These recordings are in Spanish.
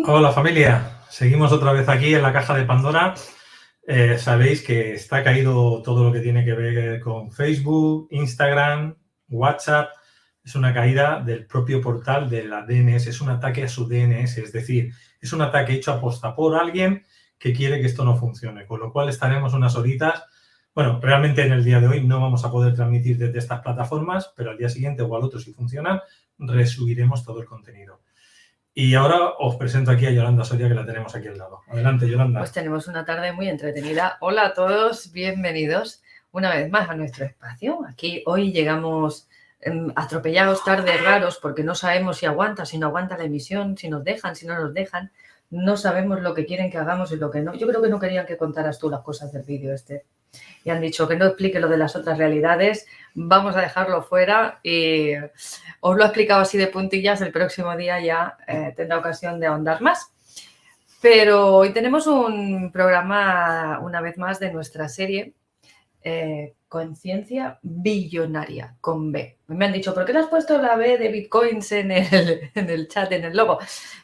Hola familia, seguimos otra vez aquí en la caja de Pandora. Sabéis que está caído todo lo que tiene que ver con Facebook, Instagram, WhatsApp. Es una caída del propio portal de la DNS, es un ataque a su DNS, es decir, es un ataque hecho aposta por alguien que quiere que esto no funcione, con lo cual estaremos unas horitas. Bueno, realmente en el día de hoy no vamos a poder transmitir desde estas plataformas, pero al día siguiente o al otro, si funciona, resubiremos todo el contenido. Y ahora os presento aquí a Yolanda Soria, que la tenemos aquí al lado. Adelante, Yolanda. Pues tenemos una tarde muy entretenida. Hola a todos, bienvenidos una vez más a nuestro espacio. Aquí hoy llegamos atropellados, tardes raros, porque no sabemos si no aguanta la emisión, si nos dejan, si no nos dejan. No sabemos lo que quieren que hagamos y lo que no. Yo creo que no querían que contaras tú las cosas del vídeo este. Y han dicho que no explique lo de las otras realidades, vamos a dejarlo fuera y os lo he explicado así de puntillas, el próximo día ya tendrá ocasión de ahondar más. Pero hoy tenemos un programa, una vez más, de nuestra serie Conciencia Billonaria, con B. Me han dicho, ¿por qué le has puesto la B de Bitcoins en el chat, en el logo?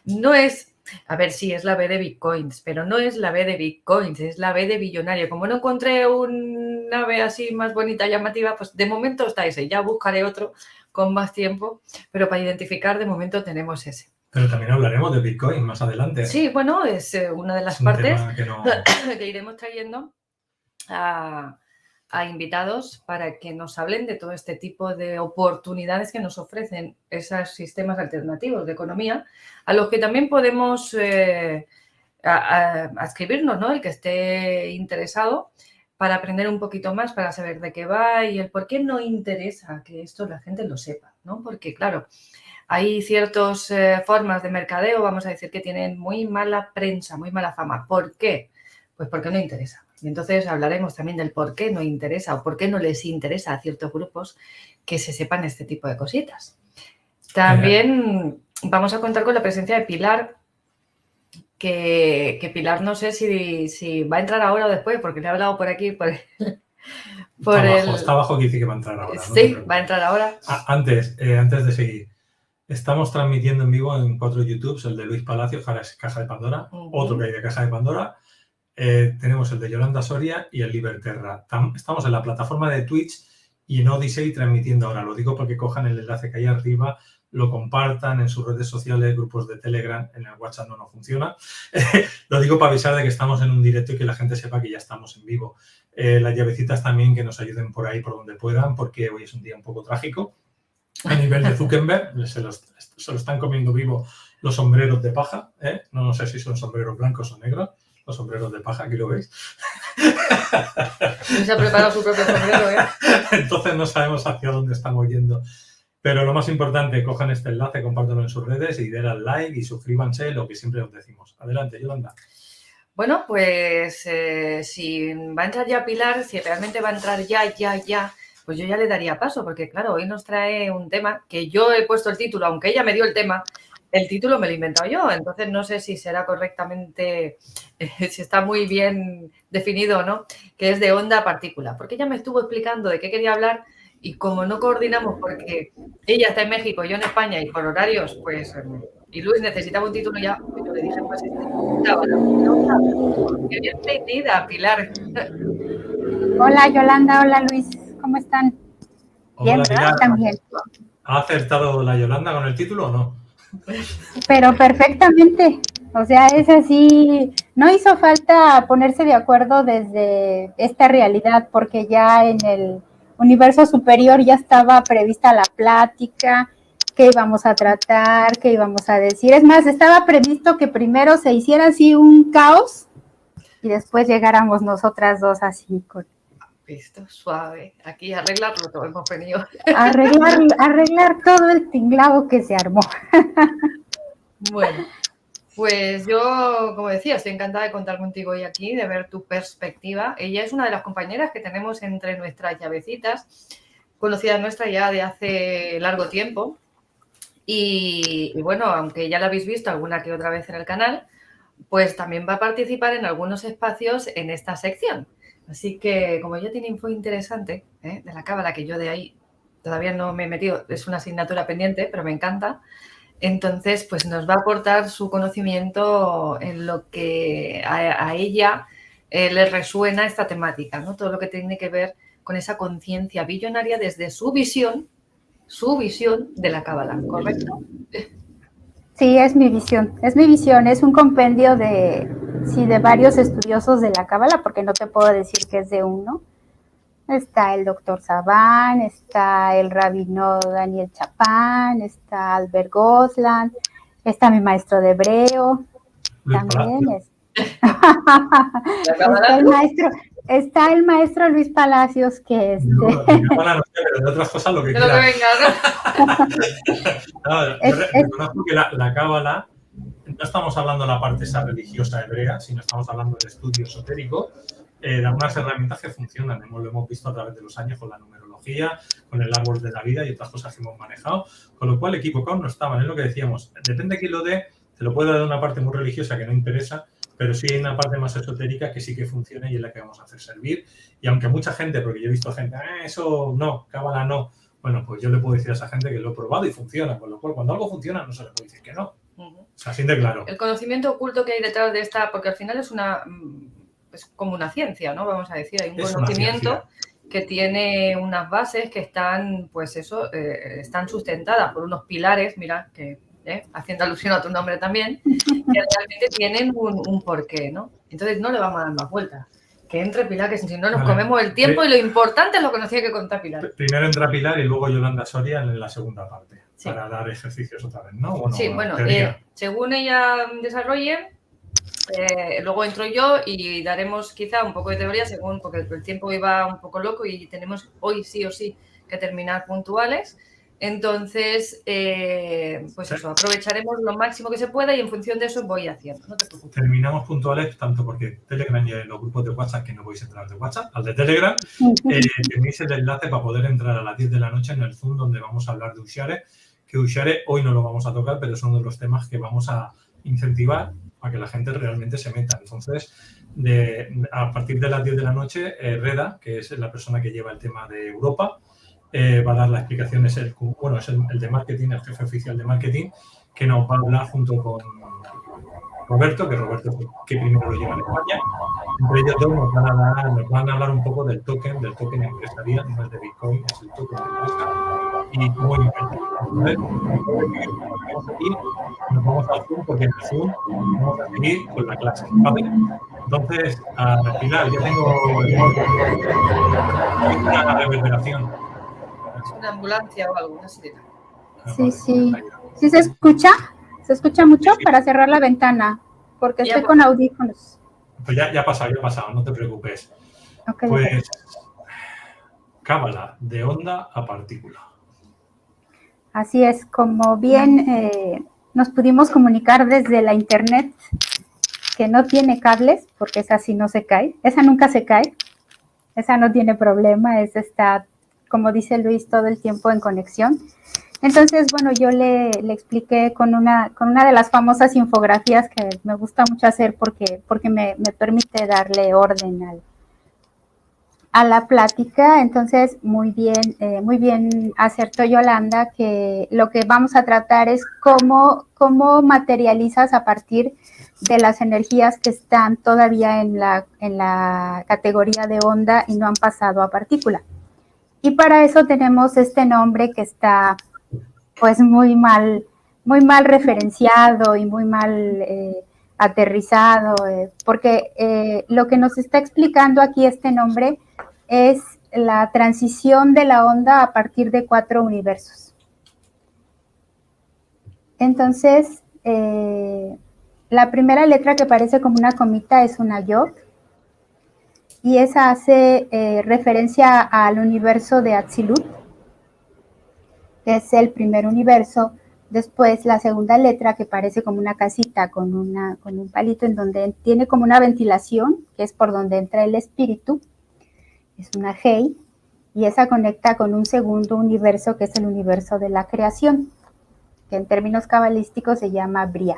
No es, a ver, sí, es la B de Bitcoins, pero no es la B de Bitcoins, es la B de Billonaria. Como no encontré una B así más bonita, llamativa, pues de momento está ese. Ya buscaré otro con más tiempo, pero para identificar de momento tenemos ese. Pero también hablaremos de Bitcoin más adelante. Sí, bueno, es una de las partes que iremos trayendo a invitados para que nos hablen de todo este tipo de oportunidades que nos ofrecen esos sistemas alternativos de economía, a los que también podemos adscribirnos, ¿no? El que esté interesado, para aprender un poquito más, para saber de qué va y el por qué no interesa que esto la gente lo sepa, ¿no? Porque, claro, hay ciertas formas de mercadeo, vamos a decir, que tienen muy mala prensa, muy mala fama. ¿Por qué? Pues porque no interesa. Y entonces hablaremos también del por qué no interesa o por qué no les interesa a ciertos grupos que se sepan este tipo de cositas. También vamos a contar con la presencia de Pilar, que Pilar no sé si va a entrar ahora o después, porque le he hablado por aquí, Está abajo que dice que va a entrar ahora. Sí, va a entrar ahora. Antes de seguir, estamos transmitiendo en vivo en 4 YouTubes, el de Luis Palacio, Caja de Pandora, otro que hay de Caja de Pandora. Tenemos el de Yolanda Soria y el Liberterra. Estamos en la plataforma de Twitch y en Odyssey transmitiendo ahora. Lo digo porque cojan el enlace que hay arriba, lo compartan en sus redes sociales, grupos de Telegram, en el WhatsApp no funciona. Lo digo para avisar de que estamos en un directo y que la gente sepa que ya estamos en vivo. Las llavecitas también que nos ayuden por ahí, por donde puedan, porque hoy es un día un poco trágico. A nivel de Zuckerberg, se lo están comiendo vivo los sombreros de paja. No sé si son sombreros blancos o negros. Los sombreros de paja, aquí lo veis. Se ha preparado su propio sombrero, ¿eh? Entonces no sabemos hacia dónde estamos yendo. Pero lo más importante, cojan este enlace, compártanlo en sus redes y denle al like y suscríbanse, lo que siempre os decimos. Adelante, Yolanda. Bueno, pues si va a entrar ya Pilar, si realmente va a entrar ya, pues yo ya le daría paso, porque claro, hoy nos trae un tema que yo he puesto el título, aunque ella me dio el tema, el título me lo he inventado yo, entonces no sé si será correctamente, si está muy bien definido o no, que es de onda partícula, porque ella me estuvo explicando de qué quería hablar y como no coordinamos porque ella está en México, yo en España y por horarios, pues, y Luis necesitaba un título ya, pues yo le dije, pues bienvenida, Pilar. Hola Yolanda, hola Luis, ¿cómo están? Hola, bien, Pilar. También. ¿Ha acertado la Yolanda con el título o no? Pero perfectamente, o sea, es así, no hizo falta ponerse de acuerdo desde esta realidad, porque ya en el universo superior ya estaba prevista la plática, qué íbamos a tratar, qué íbamos a decir. Es más, estaba previsto que primero se hiciera así un caos y después llegáramos nosotras dos así con... Esto suave, aquí arreglarlo todo hemos venido. Arreglar todo el tinglado que se armó. Bueno, pues yo, como decía, estoy encantada de contar contigo hoy aquí, de ver tu perspectiva. Ella es una de las compañeras que tenemos entre nuestras llavecitas, conocida nuestra ya de hace largo tiempo. Y bueno, aunque ya la habéis visto alguna que otra vez en el canal, pues también va a participar en algunos espacios en esta sección. Así que, como ella tiene info interesante de la cábala, que yo de ahí todavía no me he metido, es una asignatura pendiente, pero me encanta, Entonces, pues nos va a aportar su conocimiento en lo que a ella le resuena esta temática, ¿no? Todo lo que tiene que ver con esa conciencia billonaria desde su visión de la Cábala, ¿correcto? Sí, es mi visión, es un compendio de varios estudiosos de la Cábala, porque no te puedo decir que es de uno. Está el doctor Sabán, está el rabino Daniel Chapán, está Albert Gosland, está mi maestro de hebreo, también está el maestro Luis Palacios, que es no sé, de otras cosas lo que quieras. Reconozco que la Cábala, no estamos hablando de la parte esa religiosa hebrea, sino estamos hablando del estudio esotérico, de algunas herramientas que funcionan. Lo hemos visto a través de los años con la numerología, con el árbol de la vida y otras cosas que hemos manejado, con lo cual equivocados no estaban. Es lo que decíamos, depende de quién lo dé, te lo puede dar una parte muy religiosa que no interesa, pero sí hay una parte más esotérica que sí que funciona y es la que vamos a hacer servir. Y aunque mucha gente, porque yo he visto gente, eso no, Cábala no, bueno, pues yo le puedo decir a esa gente que lo he probado y funciona, con lo cual cuando algo funciona no se le puede decir que no. O sea, así de claro. El conocimiento oculto que hay detrás de esta, porque al final es como una ciencia, ¿no? Vamos a decir, hay un conocimiento que tiene unas bases que están, pues eso, están sustentadas por unos pilares, mira, que haciendo alusión a tu nombre también, que realmente tienen un porqué, ¿no? Entonces no le vamos a dar más vueltas. Que entre Pilar, que si no nos comemos el tiempo y lo importante es lo que nos tiene que contar Pilar. Primero entra Pilar y luego Yolanda Soria en la segunda parte, para dar ejercicios otra vez, ¿no? Bueno, sí, bueno, según ella desarrolle, luego entro yo y daremos quizá un poco de teoría, porque el tiempo iba un poco loco y tenemos hoy sí o sí que terminar puntuales. Entonces, pues eso, aprovecharemos lo máximo que se pueda y en función de eso voy haciendo, no te preocupes. Terminamos puntuales, tanto porque Telegram y los grupos de WhatsApp, que no podéis entrar de WhatsApp, al de Telegram, tenéis el enlace para poder entrar a las 10 de la noche en el Zoom donde vamos a hablar de Ushare, que Ushare hoy no lo vamos a tocar, pero es uno de los temas que vamos a incentivar para que la gente realmente se meta. Entonces, a partir de las 10 de la noche, Reda, que es la persona que lleva el tema de Europa, va a dar las explicaciones, es el de marketing, el jefe oficial de marketing, que nos va a hablar junto con Roberto, que primero lo lleva en España. Entre ellos dos nos van a hablar un poco del token empresarial, no es de Bitcoin, es el token de empresa, y cómo invertir. Y nos vamos al Zoom, porque en el Zoom vamos a seguir con la clase, ¿vale? Entonces, al final, ya tengo una reverberación. Una ambulancia o algo, una sirena. Sí. ¿Sí se escucha? ¿Se escucha mucho? Sí. Para cerrar la ventana, porque estoy con audífonos. Pues ya ha pasado, no te preocupes. Okay, pues, Cábala, de onda a partícula. Así es, como bien nos pudimos comunicar desde la internet, que no tiene cables, porque esa sí no se cae, esa nunca se cae, esa no tiene problema, esa está, como dice Luis, todo el tiempo en conexión. Entonces, bueno, yo le expliqué con una de las famosas infografías que me gusta mucho hacer porque me permite darle orden a la plática. Entonces, muy bien acertó Yolanda, que lo que vamos a tratar es cómo materializas a partir de las energías que están todavía en la categoría de onda y no han pasado a partícula. Y para eso tenemos este nombre que está pues muy mal referenciado y muy mal aterrizado, porque lo que nos está explicando aquí este nombre es la transición de la onda a partir de 4 universos. Entonces, la primera letra que parece como una comita es una yod, y esa hace referencia al universo de Atzilut, que es el primer universo. Después la segunda letra, que parece como una casita con un palito en donde tiene como una ventilación, que es por donde entra el espíritu, es una Hei, y esa conecta con un segundo universo, que es el universo de la creación, que en términos cabalísticos se llama Bria.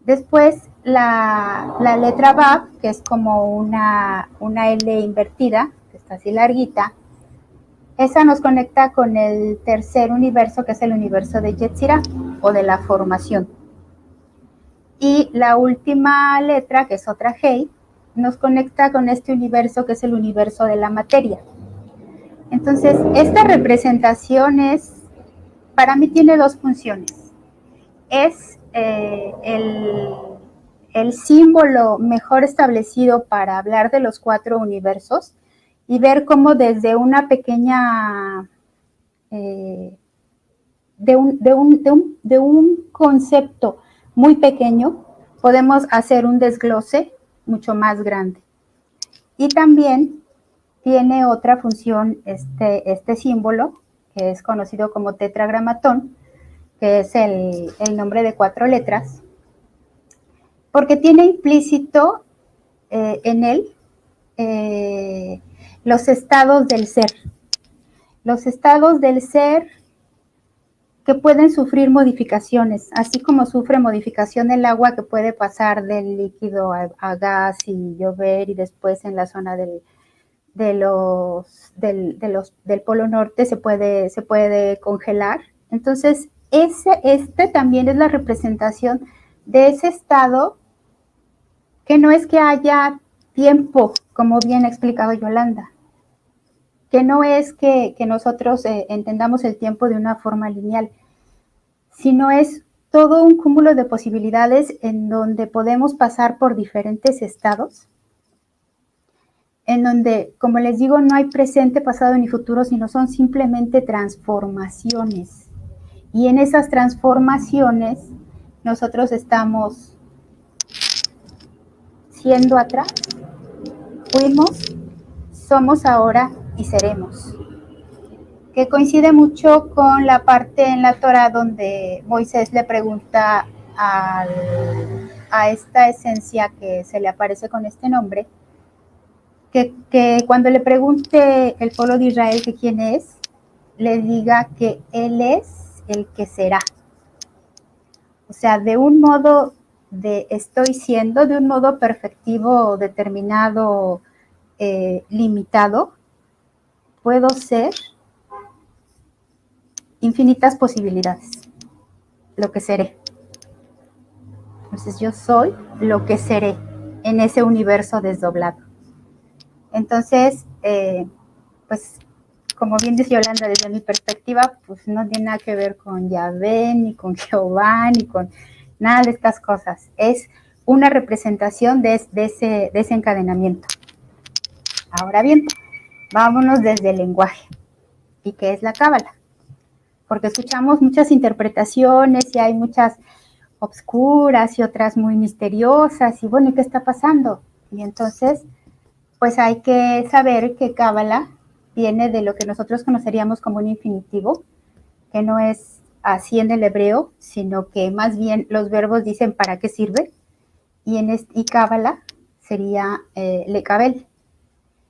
Después la letra Vav, que es como una L invertida, que está así larguita, esa nos conecta con el tercer universo, que es el universo de Yetzirah. o de la formación. Y la última letra, que es otra G, nos conecta con este universo que es el universo de la materia. Entonces, esta representación para mí tiene dos funciones. Es el símbolo mejor establecido para hablar de los 4 universos y ver cómo desde una pequeña, de un concepto muy pequeño, podemos hacer un desglose mucho más grande. Y también tiene otra función este símbolo, que es conocido como tetragramatón, que es el nombre de 4 letras, porque tiene implícito en él los estados del ser. Los estados del ser que pueden sufrir modificaciones, así como sufre modificación el agua que puede pasar del líquido a gas y llover, y después en la zona del Polo Norte se puede congelar. Entonces, también es la representación de ese estado, que no es que haya tiempo, como bien ha explicado Yolanda, que no es que nosotros entendamos el tiempo de una forma lineal, sino es todo un cúmulo de posibilidades en donde podemos pasar por diferentes estados, en donde, como les digo, no hay presente, pasado ni futuro, sino son simplemente transformaciones. Y en esas transformaciones nosotros estamos siendo atrás, fuimos, somos ahora y seremos. Que coincide mucho con la parte en la Torá donde Moisés le pregunta a esta esencia que se le aparece con este nombre, que cuando le pregunte el pueblo de Israel que quién es, le diga que él es el que será. O sea, de un modo de estoy siendo, de un modo perfectivo, determinado, limitado, puedo ser infinitas posibilidades, lo que seré. Entonces yo soy lo que seré en ese universo desdoblado. Entonces, pues, como bien dice Yolanda, desde mi perspectiva, pues no tiene nada que ver con Yahvé, ni con Jehová, ni con nada de estas cosas. Es una representación de ese encadenamiento. Ahora bien, vámonos desde el lenguaje. ¿Y qué es la cábala? Porque escuchamos muchas interpretaciones y hay muchas obscuras y otras muy misteriosas, y bueno, ¿y qué está pasando? Y entonces, pues hay que saber que cábala viene de lo que nosotros conoceríamos como un infinitivo, que no es así en el hebreo, sino que más bien los verbos dicen para qué sirve, y cábala sería lekabel,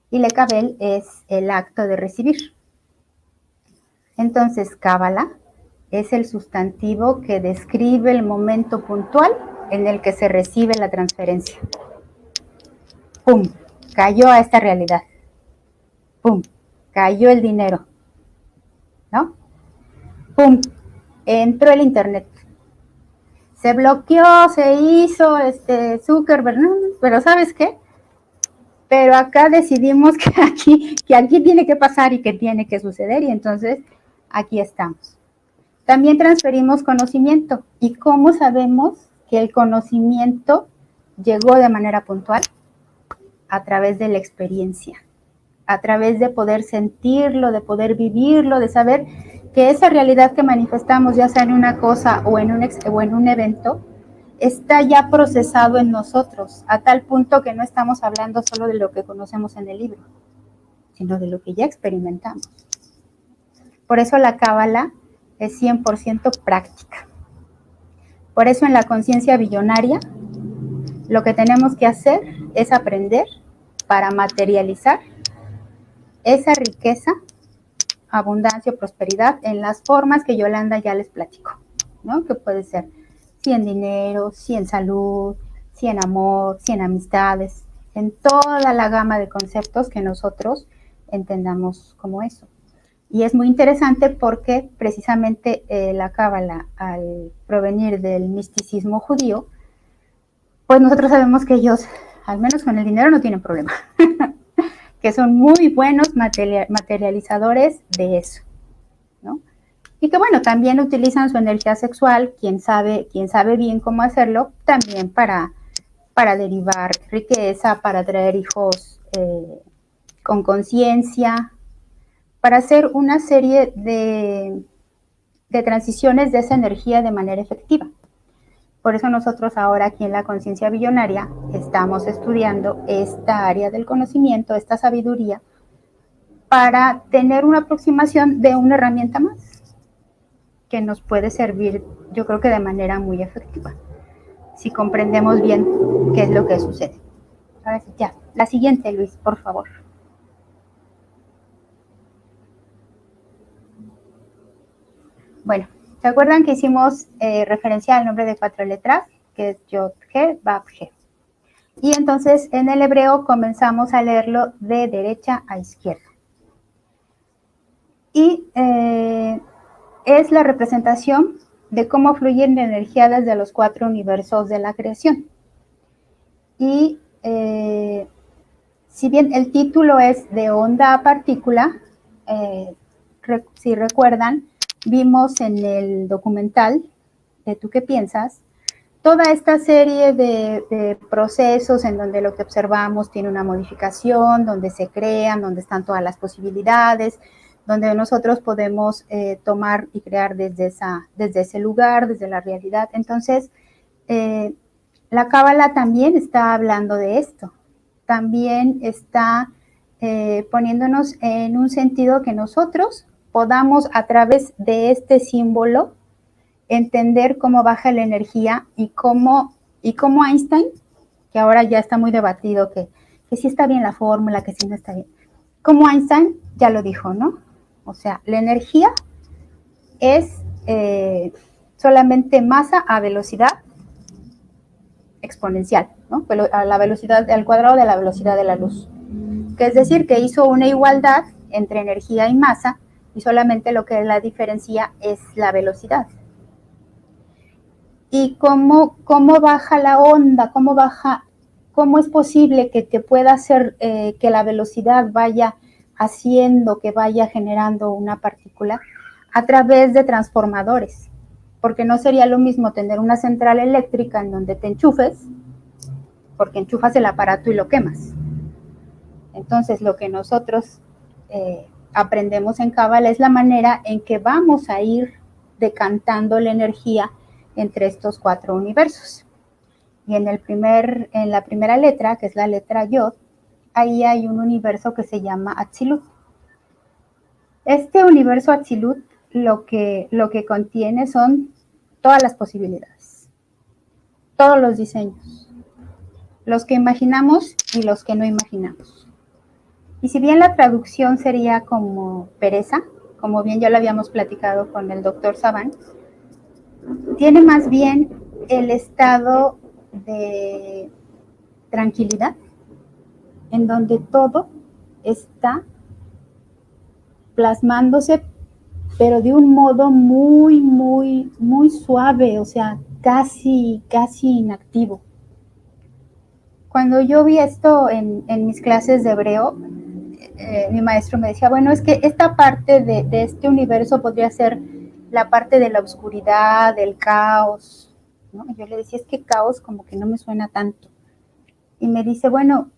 y lekabel es el acto de recibir. Entonces, cábala es el sustantivo que describe el momento puntual en el que se recibe la transferencia. ¡Pum! Cayó a esta realidad. ¡Pum! Cayó el dinero. ¿No? ¡Pum! Entró el internet. Se bloqueó, se hizo Zuckerberg, ¿no? Pero ¿sabes qué? Pero acá decidimos que aquí tiene que pasar y que tiene que suceder, y entonces aquí estamos. También transferimos conocimiento. ¿Y cómo sabemos que el conocimiento llegó de manera puntual? A través de la experiencia, a través de poder sentirlo, de poder vivirlo, de saber que esa realidad que manifestamos, ya sea en una cosa o en un evento, está ya procesado en nosotros, a tal punto que no estamos hablando solo de lo que conocemos en el libro, sino de lo que ya experimentamos. Por eso la cábala es 100% práctica. Por eso en la conciencia billonaria, lo que tenemos que hacer es aprender para materializar esa riqueza, abundancia o prosperidad en las formas que Yolanda ya les platicó, ¿no? Que puede ser si en dinero, si en salud, si en amor, si en amistades, en toda la gama de conceptos que nosotros entendamos como eso. Y es muy interesante porque precisamente la cábala, al provenir del misticismo judío, pues nosotros sabemos que ellos, al menos con el dinero, no tienen problema, que son muy buenos materializadores de eso, ¿no? Y que bueno, también utilizan su energía sexual, quien sabe bien cómo hacerlo, también para derivar riqueza, para traer hijos con conciencia, para hacer una serie de transiciones de esa energía de manera efectiva. Por eso nosotros ahora aquí en la Conciencia Billonaria estamos estudiando esta área del conocimiento, esta sabiduría, para tener una aproximación de una herramienta más que nos puede servir, yo creo que de manera muy efectiva, si comprendemos bien qué es lo que sucede. Ahora sí, ya. La siguiente, Luis, por favor. Bueno, ¿se acuerdan que hicimos referencia al nombre de 4 letras? Que es Yod, He, Vav, He. Y entonces en el hebreo comenzamos a leerlo de derecha a izquierda. Y es la representación de cómo fluyen la energía desde los 4 universos de la creación. Y si bien el título es de onda a partícula, si recuerdan, vimos en el documental de Tú qué piensas, toda esta serie de procesos en donde lo que observamos tiene una modificación, donde se crean, donde están todas las posibilidades, donde nosotros podemos tomar y crear desde ese lugar, desde la realidad. Entonces, la cábala también está hablando de esto, también está poniéndonos en un sentido que nosotros podamos a través de este símbolo entender cómo baja la energía y cómo Einstein, que ahora ya está muy debatido que sí está bien la fórmula, que sí no está bien, como Einstein ya lo dijo, ¿no? O sea, la energía es solamente masa a velocidad exponencial, ¿no? A la velocidad al cuadrado de la velocidad de la luz. Que es decir, que hizo una igualdad entre energía y masa y solamente lo que la diferencia es la velocidad. Y cómo baja la onda, cómo es posible que te pueda hacer que la velocidad vaya haciendo, que vaya generando una partícula a través de transformadores. Porque no sería lo mismo tener una central eléctrica en donde te enchufes, porque enchufas el aparato y lo quemas. Entonces, lo que nosotros aprendemos en cábala es la manera en que vamos a ir decantando la energía entre estos 4 universos. Y en la primera letra, que es la letra Yod, ahí hay un universo que se llama Atzilut. Este universo Atzilut lo que contiene son todas las posibilidades, todos los diseños, los que imaginamos y los que no imaginamos. Y si bien la traducción sería como pereza, como bien ya lo habíamos platicado con el doctor Saban, tiene más bien el estado de tranquilidad, en donde todo está plasmándose, pero de un modo muy, muy, muy suave, o sea, casi inactivo. Cuando yo vi esto en mis clases de hebreo, mi maestro me decía, bueno, es que esta parte de este universo podría ser la parte de la oscuridad, del caos, ¿no? Y yo le decía, es que caos como que no me suena tanto. Y me dice, bueno,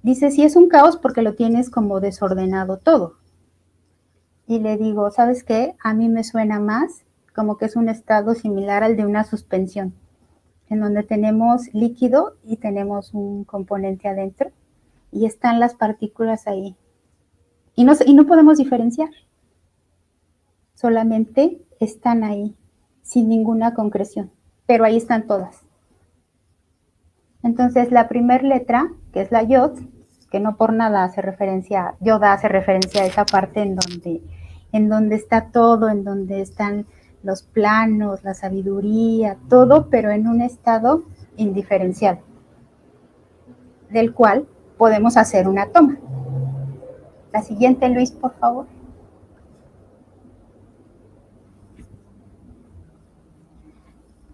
sí es un caos porque lo tienes como desordenado todo. Y le digo, ¿sabes qué? A mí me suena más como que es un estado similar al de una suspensión, en donde tenemos líquido y tenemos un componente adentro y están las partículas ahí. Y no podemos diferenciar. Solamente están ahí, sin ninguna concreción, pero ahí están todas. Entonces, la primera letra, que es la Yod, que no por nada hace referencia a esa parte en donde está todo, en donde están los planos, la sabiduría, todo, pero en un estado indiferencial, del cual podemos hacer una toma. La siguiente, Luis, por favor.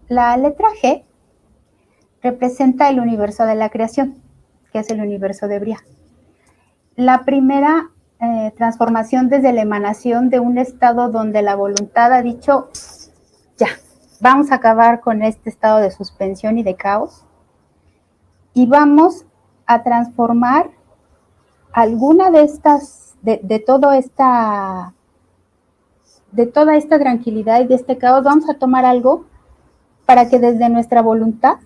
La letra G representa el universo de la creación, que es el universo de Bria. La primera transformación desde la emanación de un estado donde la voluntad ha dicho, ya, vamos a acabar con este estado de suspensión y de caos y vamos a transformar alguna de estas, de toda esta tranquilidad y de este caos, vamos a tomar algo para que desde nuestra voluntad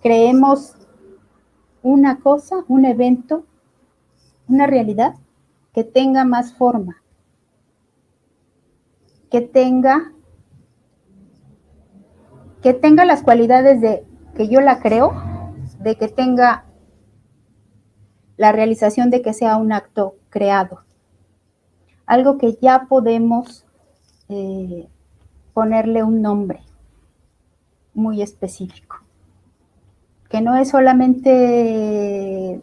creemos una cosa, un evento, una realidad que tenga más forma, que tenga las cualidades de que yo la creo, de que tenga la realización de que sea un acto creado, algo que ya podemos ponerle un nombre muy específico, que no es solamente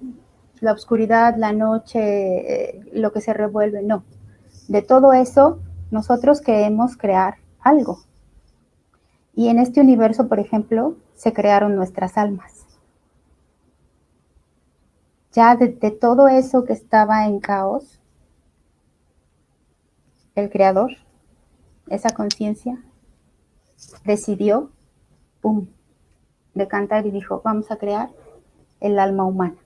la oscuridad, la noche, lo que se revuelve, no. De todo eso, nosotros queremos crear algo. Y en este universo, por ejemplo, se crearon nuestras almas. Ya de todo eso que estaba en caos, el creador, esa conciencia, decidió, pum, decantar y dijo, vamos a crear el alma humana.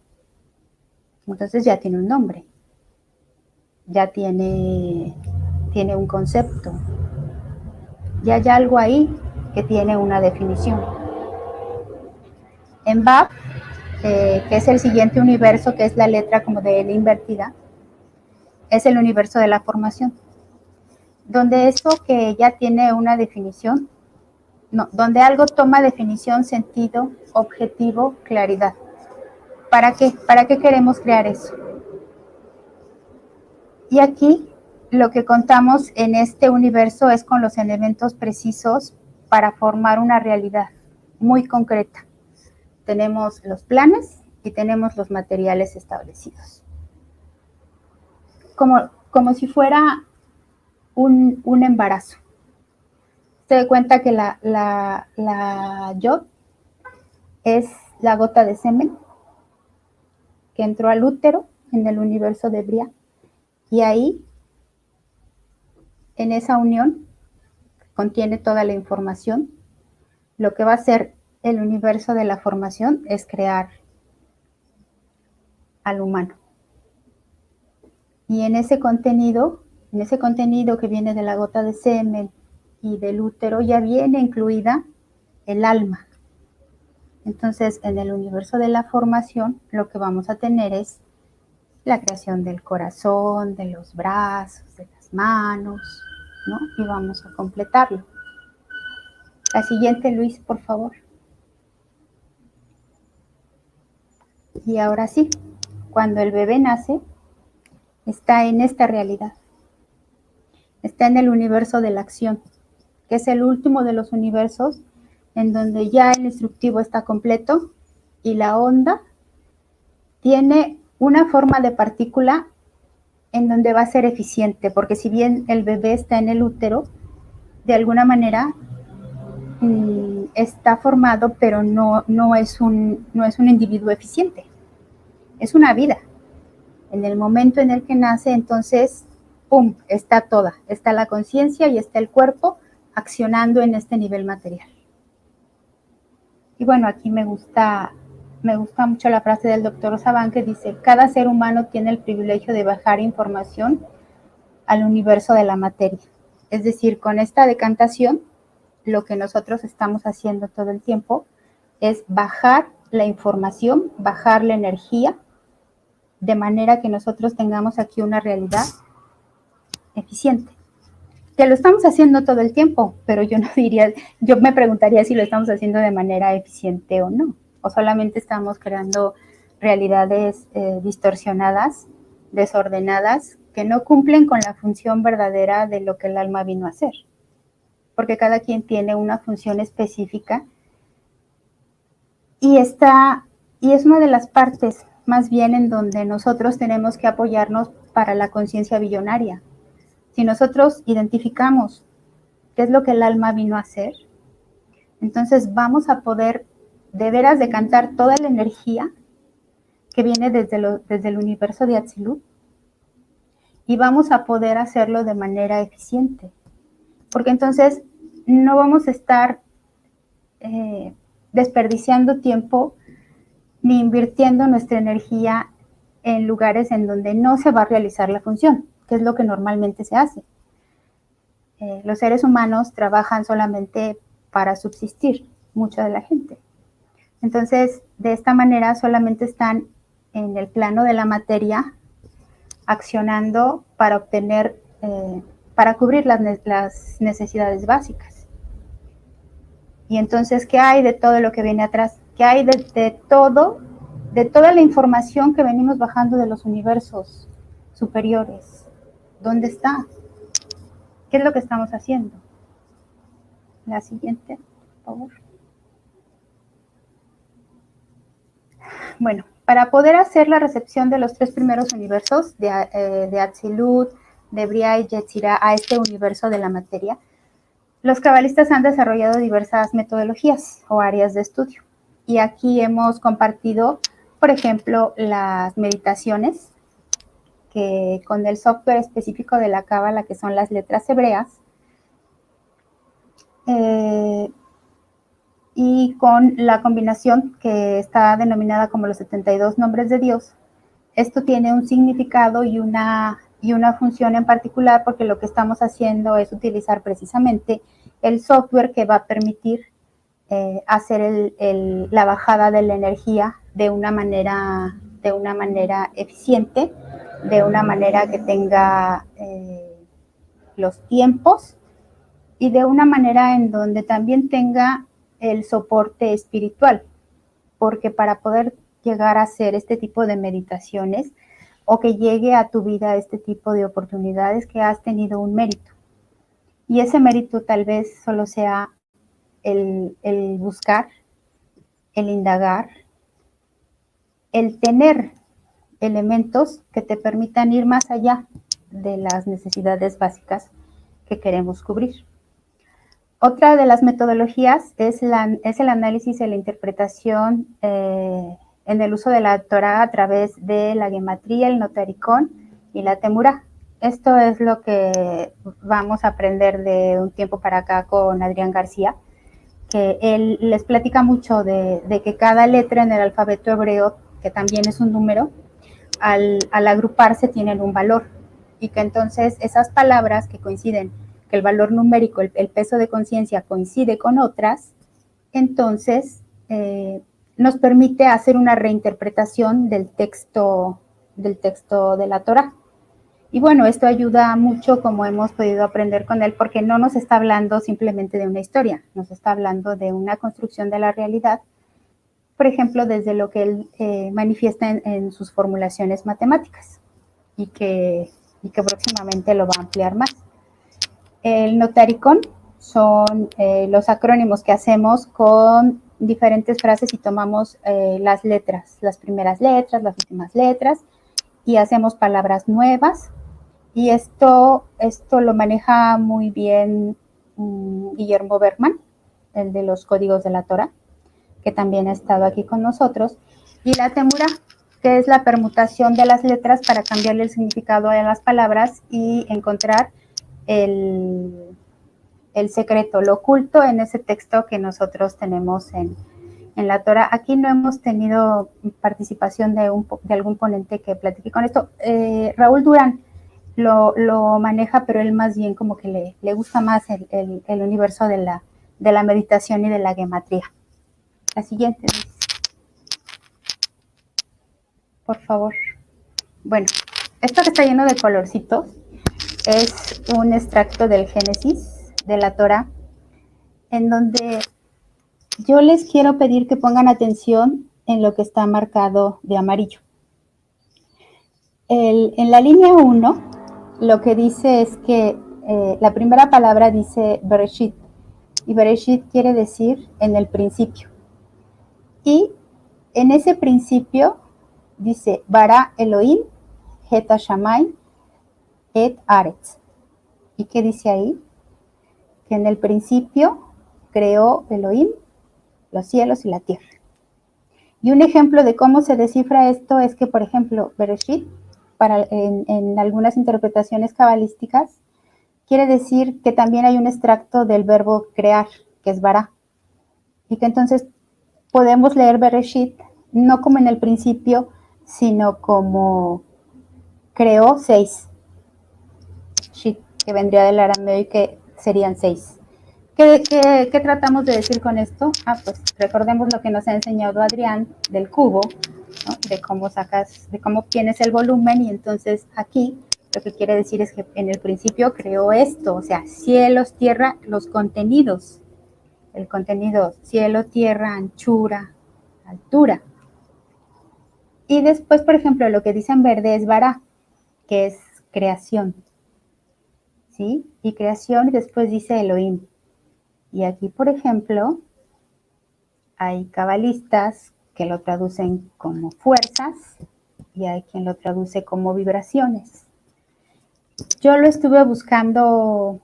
Entonces ya tiene un nombre, ya tiene un concepto, ya hay algo ahí que tiene una definición. En Bab, que es el siguiente universo, que es la letra como de L invertida, es el universo de la formación, donde eso que ya tiene una definición, no, donde algo toma definición, sentido, objetivo, claridad. ¿Para qué? ¿Para qué queremos crear eso? Y aquí lo que contamos en este universo es con los elementos precisos para formar una realidad muy concreta. Tenemos los planes y tenemos los materiales establecidos. Como si fuera un embarazo. Se da cuenta que la yod es la gota de semen que entró al útero en el universo de Bria. Y ahí, en esa unión, contiene toda la información. Lo que va a hacer el universo de la formación es crear al humano. Y en ese contenido que viene de la gota de semen y del útero, ya viene incluida el alma. Entonces, en el universo de la formación, lo que vamos a tener es la creación del corazón, de los brazos, de las manos, ¿no? Y vamos a completarlo. La siguiente, Luis, por favor. Y ahora sí, cuando el bebé nace, está en esta realidad. Está en el universo de la acción, que es el último de los universos en donde ya el instructivo está completo y la onda tiene una forma de partícula en donde va a ser eficiente, porque si bien el bebé está en el útero, de alguna manera está formado, pero no es un individuo eficiente, es una vida. En el momento en el que nace, entonces, ¡pum!, está toda, está la conciencia y está el cuerpo accionando en este nivel material. Y bueno, aquí me gusta mucho la frase del doctor Saban que dice, cada ser humano tiene el privilegio de bajar información al universo de la materia. Es decir, con esta decantación, lo que nosotros estamos haciendo todo el tiempo es bajar la información, bajar la energía, de manera que nosotros tengamos aquí una realidad eficiente. Que lo estamos haciendo todo el tiempo, pero yo me preguntaría si lo estamos haciendo de manera eficiente o no, o solamente estamos creando realidades distorsionadas, desordenadas, que no cumplen con la función verdadera de lo que el alma vino a hacer, porque cada quien tiene una función específica y es una de las partes más bien en donde nosotros tenemos que apoyarnos para la conciencia billonaria. Si nosotros identificamos qué es lo que el alma vino a hacer, Entonces vamos a poder de veras decantar toda la energía que viene desde el universo de Atzilut y vamos a poder hacerlo de manera eficiente. Porque entonces no vamos a estar desperdiciando tiempo ni invirtiendo nuestra energía en lugares en donde no se va a realizar la función, que es lo que normalmente se hace. Los seres humanos trabajan solamente para subsistir, mucha de la gente. Entonces, de esta manera solamente están en el plano de la materia accionando para obtener, para cubrir las necesidades básicas. Y entonces, ¿qué hay de todo lo que viene atrás? ¿Qué hay de toda la información que venimos bajando de los universos superiores? ¿Dónde está? ¿Qué es lo que estamos haciendo? La siguiente, por favor. Bueno, para poder hacer la recepción de los 3 primeros universos, de Atzilut, de Bria y Yetzirah, a este universo de la materia, los cabalistas han desarrollado diversas metodologías o áreas de estudio. Y aquí hemos compartido, por ejemplo, las meditaciones, que con el software específico de la Cábala, que son las letras hebreas, y con la combinación que está denominada como los 72 nombres de Dios. Esto tiene un significado y una función en particular, porque lo que estamos haciendo es utilizar precisamente el software que va a permitir hacer la bajada de la energía de una manera eficiente, de una manera que tenga los tiempos y de una manera en donde también tenga el soporte espiritual, porque para poder llegar a hacer este tipo de meditaciones o que llegue a tu vida este tipo de oportunidades, que has tenido un mérito. Y ese mérito tal vez solo sea el buscar, el indagar, el tener elementos que te permitan ir más allá de las necesidades básicas que queremos cubrir. Otra de las metodologías es el análisis y la interpretación en el uso de la Torah a través de la gematría, el notaricón y la temurá. Esto es lo que vamos a aprender de un tiempo para acá con Adrián García, que él les platica mucho de que cada letra en el alfabeto hebreo, que también es un número, al agruparse tienen un valor, y que entonces esas palabras que coinciden, que el valor numérico, el peso de conciencia coincide con otras, entonces nos permite hacer una reinterpretación del texto de la Torah. Y bueno, esto ayuda mucho, como hemos podido aprender con él, porque no nos está hablando simplemente de una historia, nos está hablando de una construcción de la realidad, por ejemplo, desde lo que él manifiesta en sus formulaciones matemáticas, y que próximamente lo va a ampliar más. El notaricón son los acrónimos que hacemos con diferentes frases y tomamos las letras, las primeras letras, las últimas letras, y hacemos palabras nuevas. Y esto lo maneja muy bien Guillermo Bergman, el de los códigos de la Torah, que también ha estado aquí con nosotros. Y la temurá, que es la permutación de las letras para cambiarle el significado a las palabras y encontrar el secreto, lo oculto en ese texto que nosotros tenemos en la Torah. Aquí no hemos tenido participación de algún ponente que platique con esto. Raúl Durán lo maneja, pero él más bien como que le gusta más el universo de la meditación y de la gematría. La siguiente, por favor. Bueno, esto que está lleno de colorcitos es un extracto del Génesis, de la Torah, en donde yo les quiero pedir que pongan atención en lo que está marcado de amarillo. En la línea 1, lo que dice es que la primera palabra dice Bereshit, y Bereshit quiere decir en el principio. Y en ese principio dice Bara Elohim, Het Hashamayim, Et Aretz. ¿Y qué dice ahí? Que en el principio creó Elohim los cielos y la tierra. Y un ejemplo de cómo se descifra esto es que, por ejemplo, Bereshit, en algunas interpretaciones cabalísticas, quiere decir que también hay un extracto del verbo crear, que es bara. Y que entonces podemos leer Bereshit no como en el principio, sino como creó 6. Shit, que vendría del arameo y que serían 6. ¿Qué tratamos de decir con esto? Pues recordemos lo que nos ha enseñado Adrián del cubo, ¿no? De cómo obtienes el volumen, y entonces aquí lo que quiere decir es que en el principio creó esto, o sea, cielos, tierra, los contenidos. El contenido, cielo, tierra, anchura, altura. Y después, por ejemplo, lo que dice en verde es bara, que es creación. ¿Sí? Y creación, y después dice Elohim. Y aquí, por ejemplo, hay cabalistas que lo traducen como fuerzas y hay quien lo traduce como vibraciones. Yo lo estuve buscando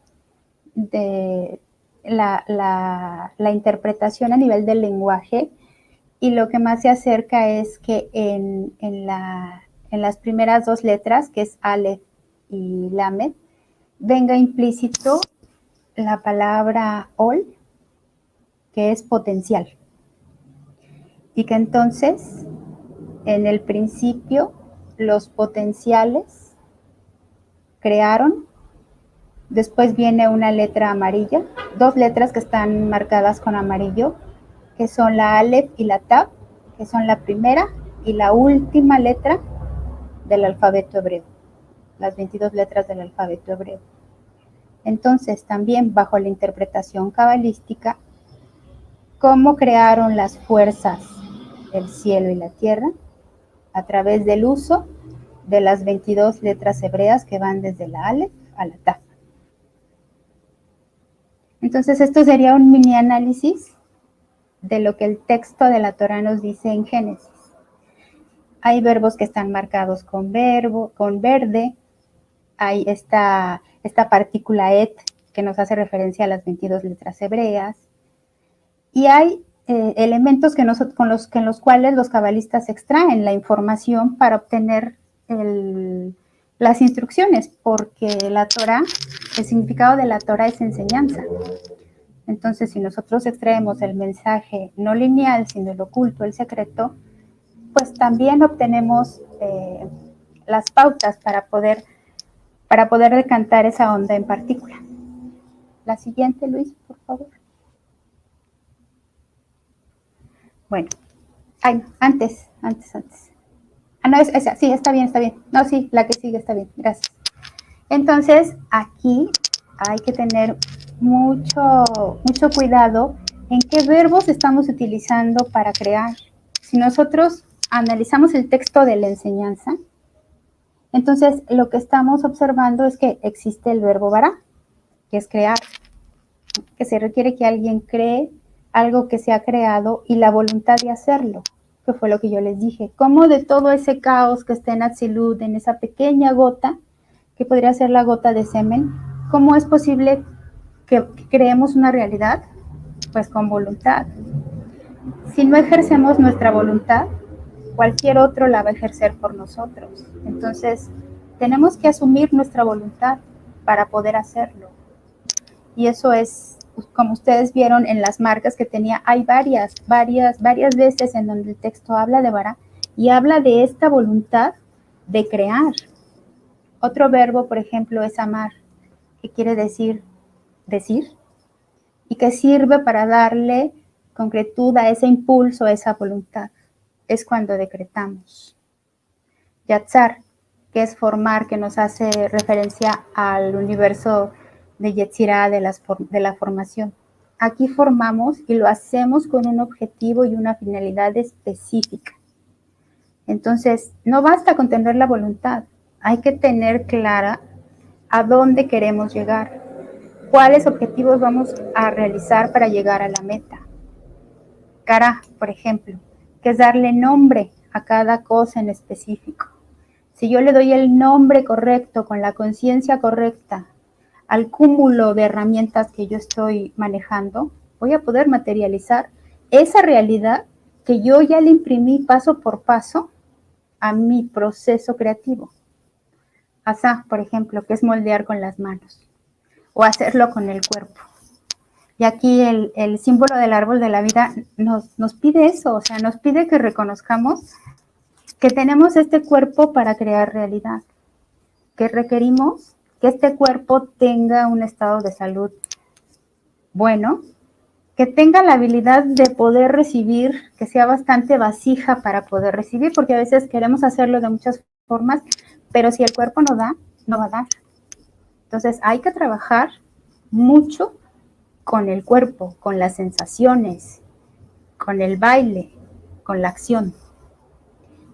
de la interpretación a nivel del lenguaje, y lo que más se acerca es que en las primeras 2 letras, que es Aleph y Lamed, venga implícito la palabra Ol, que es potencial. Y que entonces, en el principio, los potenciales crearon. Después viene una letra amarilla, 2 letras que están marcadas con amarillo, que son la Aleph y la Tav, que son la primera y la última letra del alfabeto hebreo, las 22 letras del alfabeto hebreo. Entonces, también bajo la interpretación cabalística, ¿cómo crearon las fuerzas del cielo y la tierra? A través del uso de las 22 letras hebreas que van desde la Aleph a la Tav. Entonces, esto sería un mini análisis de lo que el texto de la Torá nos dice en Génesis. Hay verbos que están marcados con verde, hay esta partícula et que nos hace referencia a las 22 letras hebreas, y hay elementos con los cuales los cabalistas extraen la información para obtener las instrucciones, porque la Torá, el significado de la Torá es enseñanza. Entonces, si nosotros extraemos el mensaje no lineal, sino el oculto, el secreto, pues también obtenemos las pautas para poder decantar esa onda en particular. La siguiente, Luis, por favor. Bueno, antes. No, es esa, sí, está bien. No, sí, la que sigue está bien, gracias. Entonces, aquí hay que tener mucho cuidado en qué verbos estamos utilizando para crear. Si nosotros analizamos el texto de la enseñanza, entonces lo que estamos observando es que existe el verbo bara, que es crear, que se requiere que alguien cree algo que se ha creado y la voluntad de hacerlo, que fue lo que yo les dije. Cómo de todo ese caos que está en Atzilut, en esa pequeña gota, que podría ser la gota de semen, ¿cómo es posible que creemos una realidad? Pues con voluntad. Si no ejercemos nuestra voluntad, cualquier otro la va a ejercer por nosotros. Entonces, tenemos que asumir nuestra voluntad para poder hacerlo. Y eso es, como ustedes vieron en las marcas que tenía, hay varias veces en donde el texto habla de bara y habla de esta voluntad de crear. Otro verbo, por ejemplo, es amar, que quiere decir, y que sirve para darle concretud a ese impulso, a esa voluntad. Es cuando decretamos. Yatzar, que es formar, que nos hace referencia al universo de Yetzirah, de la formación. Aquí formamos y lo hacemos con un objetivo y una finalidad específica. Entonces, no basta con tener la voluntad, hay que tener clara a dónde queremos llegar, cuáles objetivos vamos a realizar para llegar a la meta. Cara, por ejemplo, que es darle nombre a cada cosa en específico. Si yo le doy el nombre correcto, con la conciencia correcta, al cúmulo de herramientas que yo estoy manejando, voy a poder materializar esa realidad que yo ya le imprimí paso por paso a mi proceso creativo. Asá, por ejemplo, que es moldear con las manos o hacerlo con el cuerpo. Y aquí el símbolo del árbol de la vida nos pide eso, o sea, nos pide que reconozcamos que tenemos este cuerpo para crear realidad, que requerimos que este cuerpo tenga un estado de salud bueno, que tenga la habilidad de poder recibir, que sea bastante vasija para poder recibir, porque a veces queremos hacerlo de muchas formas, pero si el cuerpo no da, no va a dar. Entonces hay que trabajar mucho con el cuerpo, con las sensaciones, con el baile, con la acción.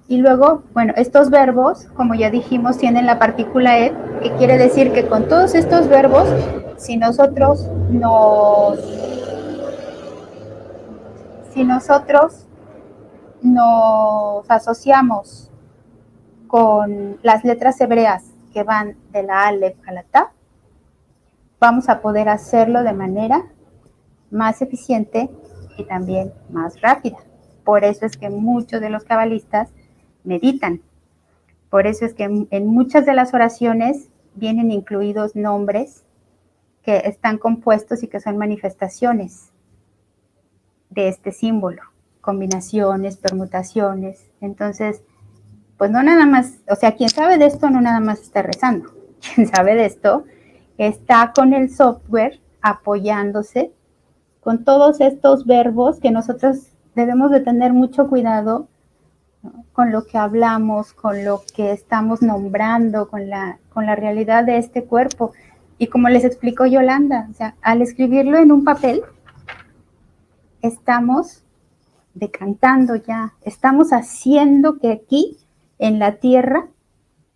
Y luego, bueno, estos verbos, como ya dijimos, tienen la partícula ed, que quiere decir que con todos estos verbos, si nosotros nos asociamos con las letras hebreas que van de la Aleph a la Ta, vamos a poder hacerlo de manera más eficiente y también más rápida. Por eso es que muchos de los cabalistas meditan. Por eso es que en muchas de las oraciones vienen incluidos nombres que están compuestos y que son manifestaciones de este símbolo, combinaciones, permutaciones. Entonces, pues no nada más, o sea, quien sabe de esto no nada más está rezando. Quien sabe de esto está con el software apoyándose con todos estos verbos que nosotros debemos de tener mucho cuidado, ¿no?, con lo que hablamos, con lo que estamos nombrando, con la realidad de este cuerpo. Y como les explicó Yolanda, o sea, al escribirlo en un papel, estamos decantando ya, estamos haciendo que aquí en la tierra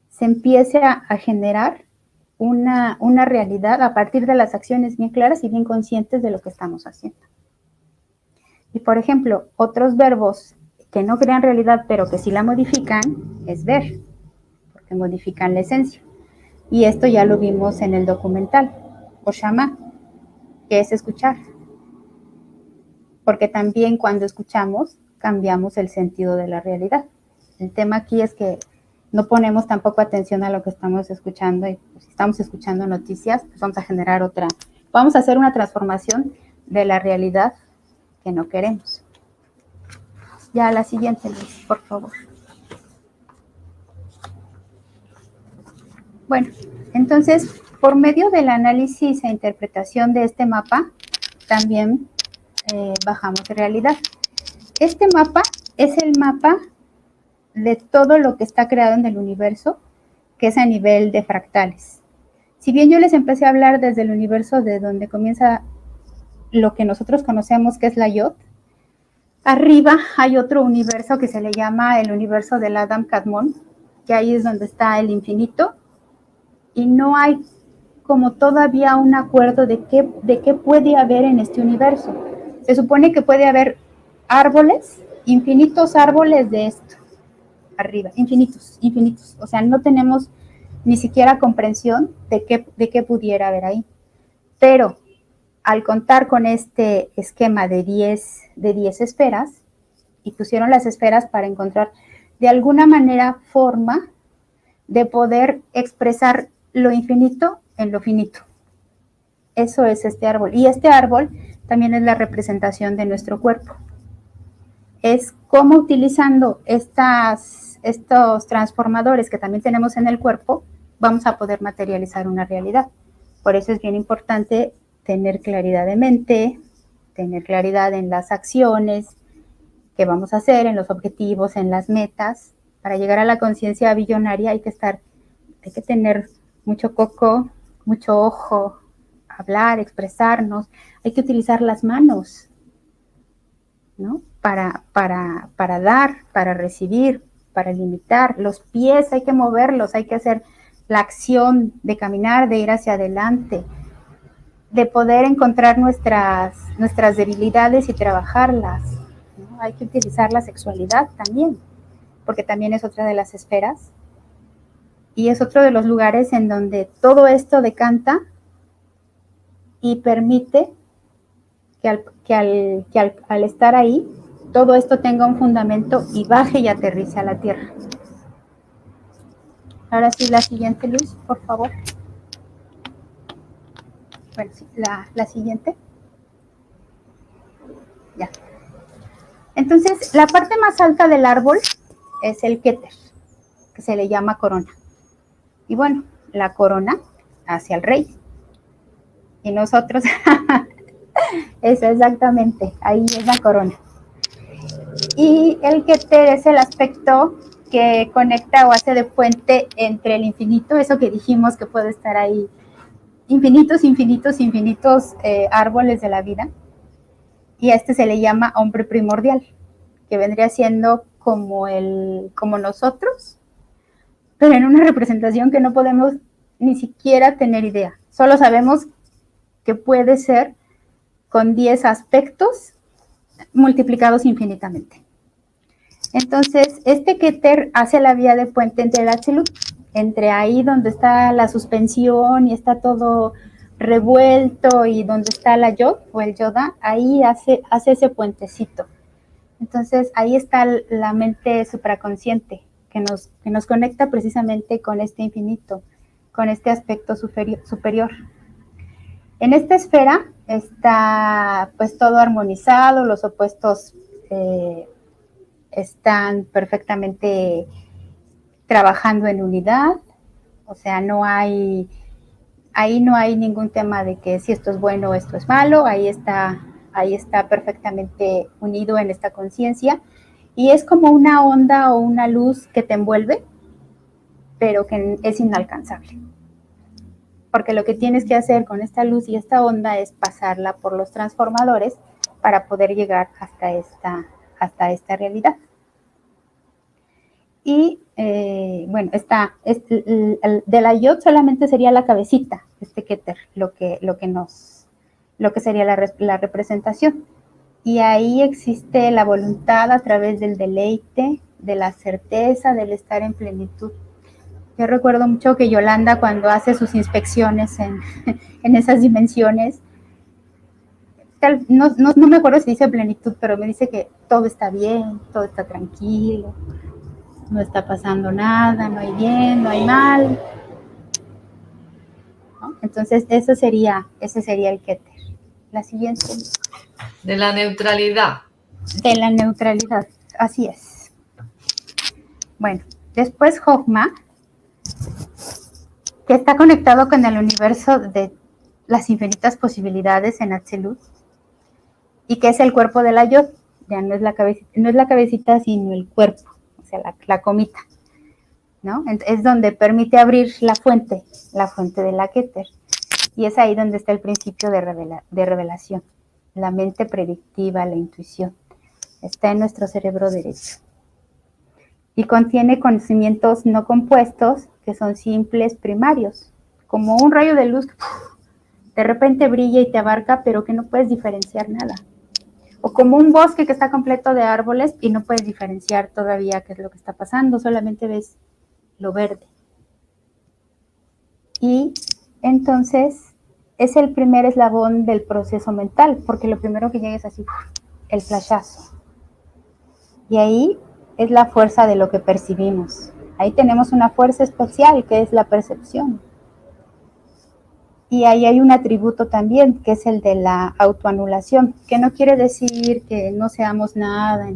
se empiece a generar una realidad a partir de las acciones bien claras y bien conscientes de lo que estamos haciendo. Y por ejemplo, otros verbos que no crean realidad pero que sí la modifican es ver, porque modifican la esencia. Y esto ya lo vimos en el documental, o Shama, que es escuchar. Porque también cuando escuchamos cambiamos el sentido de la realidad. El tema aquí es que no ponemos tampoco atención a lo que estamos escuchando y pues, si estamos escuchando noticias, pues vamos a hacer una transformación de la realidad que no queremos. Ya la siguiente, Luis, por favor. Bueno, entonces, por medio del análisis e interpretación de este mapa, también bajamos de realidad. Este mapa es el mapa de todo lo que está creado en el universo, que es a nivel de fractales. Si bien yo les empecé a hablar desde el universo de donde comienza lo que nosotros conocemos que es la Yod, arriba hay otro universo que se le llama el universo del Adam Kadmon, que ahí es donde está el infinito, y no hay como todavía un acuerdo de qué puede haber en este universo. Se supone que puede haber árboles, infinitos árboles de esto, arriba, infinitos, infinitos. O sea, no tenemos ni siquiera comprensión de qué pudiera haber ahí. Pero al contar con este esquema de 10 esferas, y pusieron las esferas para encontrar de alguna manera forma de poder expresar lo infinito en lo finito. Eso es este árbol. Y este árbol también es la representación de nuestro cuerpo. Es cómo utilizando estos transformadores que también tenemos en el cuerpo, vamos a poder materializar una realidad. Por eso es bien importante tener claridad de mente, tener claridad en las acciones que vamos a hacer, en los objetivos, en las metas. Para llegar a la conciencia billonaria hay que tener mucho coco, mucho ojo, hablar, expresarnos. Hay que utilizar las manos, ¿no?, para dar, para recibir, para limitar. Los pies hay que moverlos, hay que hacer la acción de caminar, de ir hacia adelante, de poder encontrar nuestras debilidades y trabajarlas, ¿no? Hay que utilizar la sexualidad también, porque también es otra de las esferas y es otro de los lugares en donde todo esto decanta y permite al estar ahí, todo esto tenga un fundamento y baje y aterrice a la tierra. Ahora sí, la siguiente, Luis, por favor. Bueno, sí, la siguiente. Ya. Entonces, la parte más alta del árbol es el Keter, que se le llama corona. Y bueno, la corona hacia el rey. Y nosotros, eso exactamente, ahí es la corona. Y el Keter es el aspecto que conecta o hace de puente entre el infinito, eso que dijimos que puede estar ahí, infinitos árboles de la vida. Y a este se le llama hombre primordial, que vendría siendo como nosotros, pero en una representación que no podemos ni siquiera tener idea. Solo sabemos que puede ser con 10 aspectos multiplicados infinitamente. Entonces, este Keter hace la vía de puente entre el Atzilut, entre ahí donde está la suspensión y está todo revuelto y donde está la Yod o el Yoda, ahí hace ese puentecito. Entonces, ahí está la mente supraconsciente que nos conecta precisamente con este infinito, con este aspecto superior. En esta esfera está pues todo armonizado, los opuestos están perfectamente trabajando en unidad, o sea, ahí no hay ningún tema de que si esto es bueno o esto es malo, ahí está perfectamente unido en esta conciencia, y es como una onda o una luz que te envuelve, pero que es inalcanzable. Porque lo que tienes que hacer con esta luz y esta onda es pasarla por los transformadores para poder llegar hasta esta realidad. Y bueno, de la Yod solamente sería la cabecita, este Keter, lo que sería la representación. Y ahí existe la voluntad a través del deleite, de la certeza, del estar en plenitud. Yo recuerdo mucho que Yolanda, cuando hace sus inspecciones en esas dimensiones, no me acuerdo si dice plenitud, pero me dice que todo está bien, todo está tranquilo, no está pasando nada, no hay bien, no hay mal, ¿no? Entonces, ese sería el Keter. La siguiente. De la neutralidad. De la neutralidad, así es. Bueno, después Jochma, que está conectado con el universo de las infinitas posibilidades en Atzilut, y que es el cuerpo de la Yod, ya no es la cabecita, sino el cuerpo, o sea, la comita, ¿no? Es donde permite abrir la fuente de la Keter, y es ahí donde está el principio de revelación, la mente predictiva, la intuición, está en nuestro cerebro derecho. Y contiene conocimientos no compuestos que son simples, primarios, como un rayo de luz que de repente brilla y te abarca, pero que no puedes diferenciar nada. O como un bosque que está completo de árboles y no puedes diferenciar todavía qué es lo que está pasando, solamente ves lo verde. Y entonces es el primer eslabón del proceso mental, porque lo primero que llega es así, el flashazo. Y ahí es la fuerza de lo que percibimos. Ahí tenemos una fuerza especial que es la percepción. Y ahí hay un atributo también, que es el de la autoanulación, que no quiere decir que no seamos nada,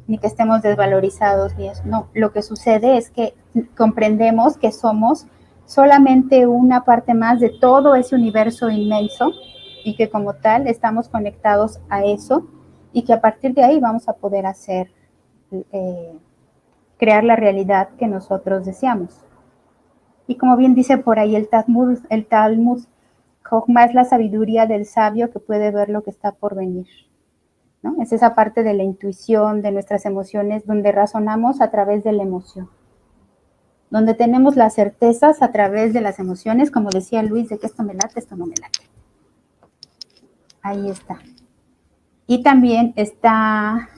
ni que estemos desvalorizados, ni eso. No, lo que sucede es que comprendemos que somos solamente una parte más de todo ese universo inmenso, y que como tal estamos conectados a eso, y que a partir de ahí vamos a poder crear la realidad que nosotros deseamos. Y como bien dice por ahí el Talmud, Jochma es la sabiduría del sabio que puede ver lo que está por venir, ¿no? Es esa parte de la intuición, de nuestras emociones, donde razonamos a través de la emoción, donde tenemos las certezas a través de las emociones, como decía Luis, de que esto me late, esto no me late. Ahí está. Y también está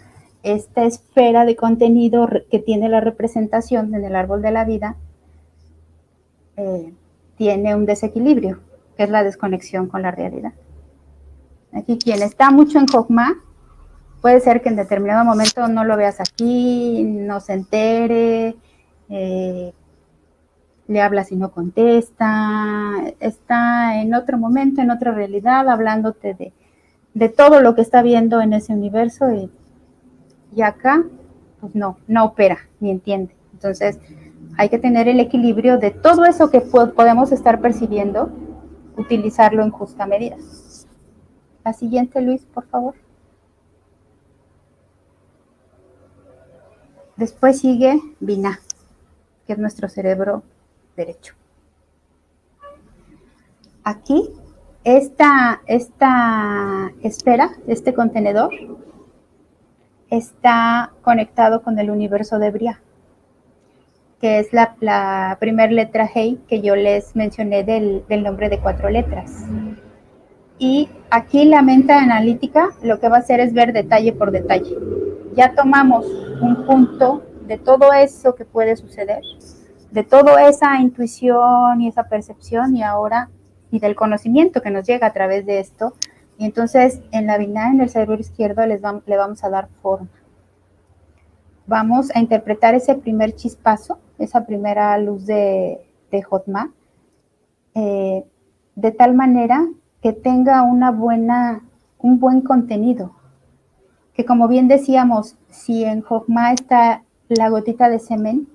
esta esfera de contenido que tiene la representación en el árbol de la vida, tiene un desequilibrio, que es la desconexión con la realidad. Aquí quien está mucho en Jokma, puede ser que en determinado momento no lo veas aquí, no se entere, le hablas y no contesta, está en otro momento, en otra realidad, hablándote de todo lo que está viendo en ese universo y acá, pues no opera ni entiende. Entonces, hay que tener el equilibrio de todo eso que podemos estar percibiendo, utilizarlo en justa medida. La siguiente, Luis, por favor. Después sigue Binah, que es nuestro cerebro derecho. Aquí, esta esfera, este contenedor, está conectado con el universo de Briah, que es la primera letra Hei que yo les mencioné del nombre de 4 letras. Y aquí la mente analítica lo que va a hacer es ver detalle por detalle. Ya tomamos un punto de todo eso que puede suceder, de toda esa intuición y esa percepción y del conocimiento que nos llega a través de esto. Y entonces en la Binah, en el cerebro izquierdo, le vamos a dar forma. Vamos a interpretar ese primer chispazo, esa primera luz de Jokma, de tal manera que tenga un buen contenido. Que como bien decíamos, si en Jokma está la gotita de semen,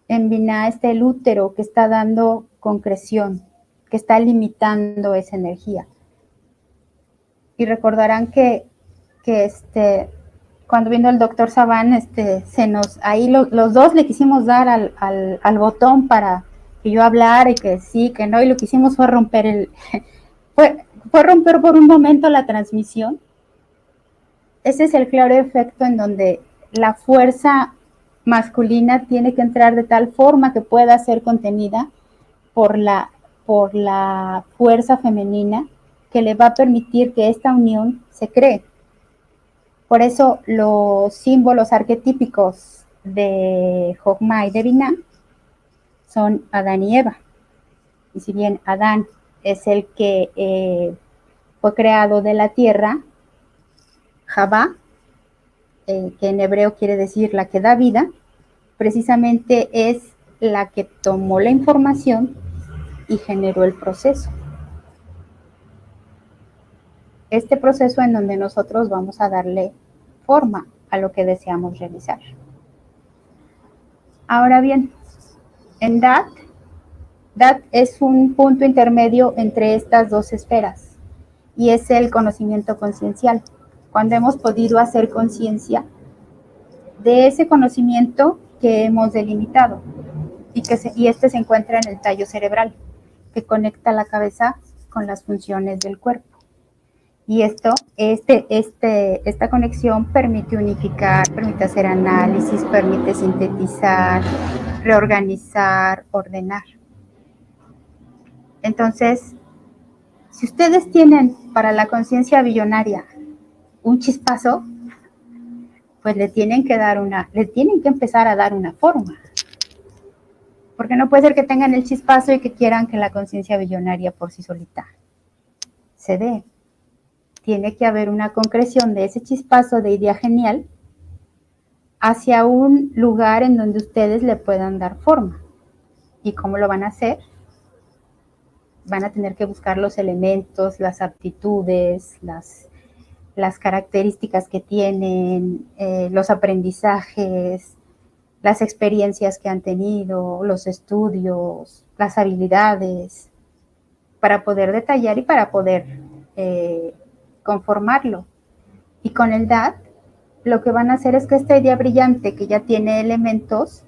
en Binah está el útero que está dando concreción, que está limitando esa energía. Y recordarán que cuando vino el doctor Saban, ahí los dos le quisimos dar al botón para que yo hablara y que sí, que no, y lo que hicimos fue romper fue romper por un momento la transmisión. Ese es el claro efecto en donde la fuerza masculina tiene que entrar de tal forma que pueda ser contenida por la fuerza femenina que le va a permitir que esta unión se cree. Por eso los símbolos arquetípicos de Jokma y de Binah son Adán y Eva. Y si bien Adán es el que fue creado de la tierra, Javá, que en hebreo quiere decir la que da vida, precisamente es la que tomó la información y generó el proceso. Este proceso en donde nosotros vamos a darle forma a lo que deseamos realizar. Ahora bien, en Dat es un punto intermedio entre estas dos esferas y es el conocimiento conciencial. Cuando hemos podido hacer conciencia de ese conocimiento que hemos delimitado y este se encuentra en el tallo cerebral que conecta la cabeza con las funciones del cuerpo. Y esta conexión permite unificar, permite hacer análisis, permite sintetizar, reorganizar, ordenar. Entonces, si ustedes tienen para la conciencia billonaria un chispazo, pues le tienen que empezar a dar una forma. Porque no puede ser que tengan el chispazo y que quieran que la conciencia billonaria por sí solita se dé. Tiene que haber una concreción de ese chispazo de idea genial hacia un lugar en donde ustedes le puedan dar forma. ¿Y cómo lo van a hacer? Van a tener que buscar los elementos, las aptitudes, las características que tienen, los aprendizajes, las experiencias que han tenido, los estudios, las habilidades, para poder detallar y para poder conformarlo. Y con el DAT, lo que van a hacer es que esta idea brillante que ya tiene elementos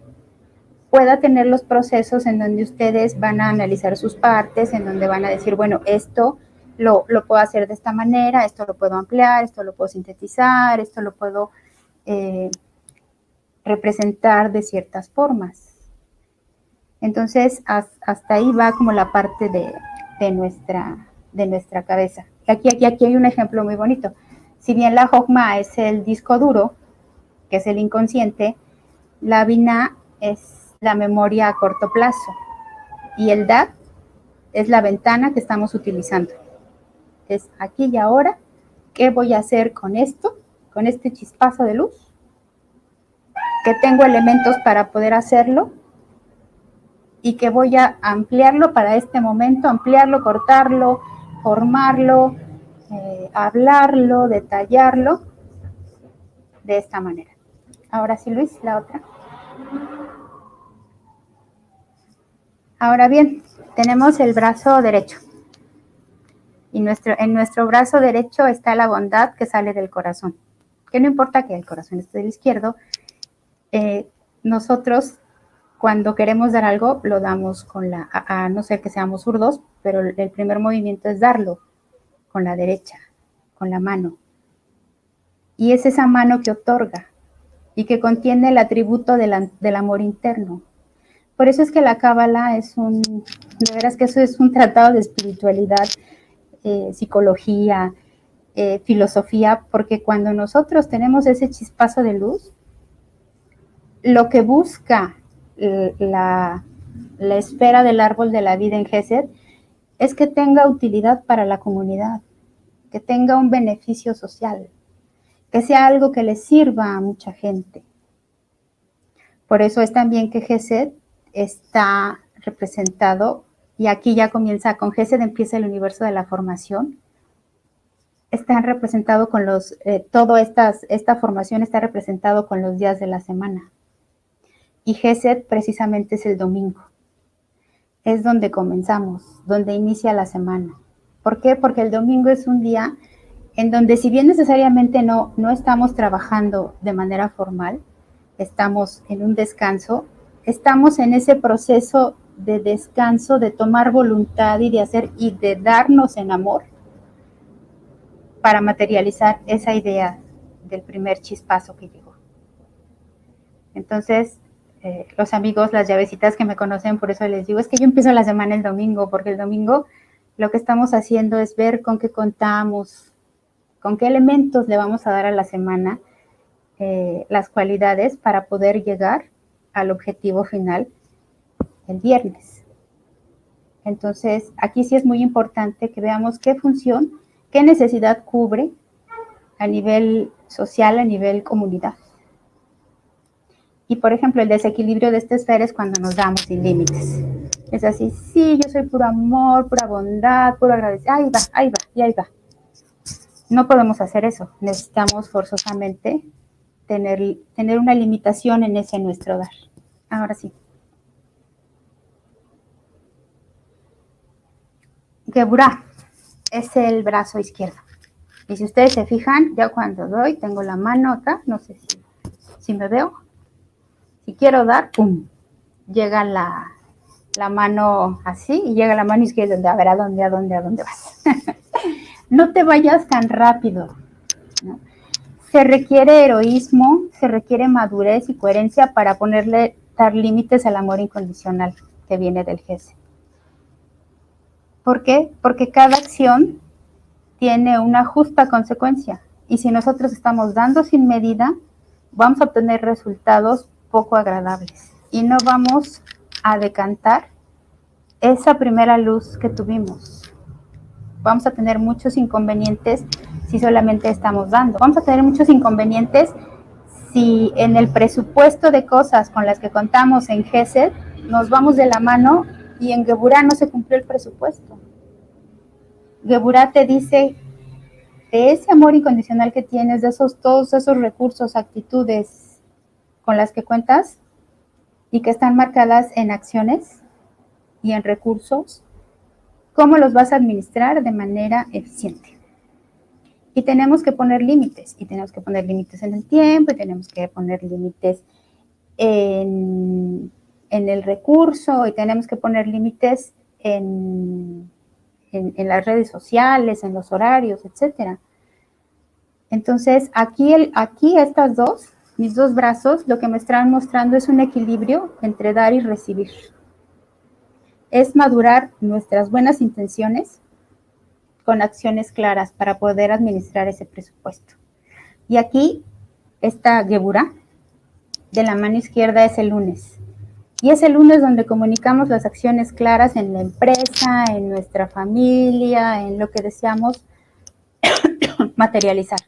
pueda tener los procesos en donde ustedes van a analizar sus partes, en donde van a decir, bueno, esto lo puedo hacer de esta manera, esto lo puedo ampliar, esto lo puedo sintetizar, esto lo puedo representar de ciertas formas. Entonces, hasta ahí va como la parte de nuestra cabeza. Aquí hay un ejemplo muy bonito. Si bien la Jokma es el disco duro, que es el inconsciente, la Binah es la memoria a corto plazo y el Dat es la ventana que estamos utilizando. es aquí y ahora, ¿qué voy a hacer con esto, con este chispazo de luz? Que tengo elementos para poder hacerlo y que voy a ampliarlo para este momento, ampliarlo, cortarlo, formarlo, hablarlo, detallarlo de esta manera. Ahora sí, Luis, la otra. Ahora bien, tenemos el brazo derecho. Y en nuestro brazo derecho está la bondad que sale del corazón. Que no importa que el corazón esté del izquierdo, nosotros cuando queremos dar algo, lo damos con a no ser que seamos zurdos, pero el primer movimiento es darlo con la derecha, con la mano. Y es esa mano que otorga y que contiene el atributo del amor interno. Por eso es que la Cábala de veras que eso es un tratado de espiritualidad, psicología, filosofía, porque cuando nosotros tenemos ese chispazo de luz, lo que busca la esfera del árbol de la vida en Gesed es que tenga utilidad para la comunidad, que tenga un beneficio social, que sea algo que le sirva a mucha gente. Por eso es también que Gesed está representado, y aquí ya comienza, con Gesed empieza el universo de la formación. Está representado con esta formación está representado con los días de la semana. Y Gesed precisamente es el domingo. Es donde comenzamos, donde inicia la semana. ¿Por qué? Porque el domingo es un día en donde, si bien necesariamente no estamos trabajando de manera formal, estamos en un descanso, estamos en ese proceso de descanso, de tomar voluntad y de hacer y de darnos en amor para materializar esa idea del primer chispazo que llegó. Entonces, los amigos, las llavecitas que me conocen, por eso les digo, es que yo empiezo la semana el domingo, porque el domingo lo que estamos haciendo es ver con qué contamos, con qué elementos le vamos a dar a la semana, las cualidades para poder llegar al objetivo final el viernes. Entonces, aquí sí es muy importante que veamos qué función, qué necesidad cubre a nivel social, a nivel comunidad. Y, por ejemplo, el desequilibrio de esta esfera es cuando nos damos sin límites. Es así, sí, yo soy puro amor, pura bondad, puro agradecimiento, ahí va. No podemos hacer eso. Necesitamos forzosamente tener una limitación en ese nuestro dar. Ahora sí. Geburah es el brazo izquierdo. Y si ustedes se fijan, ya cuando doy, tengo la mano acá, no sé si me veo. Si quiero dar, ¡pum! Llega la mano así y llega la mano izquierda. A ver, ¿a dónde vas? No te vayas tan rápido, ¿no? Se requiere heroísmo, se requiere madurez y coherencia para dar límites al amor incondicional que viene del Gesed. ¿Por qué? Porque cada acción tiene una justa consecuencia. Y si nosotros estamos dando sin medida, vamos a obtener resultados poco agradables. Y no vamos a decantar esa primera luz que tuvimos. Vamos a tener muchos inconvenientes si solamente estamos dando. Vamos a tener muchos inconvenientes si en el presupuesto de cosas con las que contamos en Gesed nos vamos de la mano y en Geburah no se cumplió el presupuesto. Geburah te dice de ese amor incondicional que tienes, de todos esos recursos, actitudes con las que cuentas y que están marcadas en acciones y en recursos, ¿cómo los vas a administrar de manera eficiente? Y tenemos que poner límites, en el tiempo, y tenemos que poner límites en el recurso, y tenemos que poner límites en las redes sociales, en los horarios, etc. Entonces, aquí mis dos brazos, lo que me están mostrando es un equilibrio entre dar y recibir. Es madurar nuestras buenas intenciones con acciones claras para poder administrar ese presupuesto. Y aquí, esta Geburah de la mano izquierda es el lunes. Y es el lunes donde comunicamos las acciones claras en la empresa, en nuestra familia, en lo que deseamos materializar.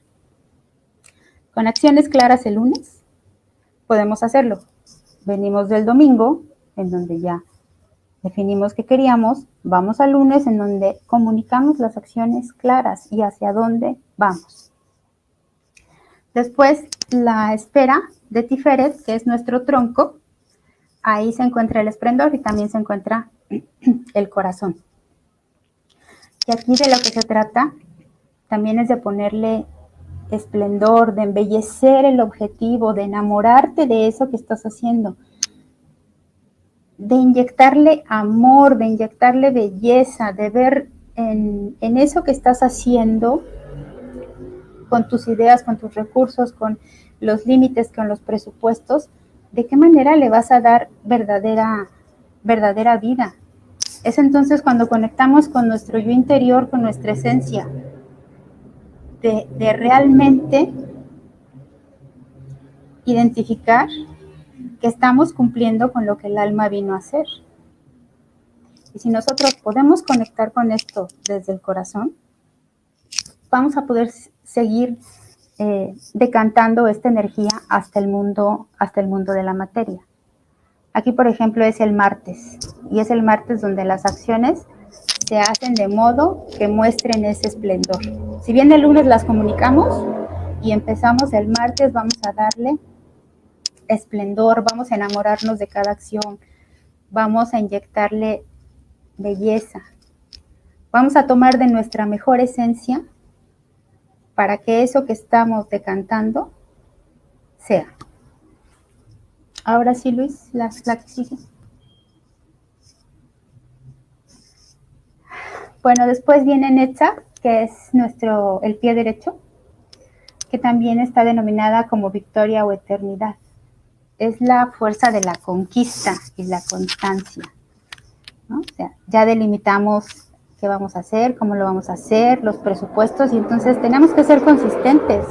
Con acciones claras el lunes podemos hacerlo. Venimos del domingo, en donde ya definimos qué queríamos, vamos al lunes en donde comunicamos las acciones claras y hacia dónde vamos. Después, la esfera de Tiferet, que es nuestro tronco, ahí se encuentra el esplendor y también se encuentra el corazón. Y aquí de lo que se trata también es de ponerle esplendor, de embellecer el objetivo, de enamorarte de eso que estás haciendo, de inyectarle amor, de inyectarle belleza, de ver en eso que estás haciendo, con tus ideas, con tus recursos, con los límites, con los presupuestos, de qué manera le vas a dar verdadera vida. Es entonces cuando conectamos con nuestro yo interior, con nuestra esencia, de realmente identificar que estamos cumpliendo con lo que el alma vino a hacer. Y si nosotros podemos conectar con esto desde el corazón, vamos a poder seguir decantando esta energía hasta el mundo de la materia. Aquí, por ejemplo, es el martes, y es el martes donde las acciones se hacen de modo que muestren ese esplendor. Si bien el lunes las comunicamos y empezamos el martes, vamos a darle esplendor, vamos a enamorarnos de cada acción, vamos a inyectarle belleza, vamos a tomar de nuestra mejor esencia para que eso que estamos decantando sea. Ahora sí, Luis, la que sigue. Bueno, después viene Netzach, que es el pie derecho, que también está denominada como victoria o eternidad. Es la fuerza de la conquista y la constancia, ¿no? O sea, ya delimitamos qué vamos a hacer, cómo lo vamos a hacer, los presupuestos, y entonces tenemos que ser consistentes.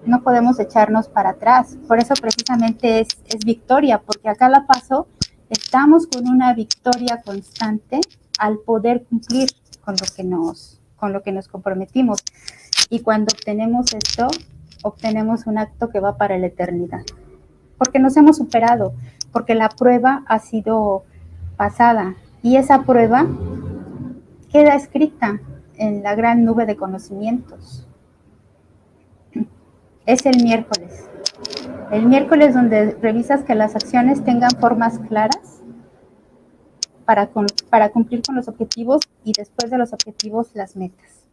No podemos echarnos para atrás. Por eso precisamente es victoria, porque a cada paso estamos con una victoria constante al poder cumplir con lo que nos comprometimos. Y cuando obtenemos esto, obtenemos un acto que va para la eternidad. Porque nos hemos superado, porque la prueba ha sido pasada. Y esa prueba queda escrita en la gran nube de conocimientos. Es el miércoles. El miércoles donde revisas que las acciones tengan formas claras para cumplir con los objetivos y después de los objetivos las metas.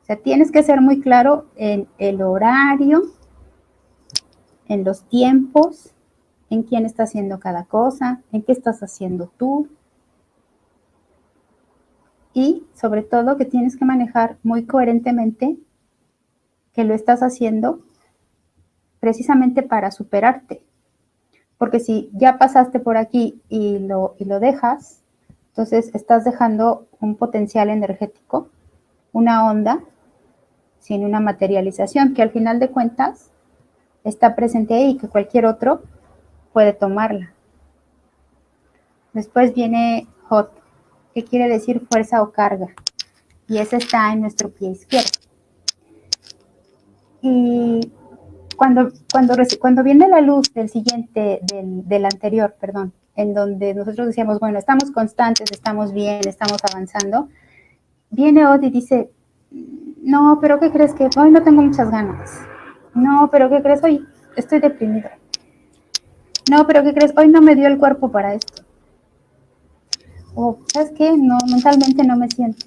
O sea, tienes que ser muy claro en el horario, en los tiempos, en quién está haciendo cada cosa, en qué estás haciendo tú. Y sobre todo que tienes que manejar muy coherentemente que lo estás haciendo precisamente para superarte. Porque si ya pasaste por aquí y lo dejas, entonces estás dejando un potencial energético, una onda, sin una materialización, que al final de cuentas está presente ahí y que cualquier otro puede tomarla. Después viene Hot, que quiere decir fuerza o carga, y ese está en nuestro pie izquierdo. Y cuando viene la luz del siguiente, del anterior, perdón, en donde nosotros decíamos, bueno, estamos constantes, estamos bien, estamos avanzando, viene Od y dice, no, pero ¿qué crees? Que hoy no tengo muchas ganas. No, pero ¿qué crees? Hoy estoy deprimido. No, pero ¿qué crees? Hoy no me dio el cuerpo para esto. O, ¿sabes qué? No, mentalmente no me siento.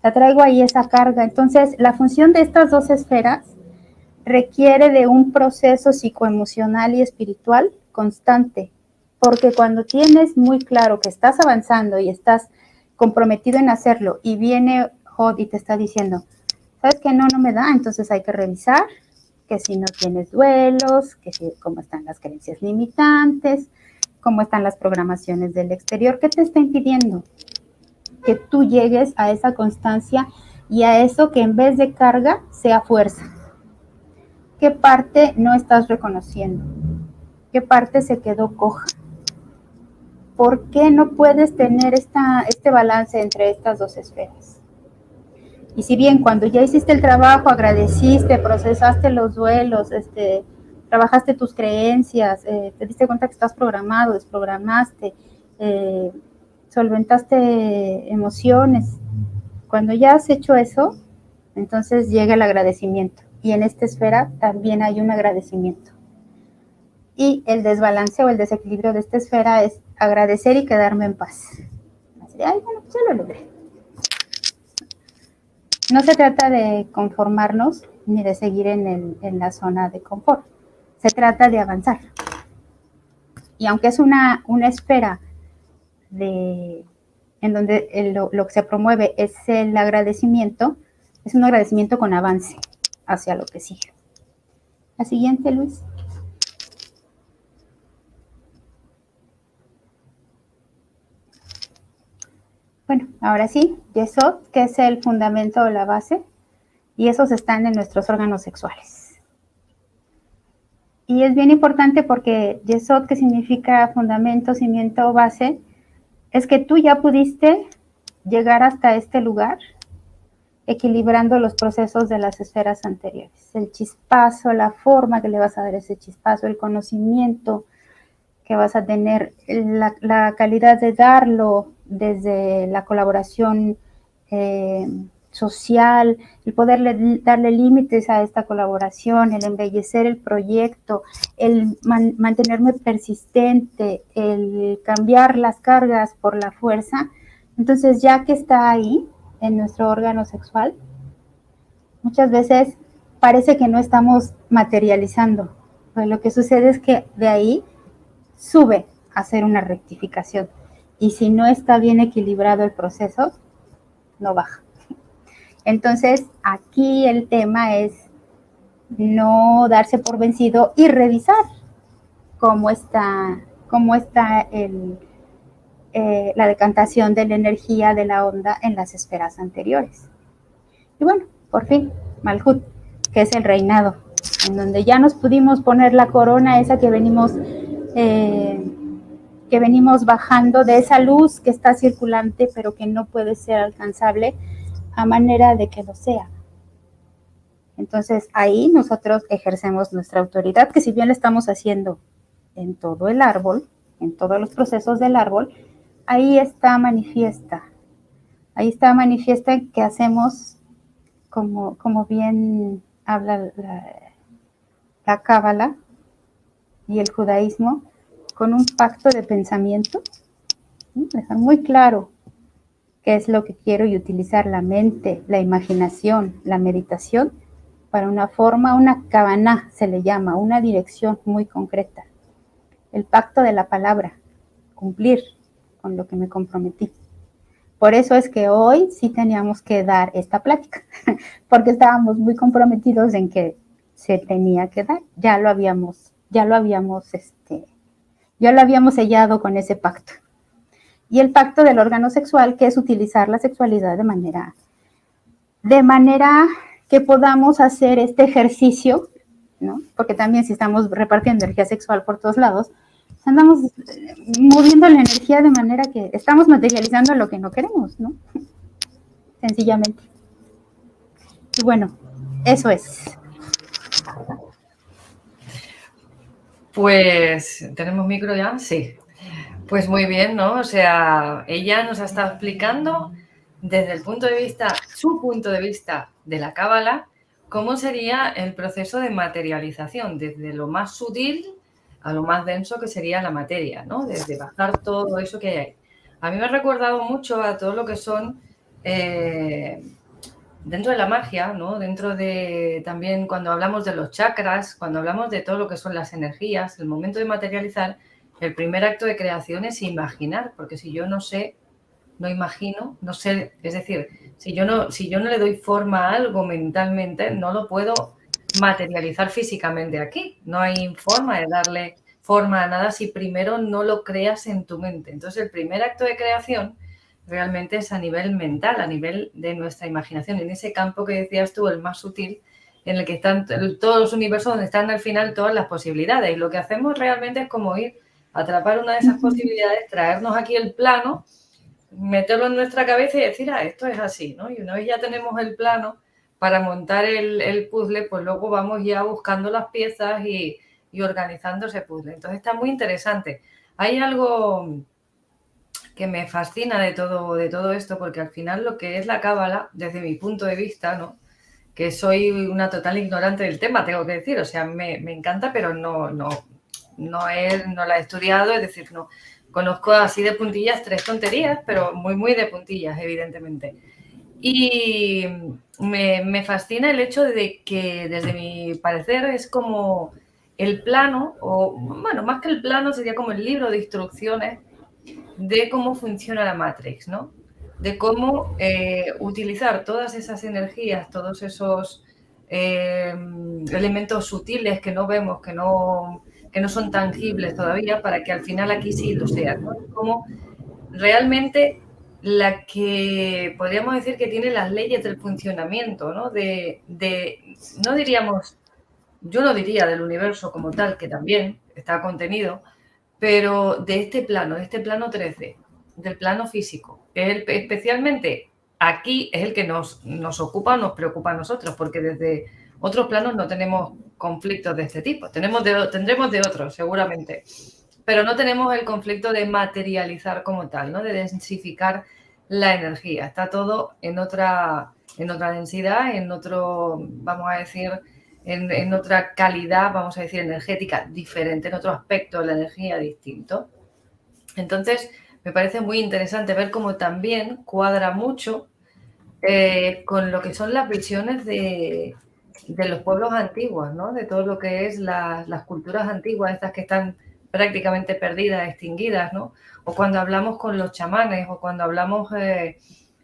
La traigo ahí esa carga. Entonces, la función de estas dos esferas requiere de un proceso psicoemocional y espiritual constante, porque cuando tienes muy claro que estás avanzando y estás comprometido en hacerlo y viene Hod y te está diciendo, ¿sabes qué? No me da, entonces hay que revisar que si no tienes duelos, que si, cómo están las creencias limitantes, cómo están las programaciones del exterior, ¿qué te está impidiendo que tú llegues a esa constancia y a eso que en vez de carga sea fuerza? ¿Qué parte no estás reconociendo? ¿Qué parte se quedó coja? ¿Por qué no puedes tener este balance entre estas dos esferas? Y si bien cuando ya hiciste el trabajo, agradeciste, procesaste los duelos, trabajaste tus creencias, te diste cuenta que estás programado, desprogramaste, solventaste emociones, cuando ya has hecho eso, entonces llega el agradecimiento. Y en esta esfera también hay un agradecimiento. Y el desbalance o el desequilibrio de esta esfera es agradecer y quedarme en paz. Así, ay, bueno, pues ya lo logré. No se trata de conformarnos ni de seguir en la zona de confort. Se trata de avanzar. Y aunque es una esfera en donde lo que se promueve es el agradecimiento, es un agradecimiento con avance hacia lo que sigue. La siguiente, Luis. Bueno, ahora sí, Yesod, que es el fundamento o la base, y esos están en nuestros órganos sexuales. Y es bien importante porque Yesod, que significa fundamento, cimiento o base, es que tú ya pudiste llegar hasta este lugar equilibrando los procesos de las esferas anteriores. El chispazo, la forma que le vas a dar ese chispazo, el conocimiento que vas a tener, la calidad de darlo desde la colaboración social, el poder darle límites a esta colaboración, el embellecer el proyecto, el mantenerme persistente, el cambiar las cargas por la fuerza. Entonces, ya que está ahí en nuestro órgano sexual, muchas veces parece que no estamos materializando. Pues lo que sucede es que de ahí sube a hacer una rectificación. Y si no está bien equilibrado el proceso, no baja. Entonces, aquí el tema es no darse por vencido y revisar cómo está la decantación de la energía de la onda en las esferas anteriores. Y bueno, por fin, Malhut, que es el reinado, en donde ya nos pudimos poner la corona esa que venimos bajando de esa luz que está circulante, pero que no puede ser alcanzable a manera de que lo sea. Entonces, ahí nosotros ejercemos nuestra autoridad, que si bien la estamos haciendo en todo el árbol, en todos los procesos del árbol, ahí está manifiesta. Ahí está manifiesta que hacemos, como bien habla la Cábala y el judaísmo, con un pacto de pensamiento, dejar muy claro qué es lo que quiero y utilizar la mente, la imaginación, la meditación para una forma, una kavaná se le llama, una dirección muy concreta. El pacto de la palabra, cumplir con lo que me comprometí. Por eso es que hoy sí teníamos que dar esta plática, porque estábamos muy comprometidos en que se tenía que dar. Ya lo habíamos sellado con ese pacto. Y el pacto del órgano sexual, que es utilizar la sexualidad de manera que podamos hacer este ejercicio, ¿no? Porque también si estamos repartiendo energía sexual por todos lados, andamos moviendo la energía de manera que estamos materializando lo que no queremos, ¿no? Sencillamente. Y bueno, eso es. Pues, ¿tenemos micro ya? Sí. Pues muy bien, ¿no? O sea, ella nos ha estado explicando desde su punto de vista de la Cábala, cómo sería el proceso de materialización, desde lo más sutil a lo más denso que sería la materia, ¿no? Desde bajar todo eso que hay ahí. A mí me ha recordado mucho a todo lo que son dentro de la magia, ¿no? Dentro de también cuando hablamos de los chakras, cuando hablamos de todo lo que son las energías, el momento de materializar, el primer acto de creación es imaginar, porque si yo no sé, no imagino, no sé, es decir, si yo no le doy forma a algo mentalmente, no lo puedo materializar físicamente aquí. No hay forma de darle forma a nada si primero no lo creas en tu mente. Entonces, el primer acto de creación realmente es a nivel mental, a nivel de nuestra imaginación, en ese campo que decías tú, el más sutil, en el que están todos los universos, donde están al final todas las posibilidades. Y lo que hacemos realmente es como ir a atrapar una de esas posibilidades, traernos aquí el plano, meterlo en nuestra cabeza y decir, esto es así, ¿no? Y una vez ya tenemos el plano para montar el puzzle, pues luego vamos ya buscando las piezas y organizando ese puzzle. Entonces está muy interesante. Hay algo que me fascina de todo esto, porque al final lo que es la cábala, desde mi punto de vista, ¿no? Que soy una total ignorante del tema, tengo que decir, o sea, me encanta, pero no la he estudiado, es decir, no conozco así de puntillas 3 tonterías, pero muy de puntillas, evidentemente. Y me fascina el hecho de que, desde mi parecer, es como el plano, o bueno, más que el plano, sería como el libro de instrucciones de cómo funciona la Matrix, ¿no? De cómo utilizar todas esas energías, todos esos elementos sutiles que no vemos, que no son tangibles todavía, para que al final aquí sí lo sean, ¿no? Como realmente la que podríamos decir que tiene las leyes del funcionamiento, ¿no? No diríamos, yo no diría del universo como tal, que también está contenido, pero de este plano 13, del plano físico, especialmente aquí es el que nos ocupa, nos preocupa a nosotros, porque desde otros planos no tenemos conflictos de este tipo. Tendremos de otros, seguramente, pero no tenemos el conflicto de materializar como tal, ¿no? De densificar la energía. Está todo en otra densidad, en otro, vamos a decir, en otra calidad, vamos a decir, energética diferente, en otro aspecto de la energía distinto. Entonces, me parece muy interesante ver cómo también cuadra mucho con lo que son las visiones de los pueblos antiguos, ¿no? De todo lo que es las culturas antiguas, estas que están prácticamente perdidas, extinguidas, ¿no? O cuando hablamos con los chamanes, o cuando hablamos de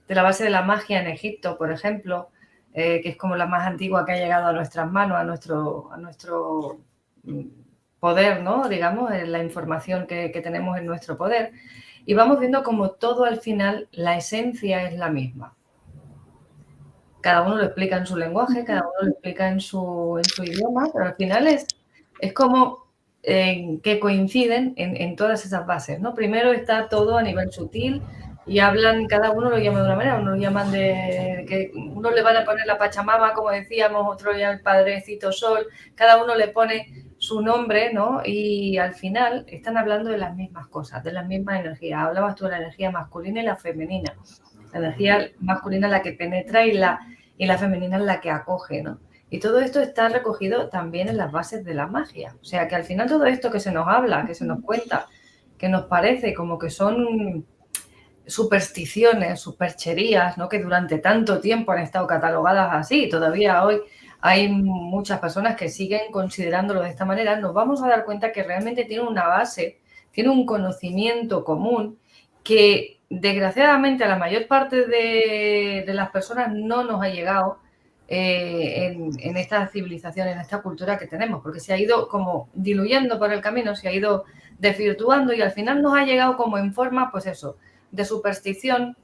la base de la magia en Egipto, por ejemplo, que es como la más antigua que ha llegado a nuestras manos, a nuestro poder, ¿no? Digamos, la información que tenemos en nuestro poder. Y vamos viendo como todo al final, la esencia es la misma. Cada uno lo explica en su lenguaje, cada uno lo explica en su idioma, pero al final es como que coinciden en todas esas bases, ¿no? Primero está todo a nivel sutil y hablan, cada uno lo llama de una manera, uno lo llaman que uno le van a poner la Pachamama, como decíamos, otro ya el Padrecito Sol, cada uno le pone su nombre, ¿no? Y al final están hablando de las mismas cosas, de las mismas energías. Hablabas tú de la energía masculina y la femenina. La energía masculina es la que penetra y la femenina es la que acoge, ¿no? Y todo esto está recogido también en las bases de la magia. O sea, que al final todo esto que se nos habla, que se nos cuenta, que nos parece como que son supersticiones, supercherías, ¿no? Que durante tanto tiempo han estado catalogadas así, todavía hoy hay muchas personas que siguen considerándolo de esta manera, nos vamos a dar cuenta que realmente tiene una base, tiene un conocimiento común que desgraciadamente a la mayor parte de las personas no nos ha llegado en esta civilización, en esta cultura que tenemos, porque se ha ido como diluyendo por el camino, se ha ido desvirtuando y al final nos ha llegado como en forma, pues eso, de superstición,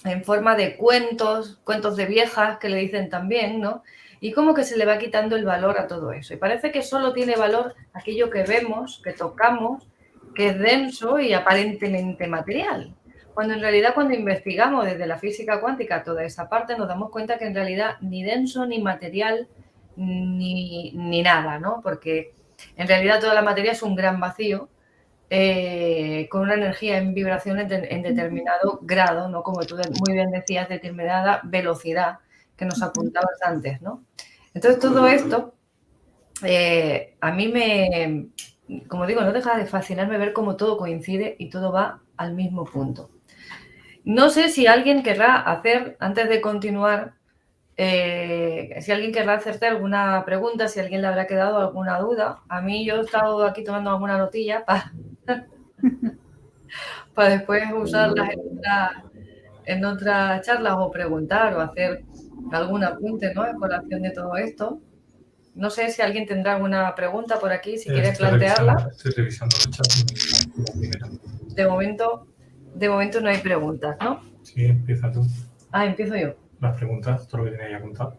en forma de cuentos de viejas que le dicen también, ¿no? Y como que se le va quitando el valor a todo eso. Y parece que solo tiene valor aquello que vemos, que tocamos, que es denso y aparentemente material. Cuando en realidad, cuando investigamos desde la física cuántica toda esa parte, nos damos cuenta que en realidad ni denso, ni material, ni nada, ¿no? Porque en realidad toda la materia es un gran vacío con una energía en vibraciones en determinado grado, ¿no? Como tú muy bien decías, determinada velocidad que nos apuntabas antes, ¿no? Entonces todo esto a mí como digo, no deja de fascinarme ver cómo todo coincide y todo va al mismo punto. No sé si alguien querrá hacer, antes de continuar, si alguien querrá hacerte alguna pregunta, si a alguien le habrá quedado alguna duda. A mí yo he estado aquí tomando alguna notilla para después usarlas en otras charlas o preguntar o hacer algún apunte, ¿no? En colación de todo esto. No sé si alguien tendrá alguna pregunta por aquí, si quiere plantearla. Estoy revisando el chat. De momento no hay preguntas, ¿no? Sí, empieza tú. Empiezo yo. Las preguntas, todo lo que tenía ya apuntado.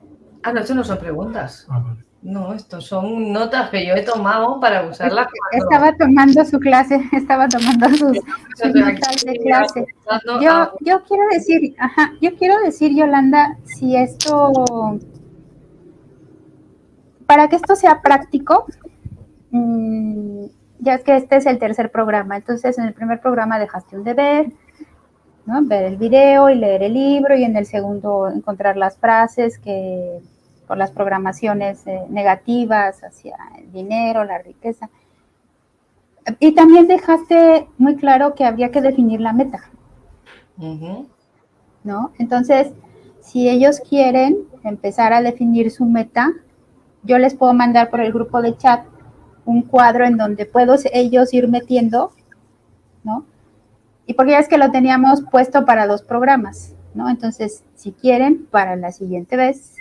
No, esto no son preguntas. Vale. No, estos son notas que yo he tomado para usarlas. Estaba tomando su clase, estaba tomando sus notas de clase. Yo quiero decir, Yolanda, si esto, para que esto sea práctico, ya que este es el tercer programa, entonces en el primer programa dejaste un deber, ¿no? Ver el video y leer el libro, y en el segundo encontrar las frases que por las programaciones negativas hacia el dinero, la riqueza. Y también dejaste muy claro que habría que definir la meta, ¿no? Entonces, si ellos quieren empezar a definir su meta, yo les puedo mandar por el grupo de chat un cuadro en donde puedo ellos ir metiendo, ¿no? Y porque ya es que lo teníamos puesto para 2 programas, ¿no? Entonces, si quieren, para la siguiente vez,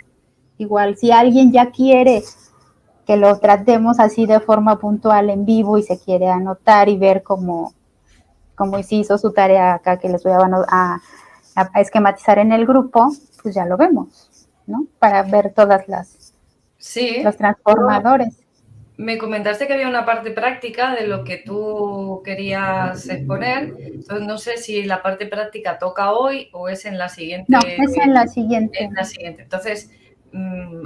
igual si alguien ya quiere que lo tratemos así de forma puntual en vivo y se quiere anotar y ver cómo si hizo su tarea acá, que les voy a esquematizar en el grupo, pues ya lo vemos, ¿no? Para ver todas los transformadores. Me comentaste que había una parte práctica de lo que tú querías exponer. Entonces, no sé si la parte práctica toca hoy o es en la siguiente. No, es en la siguiente. En la siguiente. Entonces,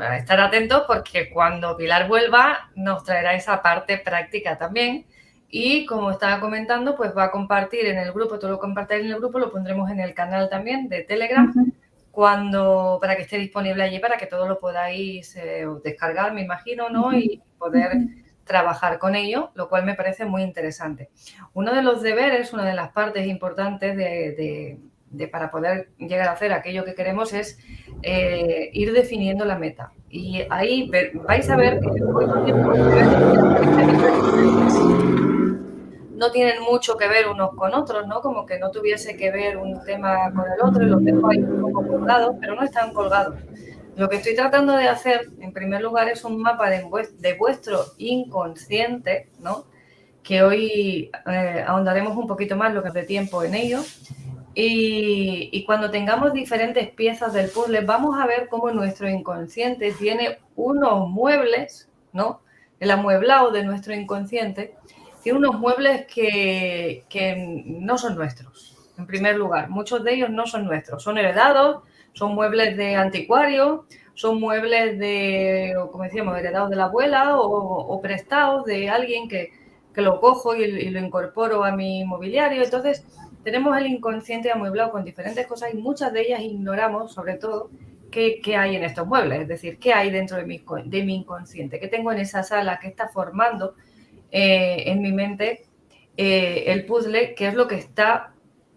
a estar atentos porque cuando Pilar vuelva nos traerá esa parte práctica también. Y como estaba comentando, pues va a compartir en el grupo, todo lo compartiré en el grupo, lo pondremos en el canal también de Telegram. Para que esté disponible allí, para que todos lo podáis descargar, me imagino, ¿no? Y poder trabajar con ello, lo cual me parece muy interesante. Uno de los deberes, una de las partes importantes para poder llegar a hacer aquello que queremos es ir definiendo la meta. Y ahí vais a ver que no tienen mucho que ver unos con otros, ¿no? Como que no tuviese que ver un tema con el otro, y los dejo ahí un poco colgados, pero no están colgados. Lo que estoy tratando de hacer, en primer lugar, es un mapa de vuestro inconsciente, ¿no? Que hoy ahondaremos un poquito más lo que es de tiempo en ello. Y cuando tengamos diferentes piezas del puzzle, vamos a ver cómo nuestro inconsciente tiene unos muebles, ¿no? El amueblado de nuestro inconsciente tiene unos muebles que no son nuestros, en primer lugar. Muchos de ellos no son nuestros, son heredados, son muebles de anticuario, son muebles como decíamos, heredados de la abuela o prestados de alguien que lo cojo y lo incorporo a mi mobiliario. Entonces, tenemos el inconsciente amueblado con diferentes cosas y muchas de ellas ignoramos, sobre todo, qué hay en estos muebles, es decir, qué hay dentro de mi inconsciente, qué tengo en esa sala que está formando en mi mente el puzzle, que es lo que está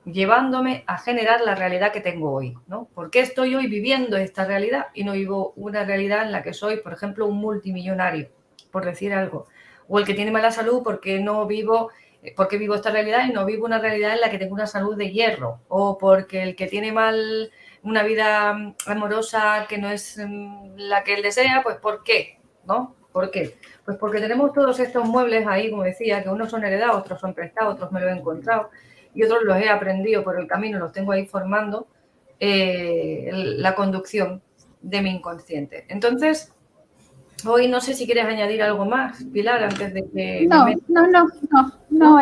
llevándome a generar la realidad que tengo hoy, ¿no? ¿Por qué estoy hoy viviendo esta realidad y no vivo una realidad en la que soy, por ejemplo, un multimillonario, por decir algo? O el que tiene mala salud porque vivo esta realidad y no vivo una realidad en la que tengo una salud de hierro, o porque el que tiene una vida amorosa que no es la que él desea, pues ¿por qué? ¿No? ¿Por qué? Pues porque tenemos todos estos muebles ahí, como decía, que unos son heredados, otros son prestados, otros me los he encontrado y otros los he aprendido por el camino, los tengo ahí formando la conducción de mi inconsciente. Entonces, hoy no sé si quieres añadir algo más, Pilar, antes de que... No,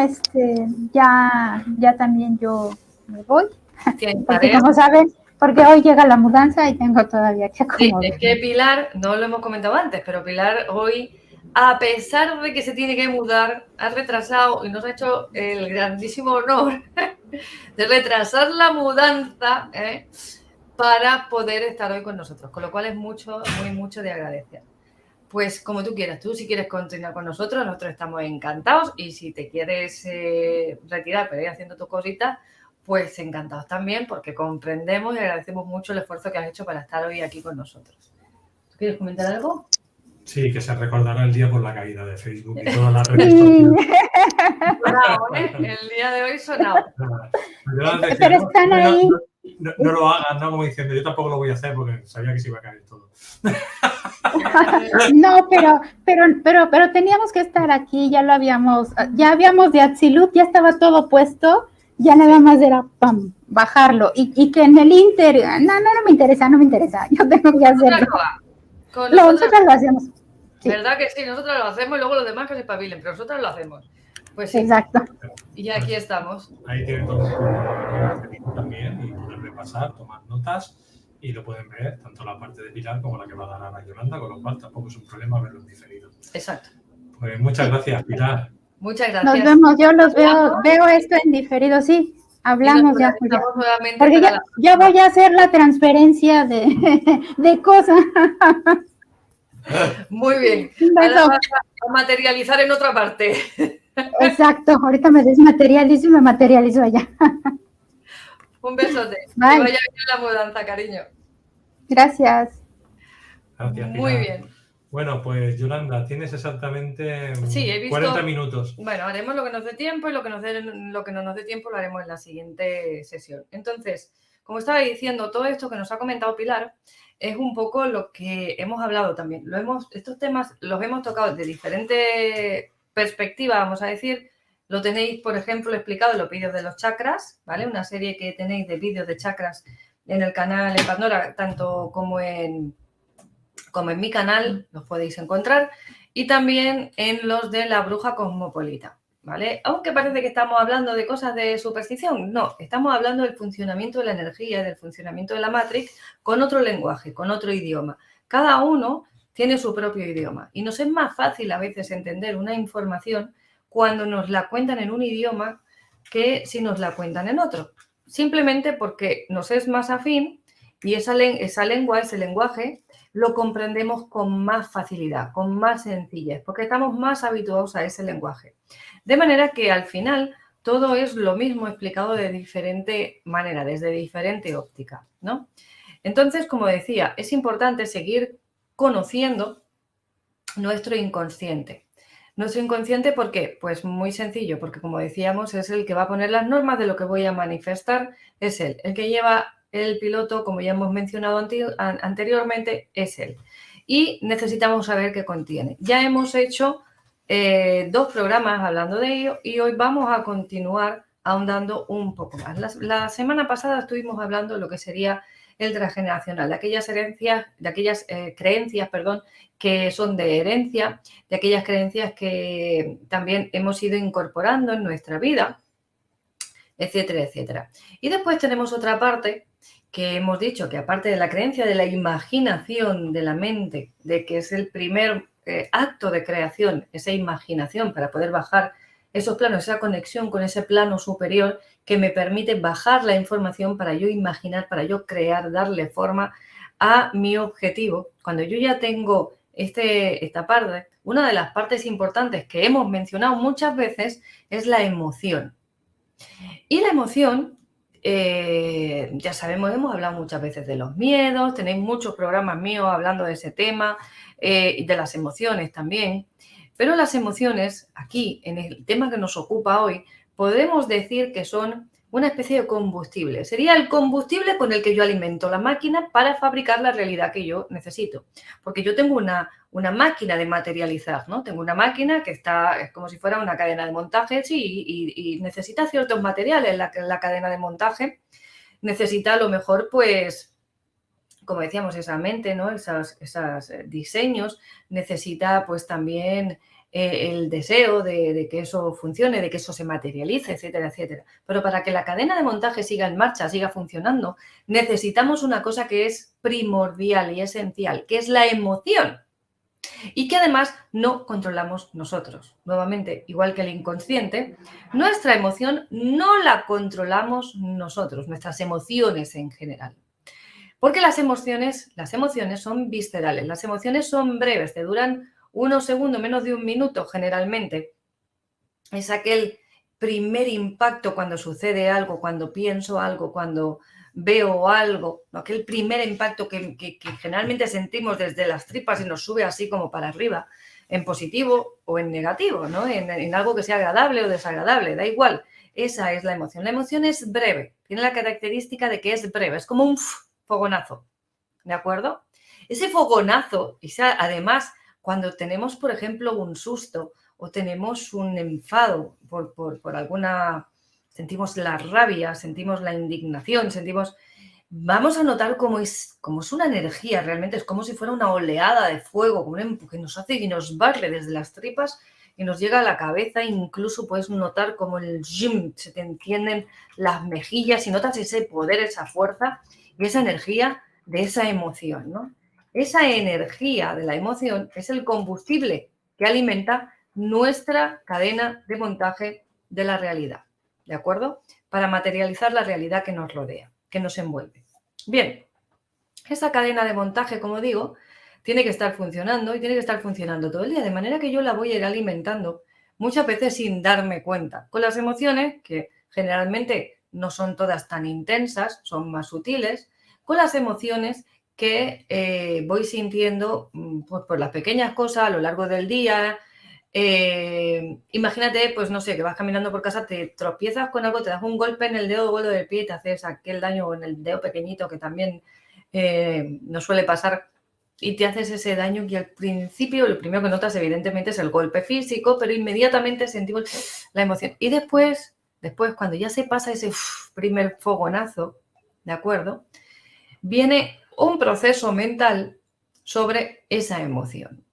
ya también yo me voy. Porque tareas. como saben, porque hoy llega la mudanza y tengo todavía que acomodar. Sí, es que Pilar, no lo hemos comentado antes, pero Pilar hoy, a pesar de que se tiene que mudar, ha retrasado y nos ha hecho el grandísimo honor de retrasar la mudanza para poder estar hoy con nosotros, con lo cual es mucho de agradecer. Pues como tú quieras, tú si quieres continuar con nosotros estamos encantados, y si te quieres retirar pero ir haciendo tus cositas, pues encantados también, porque comprendemos y agradecemos mucho el esfuerzo que has hecho para estar hoy aquí con nosotros. ¿Quieres comentar algo? Sí, que se recordará el día por la caída de Facebook y todas las redes sociales. Sonado, ¿eh? El día de hoy sonado. Pero están ahí. No lo hagas, ¿no? Como diciendo, yo tampoco lo voy a hacer porque sabía que se iba a caer todo. No, pero teníamos que estar aquí, ya habíamos de Atsilut, ya estaba todo puesto, ya nada más era bajarlo, y que en el Inter, no me interesa, yo tengo que hacerlo. Nosotros lo hacemos. Sí. ¿Verdad que sí? Nosotros lo hacemos y luego los demás que se espabilen, pero nosotros lo hacemos. Pues sí. Exacto. Y aquí estamos. Ahí tienen todo un también y poder repasar, tomar notas y lo pueden ver tanto la parte de Pilar como la que va a dar ahora Yolanda, con lo cual tampoco es un problema verlo en diferido. Exacto. Pues muchas gracias, Pilar. Muchas gracias. Nos vemos, yo los veo esto en diferido, sí. Hablamos ya, Julia. Nuevamente Porque ya voy a hacer la transferencia de cosas. Muy bien. Ahora vas a materializar en otra parte. Exacto, ahorita me desmaterializo y me materializo allá. Un besote. Bye. Que vaya bien la mudanza, cariño. Gracias. Gracias, Pilar. Muy bien. Bueno, pues Yolanda, tienes exactamente Sí, he visto, 40 minutos. Bueno, haremos lo que nos dé tiempo y lo que no nos dé tiempo lo haremos en la siguiente sesión. Entonces, como estaba diciendo, todo esto que nos ha comentado Pilar es un poco lo que hemos hablado también. Estos temas los hemos tocado de diferentes perspectivas, vamos a decir. Lo tenéis, por ejemplo, explicado en los vídeos de los chakras, ¿vale? Una serie que tenéis de vídeos de chakras en el canal en Pandora, tanto como en mi canal, los podéis encontrar, y también en los de la bruja cosmopolita, ¿vale? Aunque parece que estamos hablando de cosas de superstición, no, estamos hablando del funcionamiento de la energía, del funcionamiento de la Matrix con otro lenguaje, con otro idioma. Cada uno tiene su propio idioma y nos es más fácil a veces entender una información cuando nos la cuentan en un idioma que si nos la cuentan en otro. Simplemente porque nos es más afín y esa lengua, ese lenguaje, lo comprendemos con más facilidad, con más sencillez, porque estamos más habituados a ese lenguaje. De manera que al final todo es lo mismo explicado de diferente manera, desde diferente óptica, ¿no? Entonces, como decía, es importante seguir conociendo nuestro inconsciente. Nuestro inconsciente, ¿por qué? Pues muy sencillo, porque como decíamos, es el que va a poner las normas de lo que voy a manifestar, es él. El que lleva el piloto, como ya hemos mencionado anteriormente, es él. Y necesitamos saber qué contiene. Ya hemos hecho 2 programas hablando de ello y hoy vamos a continuar ahondando un poco más. La semana pasada estuvimos hablando de lo que sería el transgeneracional, de aquellas creencias, que son de herencia, de aquellas creencias que también hemos ido incorporando en nuestra vida, etcétera, etcétera. Y después tenemos otra parte que hemos dicho que aparte de la creencia de la imaginación de la mente, de que es el primer acto de creación, esa imaginación para poder bajar esos planos, esa conexión con ese plano superior que me permite bajar la información para yo imaginar, para yo crear, darle forma a mi objetivo. Cuando yo ya tengo esta parte, una de las partes importantes que hemos mencionado muchas veces es la emoción. Y la emoción, ya sabemos, hemos hablado muchas veces de los miedos, tenéis muchos programas míos hablando de ese tema, y de las emociones también. Pero las emociones, aquí, en el tema que nos ocupa hoy, podemos decir que son una especie de combustible. Sería el combustible con el que yo alimento la máquina para fabricar la realidad que yo necesito. Porque yo tengo una máquina de materializar, ¿no? Tengo una máquina que es como si fuera una cadena de montaje, sí, y necesita ciertos materiales la cadena de montaje. Necesita a lo mejor, pues, como decíamos, esa mente, ¿no? Esos diseños. Necesita, pues, también el deseo de que eso funcione, de que eso se materialice, etcétera, etcétera. Pero para que la cadena de montaje siga en marcha, siga funcionando, necesitamos una cosa que es primordial y esencial, que es la emoción. Y que además no controlamos nosotros. Nuevamente, igual que el inconsciente, nuestra emoción no la controlamos nosotros, nuestras emociones en general. Porque las emociones son viscerales, las emociones son breves, te duran unos segundos, menos de un minuto generalmente. Es aquel primer impacto cuando sucede algo, cuando pienso algo, cuando veo algo, ¿no? Aquel primer impacto que generalmente sentimos desde las tripas y nos sube así como para arriba, en positivo o en negativo, ¿no? En algo que sea agradable o desagradable, da igual. Esa es la emoción. La emoción es breve, tiene la característica de que es breve, es como un fogonazo, ¿de acuerdo? Ese fogonazo, además, cuando tenemos, por ejemplo, un susto o tenemos un enfado por alguna... sentimos la rabia, sentimos la indignación, vamos a notar cómo es una energía, realmente es como si fuera una oleada de fuego, como que nos hace y nos barre desde las tripas y nos llega a la cabeza. Incluso puedes notar como se te encienden las mejillas y notas ese poder, esa fuerza y esa energía de esa emoción, ¿no? Esa energía de la emoción es el combustible que alimenta nuestra cadena de montaje de la realidad, ¿de acuerdo? Para materializar la realidad que nos rodea, que nos envuelve. Bien, esa cadena de montaje, como digo, tiene que estar funcionando y tiene que estar funcionando todo el día, de manera que yo la voy a ir alimentando muchas veces sin darme cuenta, con las emociones que generalmente no son todas tan intensas, son más sutiles, con las emociones que voy sintiendo pues, por las pequeñas cosas a lo largo del día. Imagínate, pues no sé, que vas caminando por casa, te tropiezas con algo, te das un golpe en el dedo gordo del pie y te haces aquel daño en el dedo pequeñito que también nos suele pasar y te haces ese daño que al principio lo primero que notas evidentemente es el golpe físico, pero inmediatamente sentimos la emoción. Y después cuando ya se pasa ese primer fogonazo, ¿de acuerdo? Viene un proceso mental sobre esa emoción.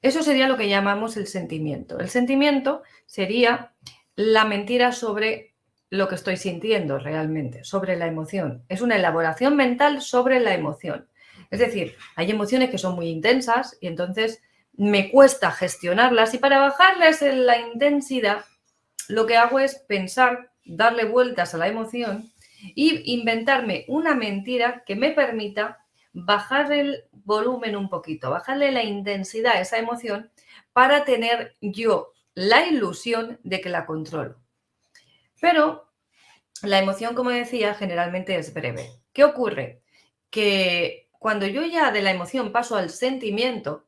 Eso sería lo que llamamos el sentimiento. El sentimiento sería la mentira sobre lo que estoy sintiendo realmente, sobre la emoción. Es una elaboración mental sobre la emoción. Es decir, hay emociones que son muy intensas y entonces me cuesta gestionarlas y para bajarles en la intensidad lo que hago es pensar, darle vueltas a la emoción y inventarme una mentira que me permita bajar el volumen un poquito, bajarle la intensidad a esa emoción para tener yo la ilusión de que la controlo. Pero la emoción, como decía, generalmente es breve. ¿Qué ocurre? Que cuando yo ya de la emoción paso al sentimiento,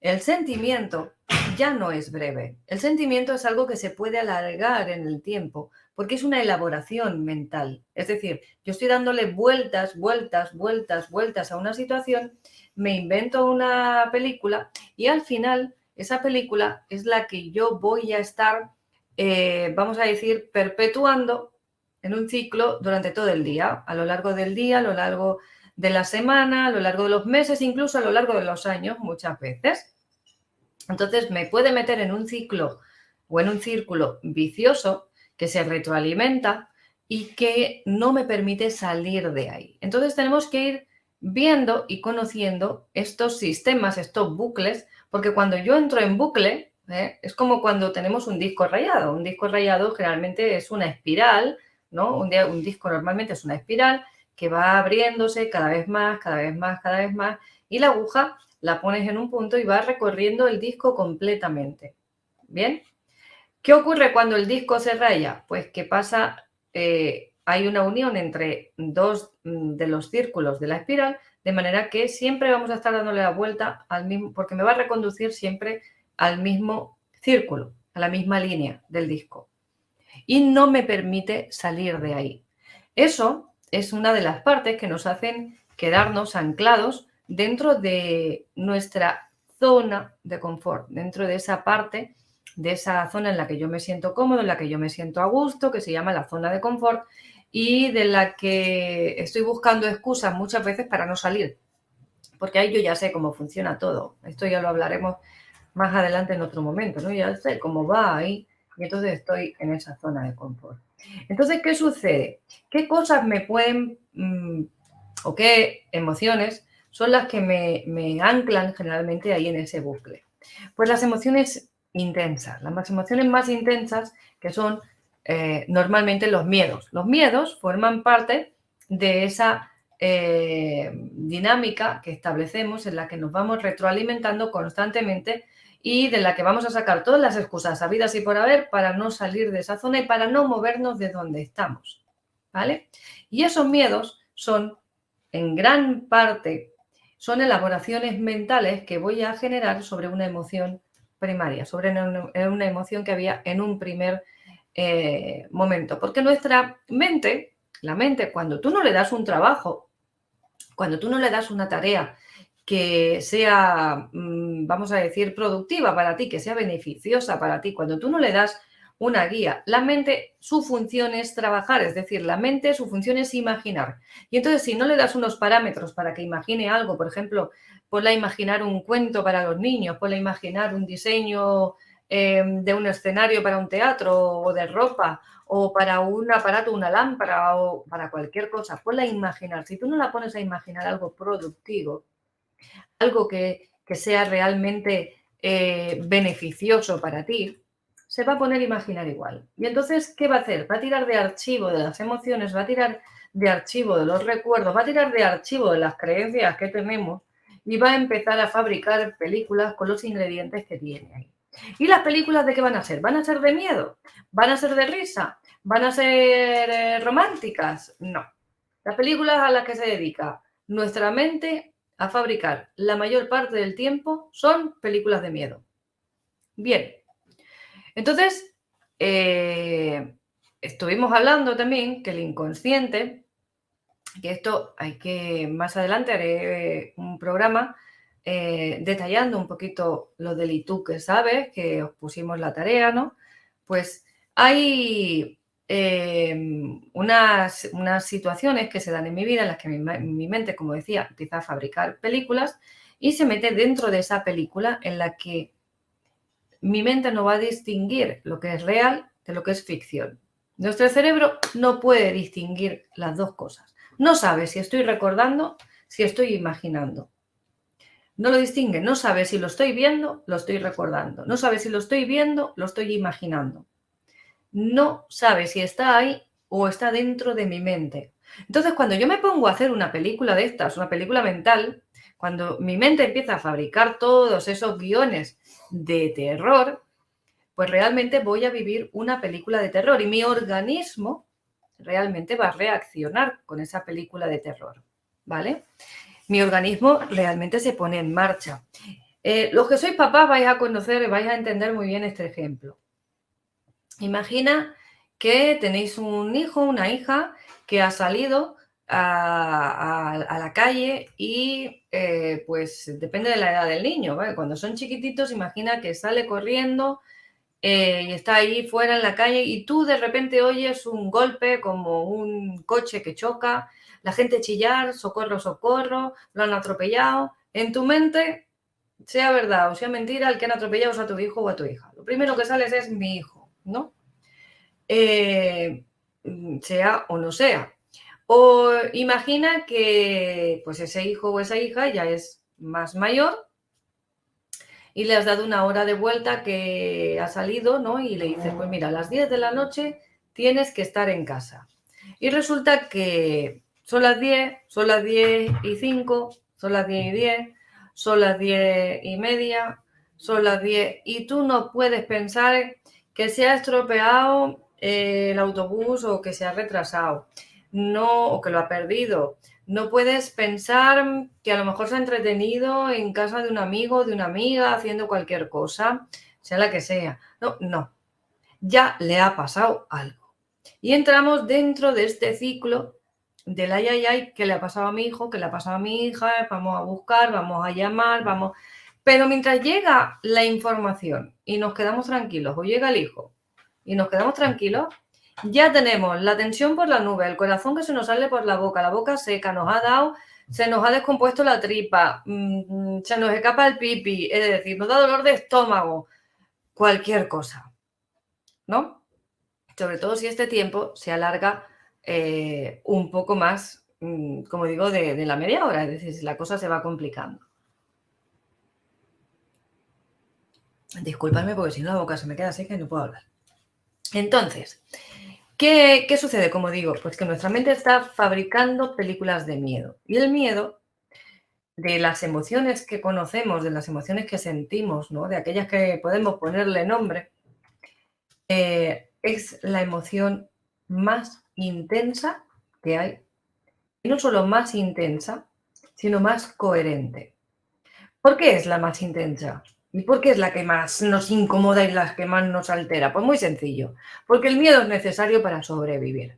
el sentimiento ya no es breve. El sentimiento es algo que se puede alargar en el tiempo porque es una elaboración mental. Es decir, yo estoy dándole vueltas a una situación, me invento una película y al final esa película es la que yo voy a estar, vamos a decir, perpetuando en un ciclo durante todo el día, a lo largo del día, a lo largo de la semana, a lo largo de los meses, incluso a lo largo de los años, muchas veces. Entonces me puede meter en un ciclo o en un círculo vicioso que se retroalimenta y que no me permite salir de ahí. Entonces tenemos que ir viendo y conociendo estos sistemas, estos bucles, porque cuando yo entro en bucle, es como cuando tenemos un disco rayado. Un disco rayado generalmente es una espiral, ¿no? Un disco normalmente es una espiral que va abriéndose cada vez más, y la aguja la pones en un punto y vas recorriendo el disco completamente. ¿Bien? ¿Qué ocurre cuando el disco se raya? Pues que pasa, hay una unión entre dos de los círculos de la espiral, de manera que siempre vamos a estar dándole la vuelta al mismo, porque me va a reconducir siempre al mismo círculo, a la misma línea del disco. Y no me permite salir de ahí. Eso es una de las partes que nos hacen quedarnos anclados dentro de nuestra zona de confort, dentro de esa parte, de esa zona en la que yo me siento cómodo, en la que yo me siento a gusto, que se llama la zona de confort y de la que estoy buscando excusas muchas veces para no salir, porque ahí yo ya sé cómo funciona todo. Esto ya lo hablaremos más adelante en otro momento, ¿no? Ya sé cómo va ahí y entonces estoy en esa zona de confort. Entonces, ¿qué sucede? ¿Qué cosas me pueden o qué emociones son las que me anclan generalmente ahí en ese bucle? Pues las emociones intensas, las emociones más intensas que son normalmente los miedos. Los miedos forman parte de esa dinámica que establecemos en la que nos vamos retroalimentando constantemente y de la que vamos a sacar todas las excusas habidas y por haber para no salir de esa zona y para no movernos de donde estamos, ¿vale? Y esos miedos son, en gran parte, son elaboraciones mentales que voy a generar sobre una emoción primaria, sobre una emoción que había en un primer momento. Porque nuestra mente, la mente, cuando tú no le das un trabajo, cuando tú no le das una tarea que sea, vamos a decir, productiva para ti, que sea beneficiosa para ti, cuando tú no le das una guía. La mente, su función es trabajar, es decir, la mente, su función es imaginar. Y entonces, si no le das unos parámetros para que imagine algo, por ejemplo, ponla a imaginar un cuento para los niños, ponla a imaginar un diseño de un escenario para un teatro o de ropa o para un aparato, una lámpara o para cualquier cosa, ponla a imaginar. Si tú no la pones a imaginar algo productivo, algo que sea realmente beneficioso para ti, se va a poner a imaginar igual. Y entonces, ¿qué va a hacer? Va a tirar de archivo de las emociones, va a tirar de archivo de los recuerdos, va a tirar de archivo de las creencias que tenemos y va a empezar a fabricar películas con los ingredientes que tiene ahí. ¿Y las películas de qué van a ser? ¿Van a ser de miedo? ¿Van a ser de risa? ¿Van a ser románticas? No. Las películas a las que se dedica nuestra mente a fabricar la mayor parte del tiempo son películas de miedo. Bien, entonces estuvimos hablando también que el inconsciente, que esto hay que, más adelante haré un programa detallando un poquito lo del y tú que sabes, que os pusimos la tarea, ¿no? Pues hay unas situaciones que se dan en mi vida en las que mi mente, como decía, empieza a fabricar películas y se mete dentro de esa película en la que mi mente no va a distinguir lo que es real de lo que es ficción. Nuestro cerebro no puede distinguir las dos cosas. No sabe si estoy recordando, si estoy imaginando. No lo distingue, no sabe si lo estoy viendo, lo estoy recordando. No sabe si lo estoy viendo, lo estoy imaginando. No sabe si está ahí o está dentro de mi mente. Entonces, cuando yo me pongo a hacer una película de estas, una película mental, cuando mi mente empieza a fabricar todos esos guiones de terror, pues realmente voy a vivir una película de terror y mi organismo realmente va a reaccionar con esa película de terror, ¿vale? Mi organismo realmente se pone en marcha. Los que sois papás vais a conocer y vais a entender muy bien este ejemplo. Imagina que tenéis un hijo, una hija que ha salido a la calle y pues depende de la edad del niño, ¿vale? Cuando son chiquititos, imagina que sale corriendo y está ahí fuera en la calle y tú de repente oyes un golpe como un coche que choca, la gente chillar, socorro, socorro, lo han atropellado. En tu mente, sea verdad o sea mentira, el que han atropellado es a tu hijo o a tu hija. Lo primero que sales es mi hijo, ¿no? Sea o no sea. O imagina que pues ese hijo o esa hija ya es más mayor y le has dado una hora de vuelta que ha salido, ¿no? Y le dices, pues mira, a las 10 de la noche tienes que estar en casa. Y resulta que son las 10, son las 10:05, son las 10:10, son las 10:30, son las 10 y tú no puedes pensar que se ha estropeado el autobús o que se ha retrasado, no, o que lo ha perdido. No puedes pensar que a lo mejor se ha entretenido en casa de un amigo, de una amiga, haciendo cualquier cosa, sea la que sea. No, no. Ya le ha pasado algo. Y entramos dentro de este ciclo del ay, ay, ay, que le ha pasado a mi hijo, que le ha pasado a mi hija, vamos a buscar, vamos a llamar, vamos. Pero mientras llega la información y nos quedamos tranquilos, o llega el hijo y nos quedamos tranquilos, ya tenemos la tensión por la nube, el corazón que se nos sale por la boca seca, nos ha dado, se nos ha descompuesto la tripa, se nos escapa el pipi, es decir, nos da dolor de estómago, cualquier cosa, ¿no? Sobre todo si este tiempo se alarga un poco más, como digo, de la media hora, es decir, si la cosa se va complicando. Discúlpame porque si no la boca se me queda seca y no puedo hablar. Entonces, ¿qué sucede? Como digo, pues que nuestra mente está fabricando películas de miedo. Y el miedo, de las emociones que conocemos, de las emociones que sentimos, ¿no? De aquellas que podemos ponerle nombre, es la emoción más intensa que hay. Y no solo más intensa, sino más coherente. ¿Por qué es la más intensa? ¿Y por qué es la que más nos incomoda y la que más nos altera? Pues muy sencillo, porque el miedo es necesario para sobrevivir.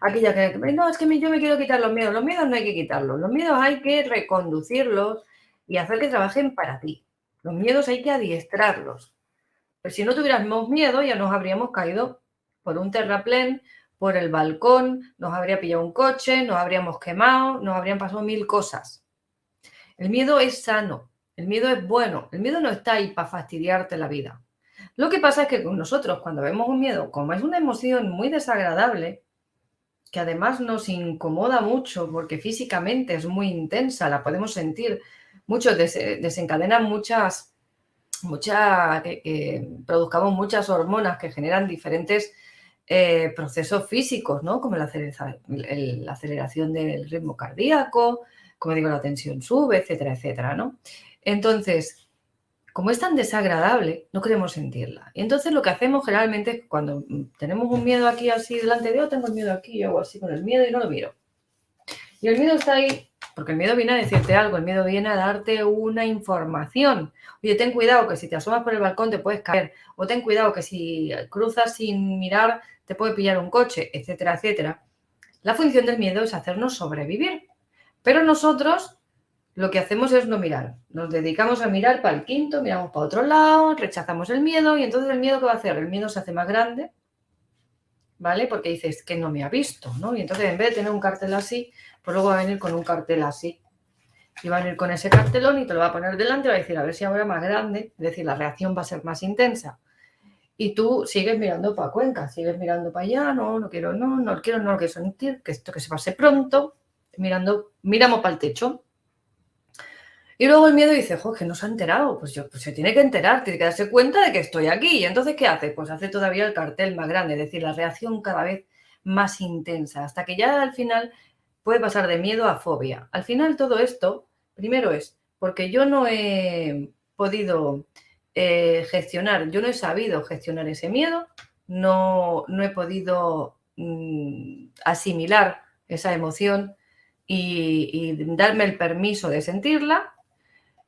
Aquella que, no, es que yo me quiero quitar los miedos no hay que quitarlos, los miedos hay que reconducirlos y hacer que trabajen para ti. Los miedos hay que adiestrarlos. Pero si no tuviéramos miedo, ya nos habríamos caído por un terraplén, por el balcón, nos habría pillado un coche, nos habríamos quemado, nos habrían pasado 1000 cosas. El miedo es sano, el miedo es bueno, el miedo no está ahí para fastidiarte la vida. Lo que pasa es que con nosotros, cuando vemos un miedo, como es una emoción muy desagradable, que además nos incomoda mucho porque físicamente es muy intensa, la podemos sentir, muchos desencadenan que produzcamos muchas hormonas que generan diferentes procesos físicos, ¿no? Como la aceleración del ritmo cardíaco, como digo, la tensión sube, etcétera, etcétera, ¿no? Entonces, como es tan desagradable, no queremos sentirla. Y entonces lo que hacemos generalmente es cuando tenemos un miedo aquí así delante de, yo tengo el miedo aquí, yo hago así con el miedo y no lo miro. Y el miedo está ahí, porque el miedo viene a decirte algo, el miedo viene a darte una información. Oye, ten cuidado que si te asomas por el balcón te puedes caer, o ten cuidado que si cruzas sin mirar te puede pillar un coche, etcétera, etcétera. La función del miedo es hacernos sobrevivir. Pero nosotros lo que hacemos es no mirar. Nos dedicamos a mirar para el quinto, miramos para otro lado, rechazamos el miedo y entonces el miedo ¿qué va a hacer? El miedo se hace más grande, ¿vale? Porque dices que no me ha visto, ¿no? Y entonces en vez de tener un cartel así, pues luego va a venir con un cartel así. Y va a venir con ese cartelón y te lo va a poner delante y va a decir, a ver si ahora más grande, es decir, la reacción va a ser más intensa. Y tú sigues mirando para Cuenca, sigues mirando para allá, no quiero sentir, que esto que se pase pronto, miramos para el techo. Y luego el miedo dice, que no se ha enterado, pues se tiene que enterar, tiene que darse cuenta de que estoy aquí. Y entonces, ¿qué hace? Pues hace todavía el cartel más grande, es decir, la reacción cada vez más intensa, hasta que ya al final puede pasar de miedo a fobia. Al final todo esto, primero es porque yo no he podido gestionar, yo no he sabido gestionar ese miedo, no he podido asimilar esa emoción y darme el permiso de sentirla.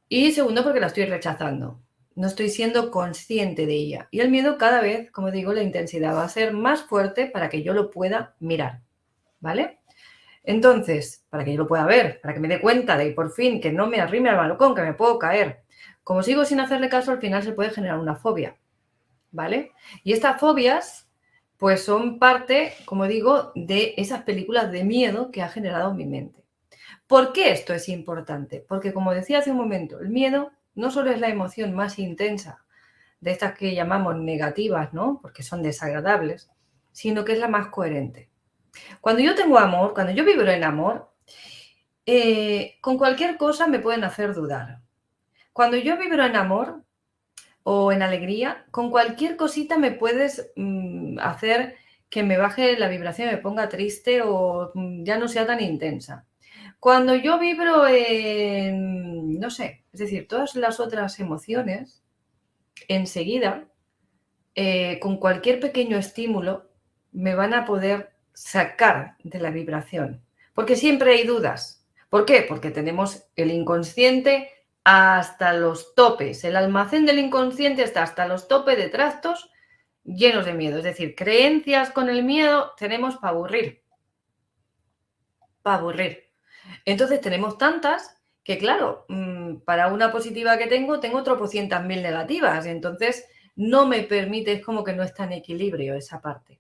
Y segundo, porque la estoy rechazando. No estoy siendo consciente de ella. Y el miedo cada vez, como digo, la intensidad va a ser más fuerte para que yo lo pueda mirar. ¿Vale? Entonces, para que yo lo pueda ver, para que me dé cuenta de por fin que no me arrime al balcón, que me puedo caer. Como sigo sin hacerle caso, al final se puede generar una fobia. ¿Vale? Y estas fobias, pues son parte, como digo, de esas películas de miedo que ha generado en mi mente. ¿Por qué esto es importante? Porque, como decía hace un momento, el miedo no solo es la emoción más intensa de estas que llamamos negativas, ¿no? Porque son desagradables, sino que es la más coherente. Cuando yo tengo amor, cuando yo vibro en amor, con cualquier cosa me pueden hacer dudar. Cuando yo vibro en amor o en alegría, con cualquier cosita me puedes hacer que me baje la vibración, me ponga triste o ya no sea tan intensa. Cuando yo vibro en, no sé, es decir, todas las otras emociones, enseguida, con cualquier pequeño estímulo, me van a poder sacar de la vibración. Porque siempre hay dudas. ¿Por qué? Porque tenemos el inconsciente hasta los topes. El almacén del inconsciente está hasta los topes de trastos llenos de miedo. Es decir, creencias con el miedo tenemos para aburrir. Para aburrir. Entonces tenemos tantas que, claro, para una positiva que tengo tropocientas mil negativas. Entonces no me permite, es como que no está en equilibrio esa parte.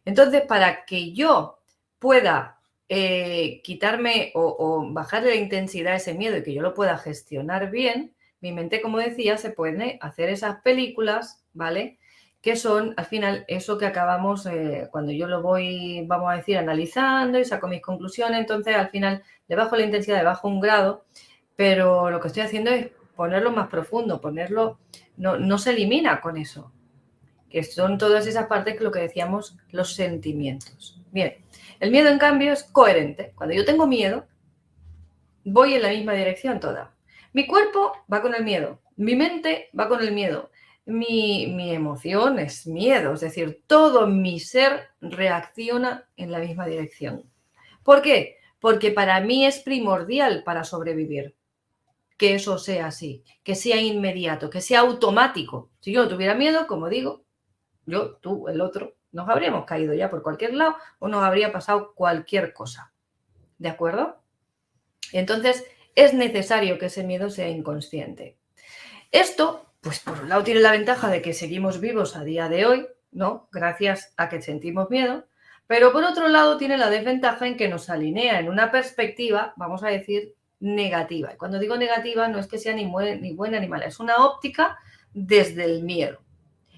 Entonces, para que yo pueda quitarme o bajarle la intensidad a ese miedo y que yo lo pueda gestionar bien, mi mente, como decía, se puede hacer esas películas, ¿vale? Que son, al final, eso que acabamos, cuando yo lo voy, vamos a decir, analizando y saco mis conclusiones, entonces al final le bajo la intensidad, le bajo un grado, pero lo que estoy haciendo es ponerlo más profundo, no se elimina con eso, que son todas esas partes que lo que decíamos, los sentimientos. Bien, el miedo, en cambio, es coherente. Cuando yo tengo miedo, voy en la misma dirección toda. Mi cuerpo va con el miedo, mi mente va con el miedo, mi emoción es miedo, es decir, todo mi ser reacciona en la misma dirección. ¿Por qué? Porque para mí es primordial para sobrevivir que eso sea así, que sea inmediato, que sea automático. Si yo no tuviera miedo, como digo, yo, tú, el otro, nos habríamos caído ya por cualquier lado o nos habría pasado cualquier cosa. ¿De acuerdo? Entonces, es necesario que ese miedo sea inconsciente. Esto pues por un lado tiene la ventaja de que seguimos vivos a día de hoy, ¿no? Gracias a que sentimos miedo, pero por otro lado tiene la desventaja en que nos alinea en una perspectiva, vamos a decir, negativa. Y cuando digo negativa no es que sea ni buena ni mala, es una óptica desde el miedo.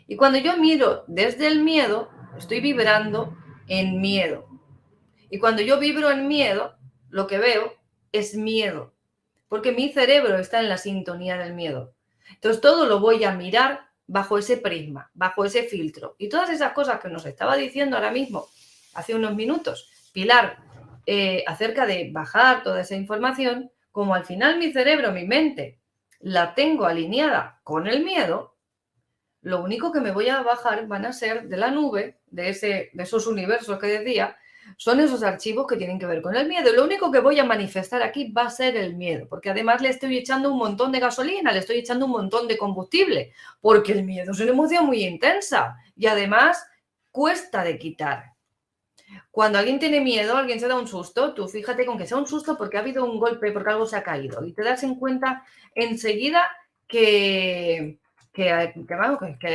Y cuando yo miro desde el miedo, estoy vibrando en miedo. Y cuando yo vibro en miedo, lo que veo es miedo, porque mi cerebro está en la sintonía del miedo. Entonces todo lo voy a mirar bajo ese prisma, bajo ese filtro. Y todas esas cosas que nos estaba diciendo ahora mismo, hace unos minutos, Pilar, acerca de bajar toda esa información, como al final mi cerebro, mi mente, la tengo alineada con el miedo, lo único que me voy a bajar van a ser de la nube, de esos universos que decía, son esos archivos que tienen que ver con el miedo. Y lo único que voy a manifestar aquí va a ser el miedo, porque además le estoy echando un montón de gasolina, le estoy echando un montón de combustible, porque el miedo es una emoción muy intensa y además cuesta de quitar. Cuando alguien tiene miedo, alguien se da un susto, tú fíjate con que sea un susto porque ha habido un golpe, porque algo se ha caído y te das en cuenta enseguida que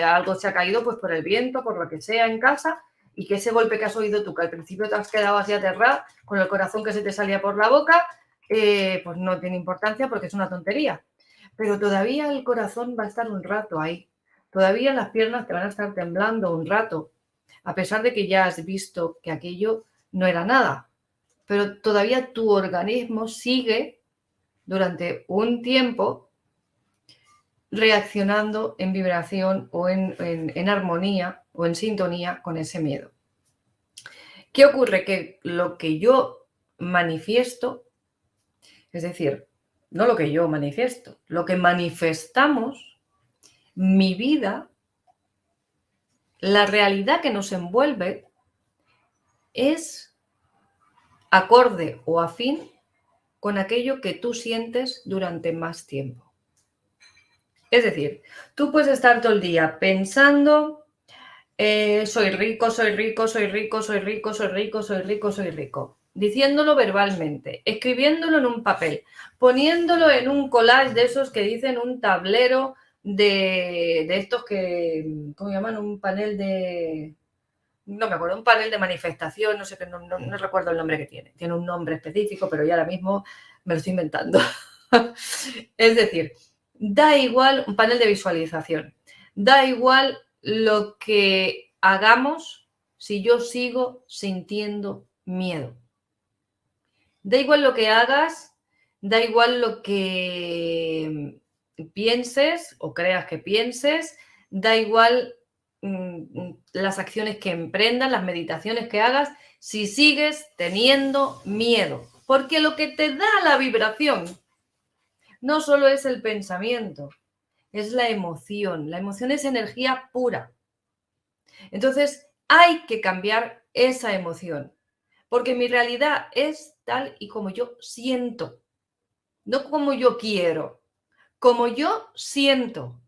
algo se ha caído pues por el viento, por lo que sea en casa y que ese golpe que has oído tú, que al principio te has quedado así aterrado, con el corazón que se te salía por la boca, pues no tiene importancia porque es una tontería. Pero todavía el corazón va a estar un rato ahí, todavía las piernas te van a estar temblando un rato, a pesar de que ya has visto que aquello no era nada. Pero todavía tu organismo sigue durante un tiempo reaccionando en vibración o en armonía o en sintonía con ese miedo. ¿Qué ocurre? Que lo que yo manifiesto, es decir, no lo que yo manifiesto, lo que manifestamos, mi vida, la realidad que nos envuelve es acorde o afín con aquello que tú sientes durante más tiempo. Es decir, tú puedes estar todo el día pensando, soy rico, soy rico, soy rico, soy rico, soy rico, soy rico, soy rico, diciéndolo verbalmente, escribiéndolo en un papel, poniéndolo en un collage de esos que dicen un tablero de estos que, ¿cómo llaman? Un panel de... No me acuerdo, un panel de manifestación, no sé, no recuerdo el nombre que tiene un nombre específico, pero ya ahora mismo me lo estoy inventando. Es decir, da igual un panel de visualización, da igual lo que hagamos si yo sigo sintiendo miedo. Da igual lo que hagas, da igual lo que pienses o creas que pienses, da igual las acciones que emprendas, las meditaciones que hagas, si sigues teniendo miedo. Porque lo que te da la vibración no solo es el pensamiento, es la emoción. La emoción es energía pura. Entonces, hay que cambiar esa emoción, porque mi realidad es tal y como yo siento, no como yo quiero, como yo siento.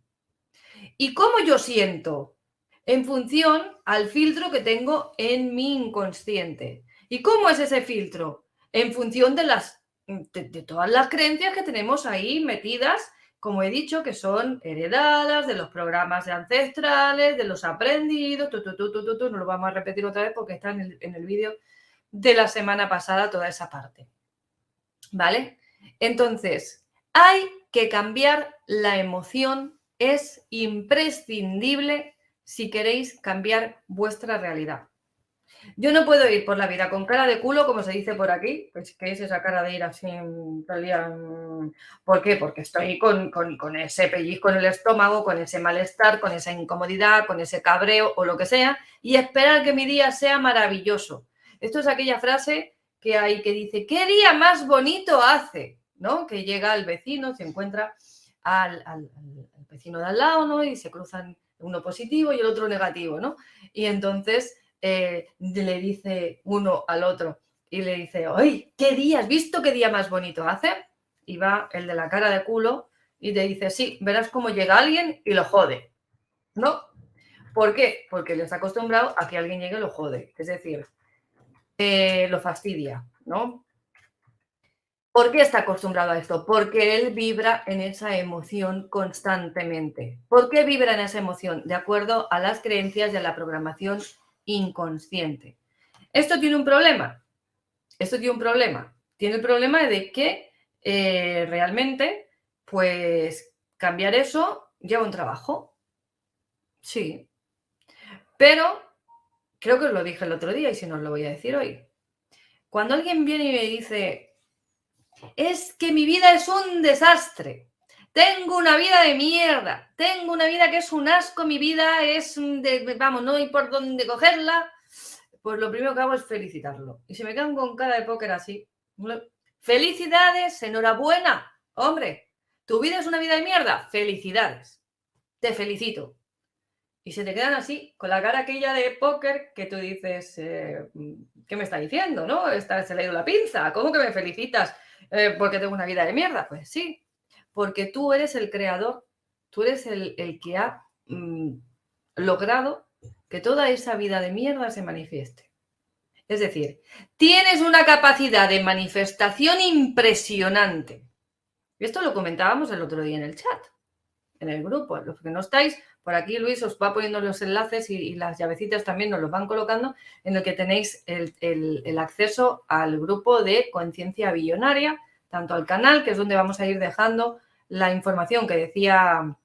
¿Y cómo yo siento? En función al filtro que tengo en mi inconsciente. ¿Y cómo es ese filtro? En función de todas las creencias que tenemos ahí metidas, como he dicho, que son heredadas de los programas ancestrales, de los aprendidos, no lo vamos a repetir otra vez porque está en el vídeo de la semana pasada toda esa parte. ¿Vale? Entonces, hay que cambiar la emoción, es imprescindible si queréis cambiar vuestra realidad. Yo no puedo ir por la vida con cara de culo, como se dice por aquí, pues que es esa cara de ir así todo el día. ¿Por qué? Porque estoy con ese pellizco en el estómago, con ese malestar, con esa incomodidad, con ese cabreo o lo que sea, y esperar que mi día sea maravilloso. Esto es aquella frase que hay que dice, ¿qué día más bonito hace? ¿No? Que llega el vecino, se encuentra al vecino de al lado, ¿no? Y se cruzan uno positivo y el otro negativo, ¿no? Y entonces le dice uno al otro y le dice, ¡ay, qué día! ¿Has visto qué día más bonito hace? Y va el de la cara de culo y te dice, sí, verás cómo llega alguien y lo jode, ¿no? ¿Por qué? Porque le está acostumbrado a que alguien llegue y lo jode, es decir, lo fastidia, ¿no? ¿Por qué está acostumbrado a esto? Porque él vibra en esa emoción constantemente. ¿Por qué vibra en esa emoción? De acuerdo a las creencias y a la programación inconsciente. Esto tiene un problema. Tiene el problema de que realmente, pues, cambiar eso lleva un trabajo. Sí. Pero, creo que os lo dije el otro día y si no os lo voy a decir hoy. Cuando alguien viene y me dice, es que mi vida es un desastre, tengo una vida de mierda, tengo una vida que es un asco, mi vida es vamos, no hay por dónde cogerla, pues lo primero que hago es felicitarlo. Y si me quedan con cara de póker así, felicidades, enhorabuena, hombre, tu vida es una vida de mierda, felicidades, te felicito. Y se te quedan así, con la cara aquella de póker que tú dices, ¿qué me está diciendo? ¿No? Se le ha ido la pinza, ¿cómo que me felicitas porque tengo una vida de mierda? Pues sí, porque tú eres el creador, tú eres el que ha logrado que toda esa vida de mierda se manifieste. Es decir, tienes una capacidad de manifestación impresionante. Esto lo comentábamos el otro día en el chat, en el grupo. Los que no estáis, por aquí Luis os va poniendo los enlaces y las llavecitas también nos los van colocando, en el que tenéis el acceso al grupo de Conciencia Billonaria, tanto al canal, que es donde vamos a ir dejando la información que decía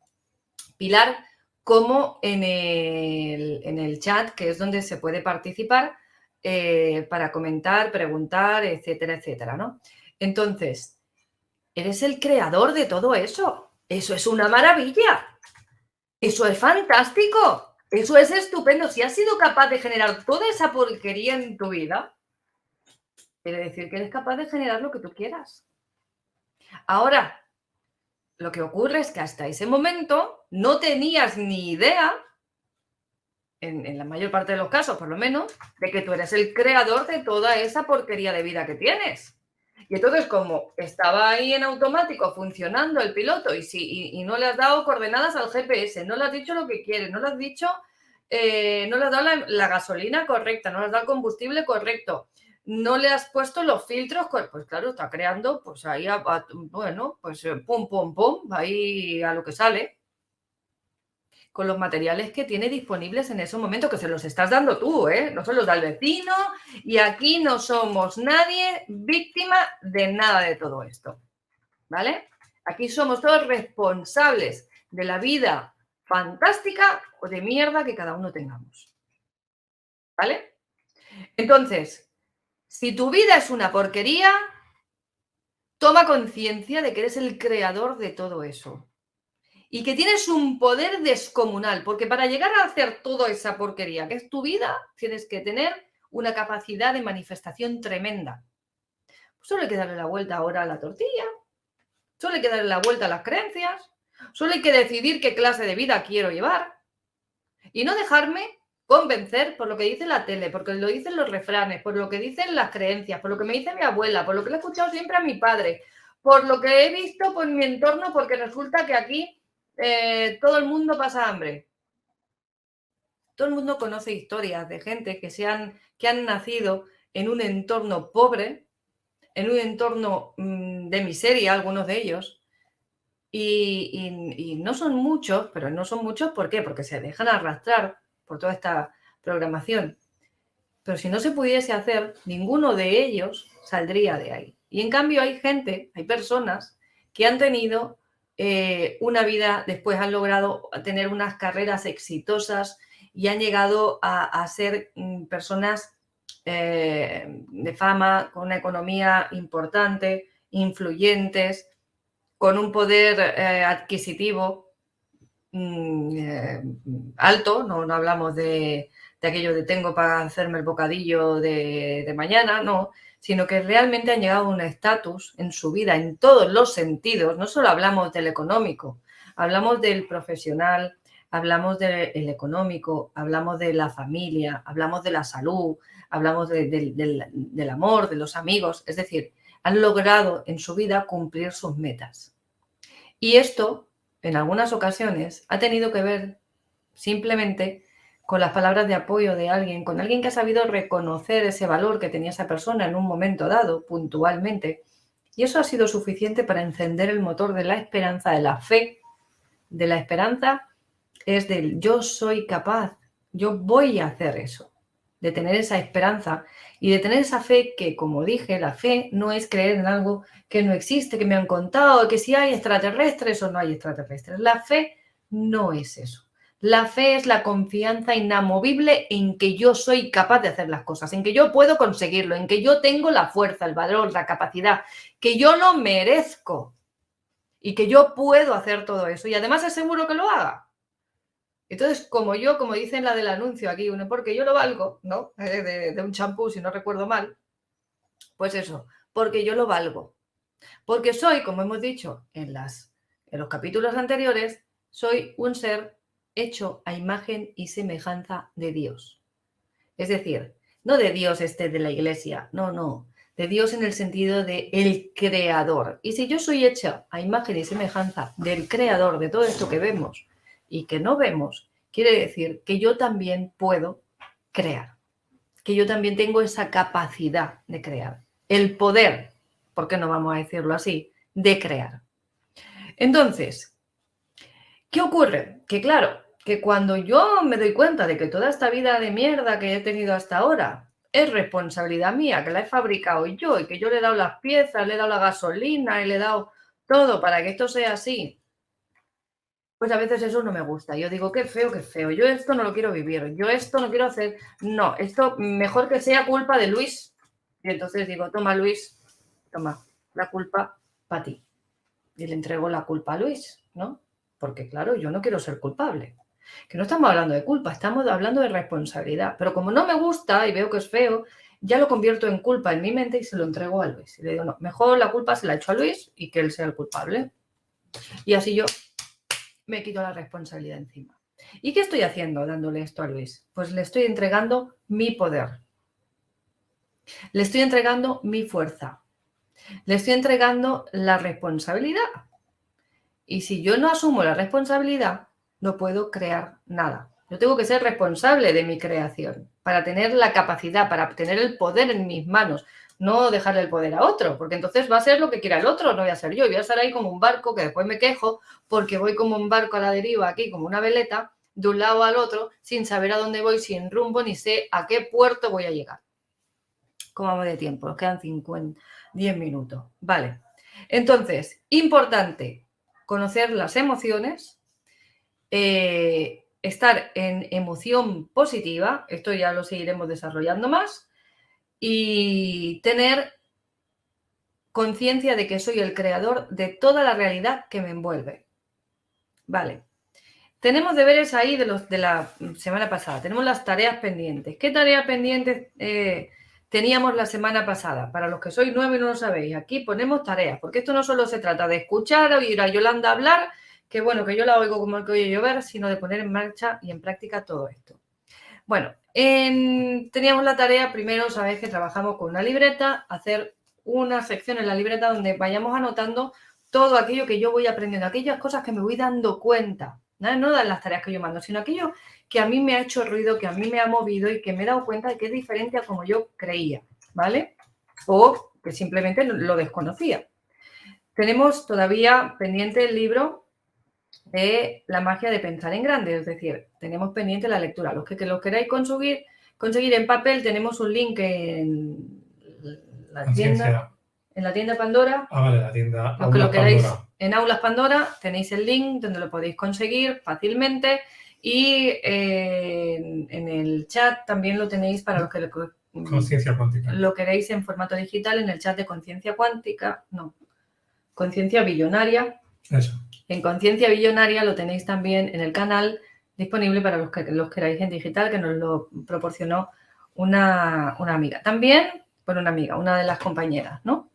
Pilar, como en el chat, que es donde se puede participar para comentar, preguntar, etcétera, etcétera, ¿no? Entonces, eres el creador de todo eso. Eso es una maravilla. Eso es fantástico. Eso es estupendo. Si has sido capaz de generar toda esa porquería en tu vida, quiere decir que eres capaz de generar lo que tú quieras. Ahora, lo que ocurre es que hasta ese momento no tenías ni idea, en la mayor parte de los casos por lo menos, de que tú eres el creador de toda esa porquería de vida que tienes. Y entonces, como estaba ahí en automático funcionando el piloto y no le has dado coordenadas al GPS, no le has dicho lo que quieres, no le has dicho, no le has dado la gasolina correcta, no le has dado el combustible correcto, no le has puesto los filtros, pues claro, está creando, pues ahí, bueno, pues pum, pum, pum, ahí a lo que sale, con los materiales que tiene disponibles en ese momento, que se los estás dando tú, no se los da el vecino, y aquí no somos nadie víctima de nada de todo esto, ¿vale? Aquí somos todos responsables de la vida fantástica o de mierda que cada uno tengamos, ¿vale? Entonces, si tu vida es una porquería, toma conciencia de que eres el creador de todo eso. Y que tienes un poder descomunal, porque para llegar a hacer toda esa porquería que es tu vida, tienes que tener una capacidad de manifestación tremenda. Pues solo hay que darle la vuelta ahora a la tortilla, solo hay que darle la vuelta a las creencias, solo hay que decidir qué clase de vida quiero llevar y no dejarme convencer por lo que dice la tele, porque lo dicen los refranes, por lo que dicen las creencias, por lo que me dice mi abuela, por lo que le he escuchado siempre a mi padre, por lo que he visto por mi entorno, porque resulta que aquí todo el mundo pasa hambre. Todo el mundo conoce historias de gente que han nacido en un entorno pobre, en un entorno de miseria, algunos de ellos, y no son muchos, pero no son muchos, ¿por qué? Porque se dejan arrastrar por toda esta programación. Pero si no se pudiese hacer, ninguno de ellos saldría de ahí. Y en cambio hay gente, hay personas que han tenido una vida, después han logrado tener unas carreras exitosas y han llegado a ser personas de fama, con una economía importante, influyentes, con un poder adquisitivo alto, no hablamos de aquello de tengo para hacerme el bocadillo de mañana, no, sino que realmente han llegado a un estatus en su vida, en todos los sentidos. No solo hablamos del económico, hablamos del profesional, hablamos del económico, hablamos de la familia, hablamos de la salud, hablamos del amor, de los amigos. Es decir, han logrado en su vida cumplir sus metas. Y esto, en algunas ocasiones, ha tenido que ver simplemente con las palabras de apoyo de alguien, con alguien que ha sabido reconocer ese valor que tenía esa persona en un momento dado, puntualmente, Y eso ha sido suficiente para encender el motor de la esperanza, de la fe, de la esperanza, es del yo soy capaz, yo voy a hacer eso, de tener esa esperanza y de tener esa fe que, como dije, la fe no es creer en algo que no existe, que me han contado, que si hay extraterrestres o no hay extraterrestres. La fe no es eso. La fe es la confianza inamovible en que yo soy capaz de hacer las cosas, en que yo puedo conseguirlo, en que yo tengo la fuerza, el valor, la capacidad, que yo lo merezco y que yo puedo hacer todo eso. Y además es seguro que lo haga. Entonces, como dicen la del anuncio aquí, porque yo lo valgo, ¿no? De un champú, si no recuerdo mal, pues eso, porque yo lo valgo. Porque soy, como hemos dicho en los capítulos anteriores, soy un ser hecho a imagen y semejanza de Dios. Es decir, no de Dios de la iglesia, no, de Dios en el sentido de el creador. Y si yo soy hecha a imagen y semejanza del creador de todo esto que vemos y que no vemos, quiere decir que yo también puedo crear, que yo también tengo esa capacidad de crear, el poder, ¿por qué no vamos a decirlo así?, de crear. Entonces, ¿qué ocurre? Que claro, que cuando yo me doy cuenta de que toda esta vida de mierda que he tenido hasta ahora es responsabilidad mía, que la he fabricado yo y que yo le he dado las piezas, le he dado la gasolina y le he dado todo para que esto sea así, pues a veces eso no me gusta. Yo digo, qué feo, yo esto no lo quiero vivir, yo esto no quiero hacer, no, esto mejor que sea culpa de Luis. Y entonces digo, toma Luis, toma la culpa para ti. Y le entrego la culpa a Luis, ¿no? Porque claro, yo no quiero ser culpable. Que no estamos hablando de culpa, estamos hablando de responsabilidad. Pero como no me gusta y veo que es feo, ya lo convierto en culpa en mi mente y se lo entrego a Luis. Y le digo, no, mejor la culpa se la echo a Luis y que él sea el culpable. Y así yo me quito la responsabilidad encima. ¿Y qué estoy haciendo dándole esto a Luis? Pues le estoy entregando mi poder. Le estoy entregando mi fuerza. Le estoy entregando la responsabilidad. Y si yo no asumo la responsabilidad, no puedo crear nada. Yo tengo que ser responsable de mi creación para tener la capacidad, para tener el poder en mis manos, no dejarle el poder a otro, porque entonces va a ser lo que quiera el otro, no voy a ser yo. Voy a estar ahí como un barco que después me quejo porque voy como un barco a la deriva aquí, como una veleta, de un lado al otro, sin saber a dónde voy, sin rumbo, ni sé a qué puerto voy a llegar. ¿Cómo vamos de tiempo? Nos quedan 10 minutos. Vale. Entonces, importante conocer las emociones, estar en emoción positiva, esto ya lo seguiremos desarrollando más, y tener conciencia de que soy el creador de toda la realidad que me envuelve. Vale. Tenemos deberes ahí de la semana pasada. Tenemos las tareas pendientes. ¿Qué tareas pendientes teníamos la semana pasada? Para los que sois nuevos y no lo sabéis, aquí ponemos tareas, porque esto no solo se trata de escuchar o oír a Yolanda hablar, que bueno, que yo la oigo como el que oye llover, sino de poner en marcha y en práctica todo esto. Bueno, teníamos la tarea, primero sabéis que trabajamos con una libreta, hacer una sección en la libreta donde vayamos anotando todo aquello que yo voy aprendiendo, aquellas cosas que me voy dando cuenta, no de las tareas que yo mando, sino aquello que a mí me ha hecho ruido, que a mí me ha movido y que me he dado cuenta de que es diferente a como yo creía, ¿vale? O que simplemente lo desconocía. Tenemos todavía pendiente el libro de La magia de pensar en grande, es decir, tenemos pendiente la lectura. Los que lo queráis conseguir en papel, tenemos un link en la tienda Pandora. Vale, la tienda Los que lo queráis en Aulas Pandora, tenéis el link donde lo podéis conseguir fácilmente y en el chat también lo tenéis para los que Conciencia Cuántica. Lo queréis en formato digital en el chat de Conciencia Cuántica, Conciencia Billonaria. Eso. En Conciencia Billonaria lo tenéis también en el canal disponible para los que los queráis en digital, que nos lo proporcionó una amiga. También, una de las compañeras, ¿no?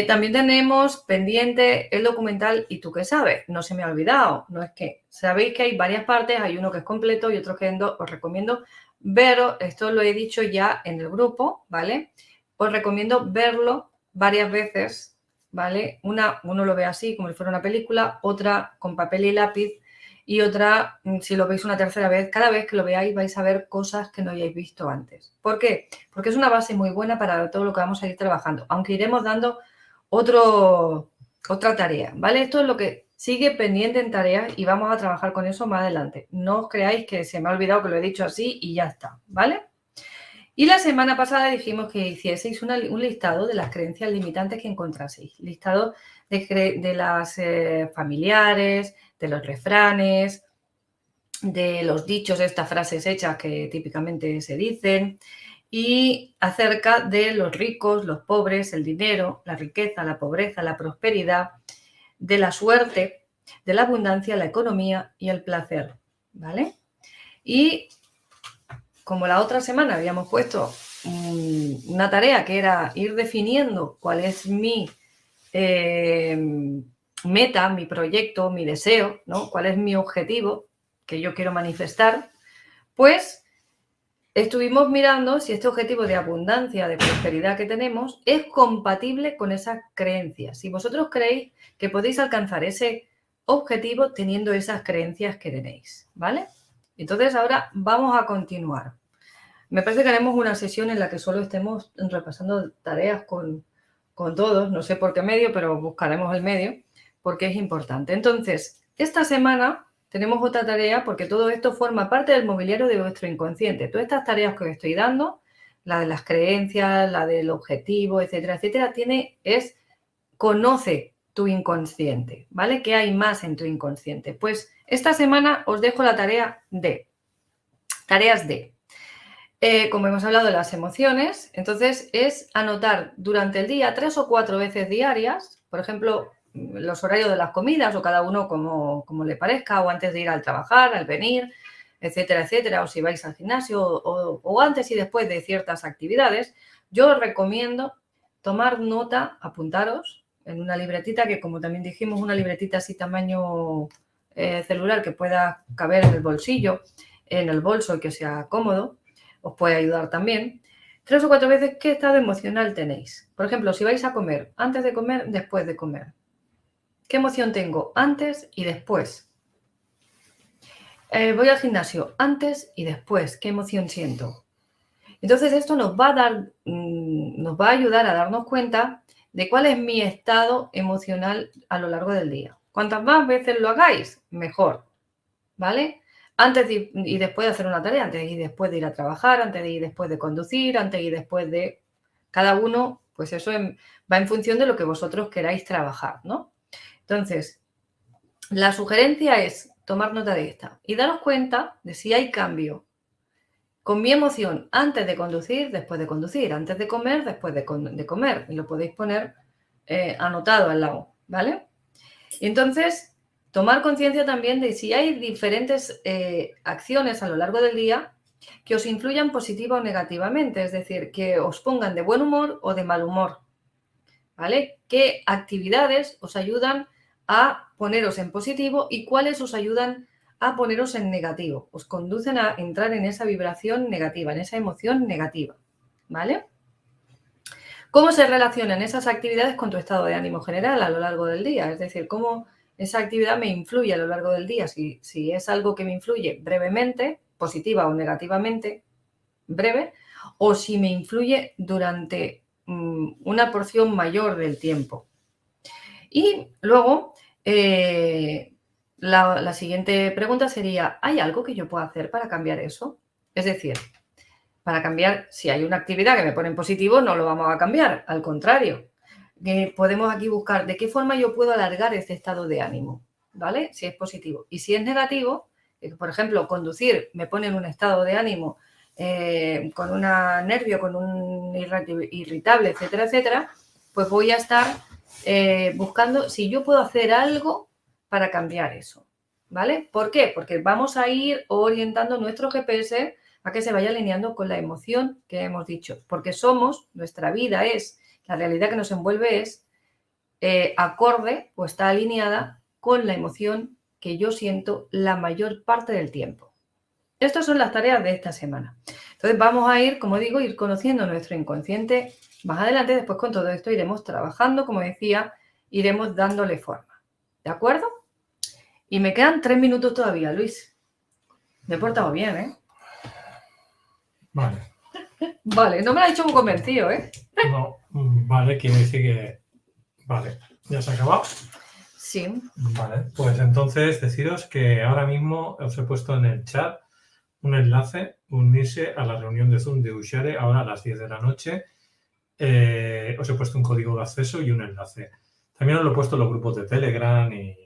También tenemos pendiente el documental ¿Y tú qué sabes? No se me ha olvidado. No es que sabéis que hay varias partes, hay uno que es completo y otro que os recomiendo verlo. Esto lo he dicho ya en el grupo, ¿vale? Os recomiendo verlo varias veces, ¿vale? Uno lo ve así, como si fuera una película, otra con papel y lápiz y otra, si lo veis una tercera vez, cada vez que lo veáis vais a ver cosas que no hayáis visto antes. ¿Por qué? Porque es una base muy buena para todo lo que vamos a ir trabajando, aunque iremos dando otra tarea, ¿vale? Esto es lo que sigue pendiente en tareas y vamos a trabajar con eso más adelante. No os creáis que se me ha olvidado que lo he dicho así y ya está, ¿vale? Y la semana pasada dijimos que hicieseis un listado de las creencias limitantes que encontraseis. Listado de las familiares, de los refranes, de los dichos, estas frases hechas que típicamente se dicen, y acerca de los ricos, los pobres, el dinero, la riqueza, la pobreza, la prosperidad, de la suerte, de la abundancia, la economía y el placer, ¿vale? Y como la otra semana habíamos puesto una tarea que era ir definiendo cuál es mi meta, mi proyecto, mi deseo, ¿no? Cuál es mi objetivo que yo quiero manifestar, pues estuvimos mirando si este objetivo de abundancia, de prosperidad que tenemos es compatible con esas creencias. Si vosotros creéis que podéis alcanzar ese objetivo teniendo esas creencias que tenéis, ¿vale? Entonces ahora vamos a continuar. Me parece que haremos una sesión en la que solo estemos repasando tareas con todos, no sé por qué medio, pero buscaremos el medio porque es importante. Entonces, esta semana tenemos otra tarea porque todo esto forma parte del mobiliario de vuestro inconsciente. Todas estas tareas que os estoy dando, la de las creencias, la del objetivo, etcétera, etcétera, conoce tu inconsciente, ¿vale? ¿Qué hay más en tu inconsciente? Pues esta semana os dejo la tarea de tareas de. Como hemos hablado de las emociones, entonces es anotar durante el día 3 o 4 veces diarias, por ejemplo, los horarios de las comidas o cada uno como le parezca, o antes de ir al trabajar, al venir, etcétera, etcétera, o si vais al gimnasio o antes y después de ciertas actividades. Yo os recomiendo tomar nota, apuntaros en una libretita que, como también dijimos, una libretita así tamaño celular que pueda caber en el bolsillo, en el bolso y que sea cómodo, os puede ayudar también. 3 o 4 veces qué estado emocional tenéis. Por ejemplo, si vais a comer, antes de comer, después de comer. ¿Qué emoción tengo antes y después? Voy al gimnasio antes y después. ¿Qué emoción siento? Entonces esto nos va a ayudar a darnos cuenta de cuál es mi estado emocional a lo largo del día. Cuantas más veces lo hagáis, mejor, ¿vale? Antes y después de hacer una tarea, antes y después de ir a trabajar, antes y después de conducir, antes y después de... Cada uno, pues eso va en función de lo que vosotros queráis trabajar, ¿no? Entonces, la sugerencia es tomar nota de esta y daros cuenta de si hay cambio con mi emoción antes de conducir, después de conducir, antes de comer, después de comer. Y lo podéis poner anotado al lado, ¿vale? Y entonces, tomar conciencia también de si hay diferentes acciones a lo largo del día que os influyan positiva o negativamente, es decir, que os pongan de buen humor o de mal humor, ¿vale? ¿Qué actividades os ayudan a poneros en positivo y cuáles os ayudan a poneros en negativo? Os conducen a entrar en esa vibración negativa, en esa emoción negativa, ¿vale? ¿Cómo se relacionan esas actividades con tu estado de ánimo general a lo largo del día? Es decir, cómo esa actividad me influye a lo largo del día. Si es algo que me influye brevemente, positiva o negativamente, breve, o si me influye durante una porción mayor del tiempo. Y luego, la siguiente pregunta sería, ¿hay algo que yo pueda hacer para cambiar eso? Es decir, para cambiar, si hay una actividad que me pone en positivo, no lo vamos a cambiar, al contrario. Podemos aquí buscar de qué forma yo puedo alargar este estado de ánimo, ¿vale? Si es positivo. Y si es negativo, por ejemplo, conducir me pone en un estado de ánimo con un nervio, con un irritable, etcétera, etcétera, pues voy a estar buscando si yo puedo hacer algo para cambiar eso, ¿vale? ¿Por qué? Porque vamos a ir orientando nuestro GPS a que se vaya alineando con la emoción que hemos dicho, porque nuestra vida es, la realidad que nos envuelve es acorde o está alineada con la emoción que yo siento la mayor parte del tiempo. Estas son las tareas de esta semana. Entonces vamos a ir, como digo, ir conociendo nuestro inconsciente más adelante. Después con todo esto iremos trabajando, como decía, iremos dándole forma. ¿De acuerdo? Y me quedan 3 minutos todavía, Luis. Me he portado bien, ¿eh? Vale. Vale, no me lo ha hecho muy convencido, ¿eh? No, vale, quiere decir Vale, ¿ya se ha acabado? Sí. Vale, pues entonces deciros que ahora mismo os he puesto en el chat un enlace, unirse a la reunión de Zoom de Ushare ahora a las 10 de la noche. Os he puesto un código de acceso y un enlace. También os lo he puesto en los grupos de Telegram y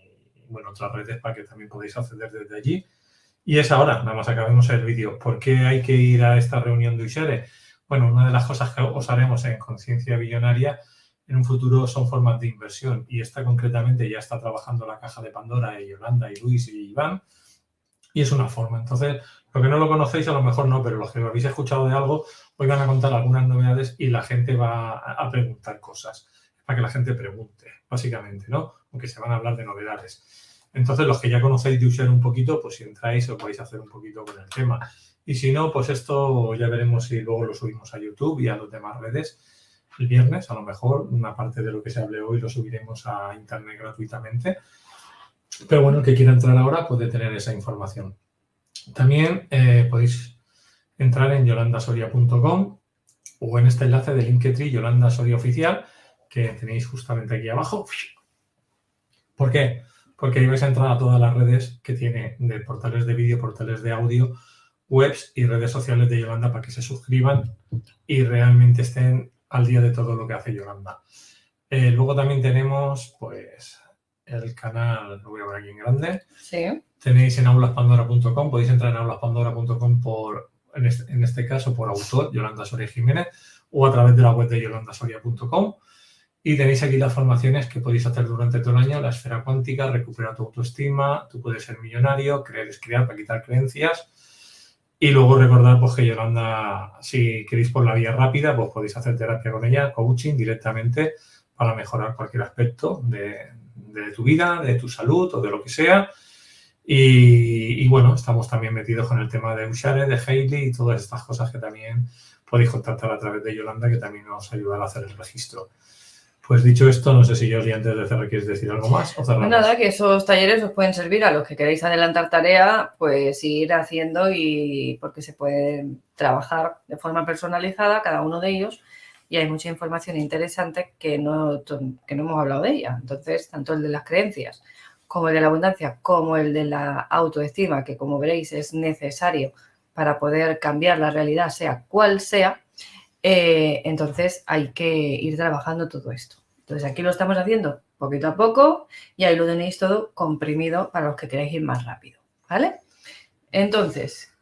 bueno, otras redes para que también podáis acceder desde allí. Y es ahora, nada más acabemos el vídeo. ¿Por qué hay que ir a esta reunión de Ushare? Bueno, una de las cosas que os haremos en Conciencia Billonaria en un futuro son formas de inversión y esta concretamente ya está trabajando la Caja de Pandora y Yolanda y Luis y Iván y es una forma. Entonces, lo que no lo conocéis a lo mejor no, pero los que habéis escuchado de algo hoy van a contar algunas novedades y la gente va a preguntar cosas, para que la gente pregunte, básicamente, ¿no? Aunque se van a hablar de novedades. Entonces, los que ya conocéis de Ushare un poquito, pues si entráis os vais a hacer un poquito con el tema. Y si no, pues esto ya veremos si luego lo subimos a YouTube y a las demás redes. El viernes, a lo mejor, una parte de lo que se hable hoy lo subiremos a internet gratuitamente. Pero bueno, el que quiera entrar ahora puede tener esa información. También podéis entrar en yolandasoria.com o en este enlace de Linktree Yolanda Soria Oficial que tenéis justamente aquí abajo. ¿Por qué? Porque ahí vais a entrar a todas las redes que tiene de portales de vídeo, portales de audio, webs y redes sociales de Yolanda para que se suscriban y realmente estén al día de todo lo que hace Yolanda. Luego también tenemos, pues, el canal, lo voy a ver aquí en grande. Sí. Tenéis en aulaspandora.com, podéis entrar en aulaspandora.com en este caso, por autor, Yolanda Soria Jiménez, o a través de la web de yolandasoria.com. Y tenéis aquí las formaciones que podéis hacer durante todo el año, la esfera cuántica, recupera tu autoestima, tú puedes ser millonario, creer es crear para quitar creencias. Y luego recordar pues, que Yolanda, si queréis por la vía rápida, pues podéis hacer terapia con ella, coaching directamente para mejorar cualquier aspecto de tu vida, de tu salud o de lo que sea. Y bueno, estamos también metidos con el tema de Ushare, de Hailey y todas estas cosas que también podéis contactar a través de Yolanda, que también nos ayudará a hacer el registro. Pues dicho esto, no sé si Jordi, antes de cerrar, ¿quieres decir algo más o cerramos? Nada, que esos talleres os pueden servir a los que queréis adelantar tarea, pues ir haciendo y porque se puede trabajar de forma personalizada cada uno de ellos y hay mucha información interesante que no hemos hablado de ella. Entonces, tanto el de las creencias como el de la abundancia, como el de la autoestima, que como veréis es necesario para poder cambiar la realidad, sea cual sea, entonces hay que ir trabajando todo esto. Entonces aquí lo estamos haciendo poquito a poco y ahí lo tenéis todo comprimido para los que queráis ir más rápido, ¿vale? Entonces,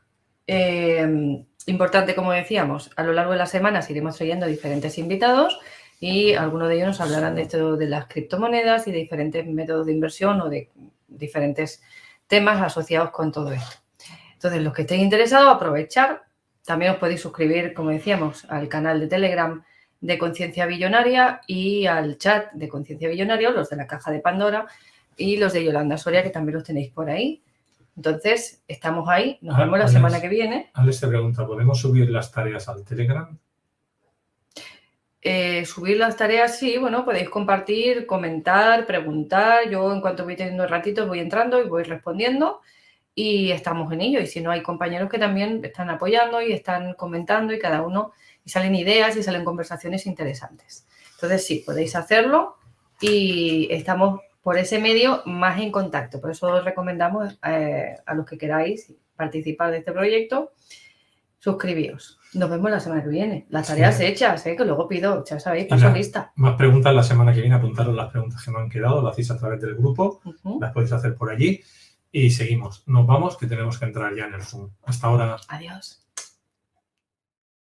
importante, como decíamos, a lo largo de las semanas iremos trayendo diferentes invitados y algunos de ellos nos hablarán de esto de las criptomonedas y de diferentes métodos de inversión o de diferentes temas asociados con todo esto. Entonces, los que estéis interesados, aprovechar. También os podéis suscribir, como decíamos, al canal de Telegram de Conciencia Billonaria y al chat de Conciencia Billonaria, los de la Caja de Pandora y los de Yolanda Soria, que también los tenéis por ahí. Entonces, estamos ahí. Nos vemos la semana que viene. Alex te pregunta, ¿podemos subir las tareas al Telegram? Subir las tareas, sí, bueno, podéis compartir, comentar, preguntar. Yo, en cuanto voy teniendo ratitos, voy entrando y voy respondiendo. Y estamos en ello. Y si no, hay compañeros que también están apoyando y están comentando y cada uno, y salen ideas y salen conversaciones interesantes. Entonces, sí, podéis hacerlo y estamos por ese medio más en contacto. Por eso os recomendamos a los que queráis participar de este proyecto, suscribíos. Nos vemos la semana que viene. Las tareas hechas, que luego pido, ya sabéis, paso lista. Más preguntas la semana que viene, apuntaros las preguntas que no han quedado, lo hacéis a través del grupo, las podéis hacer por allí. Y seguimos. Nos vamos, que tenemos que entrar ya en el Zoom. Hasta ahora. Adiós.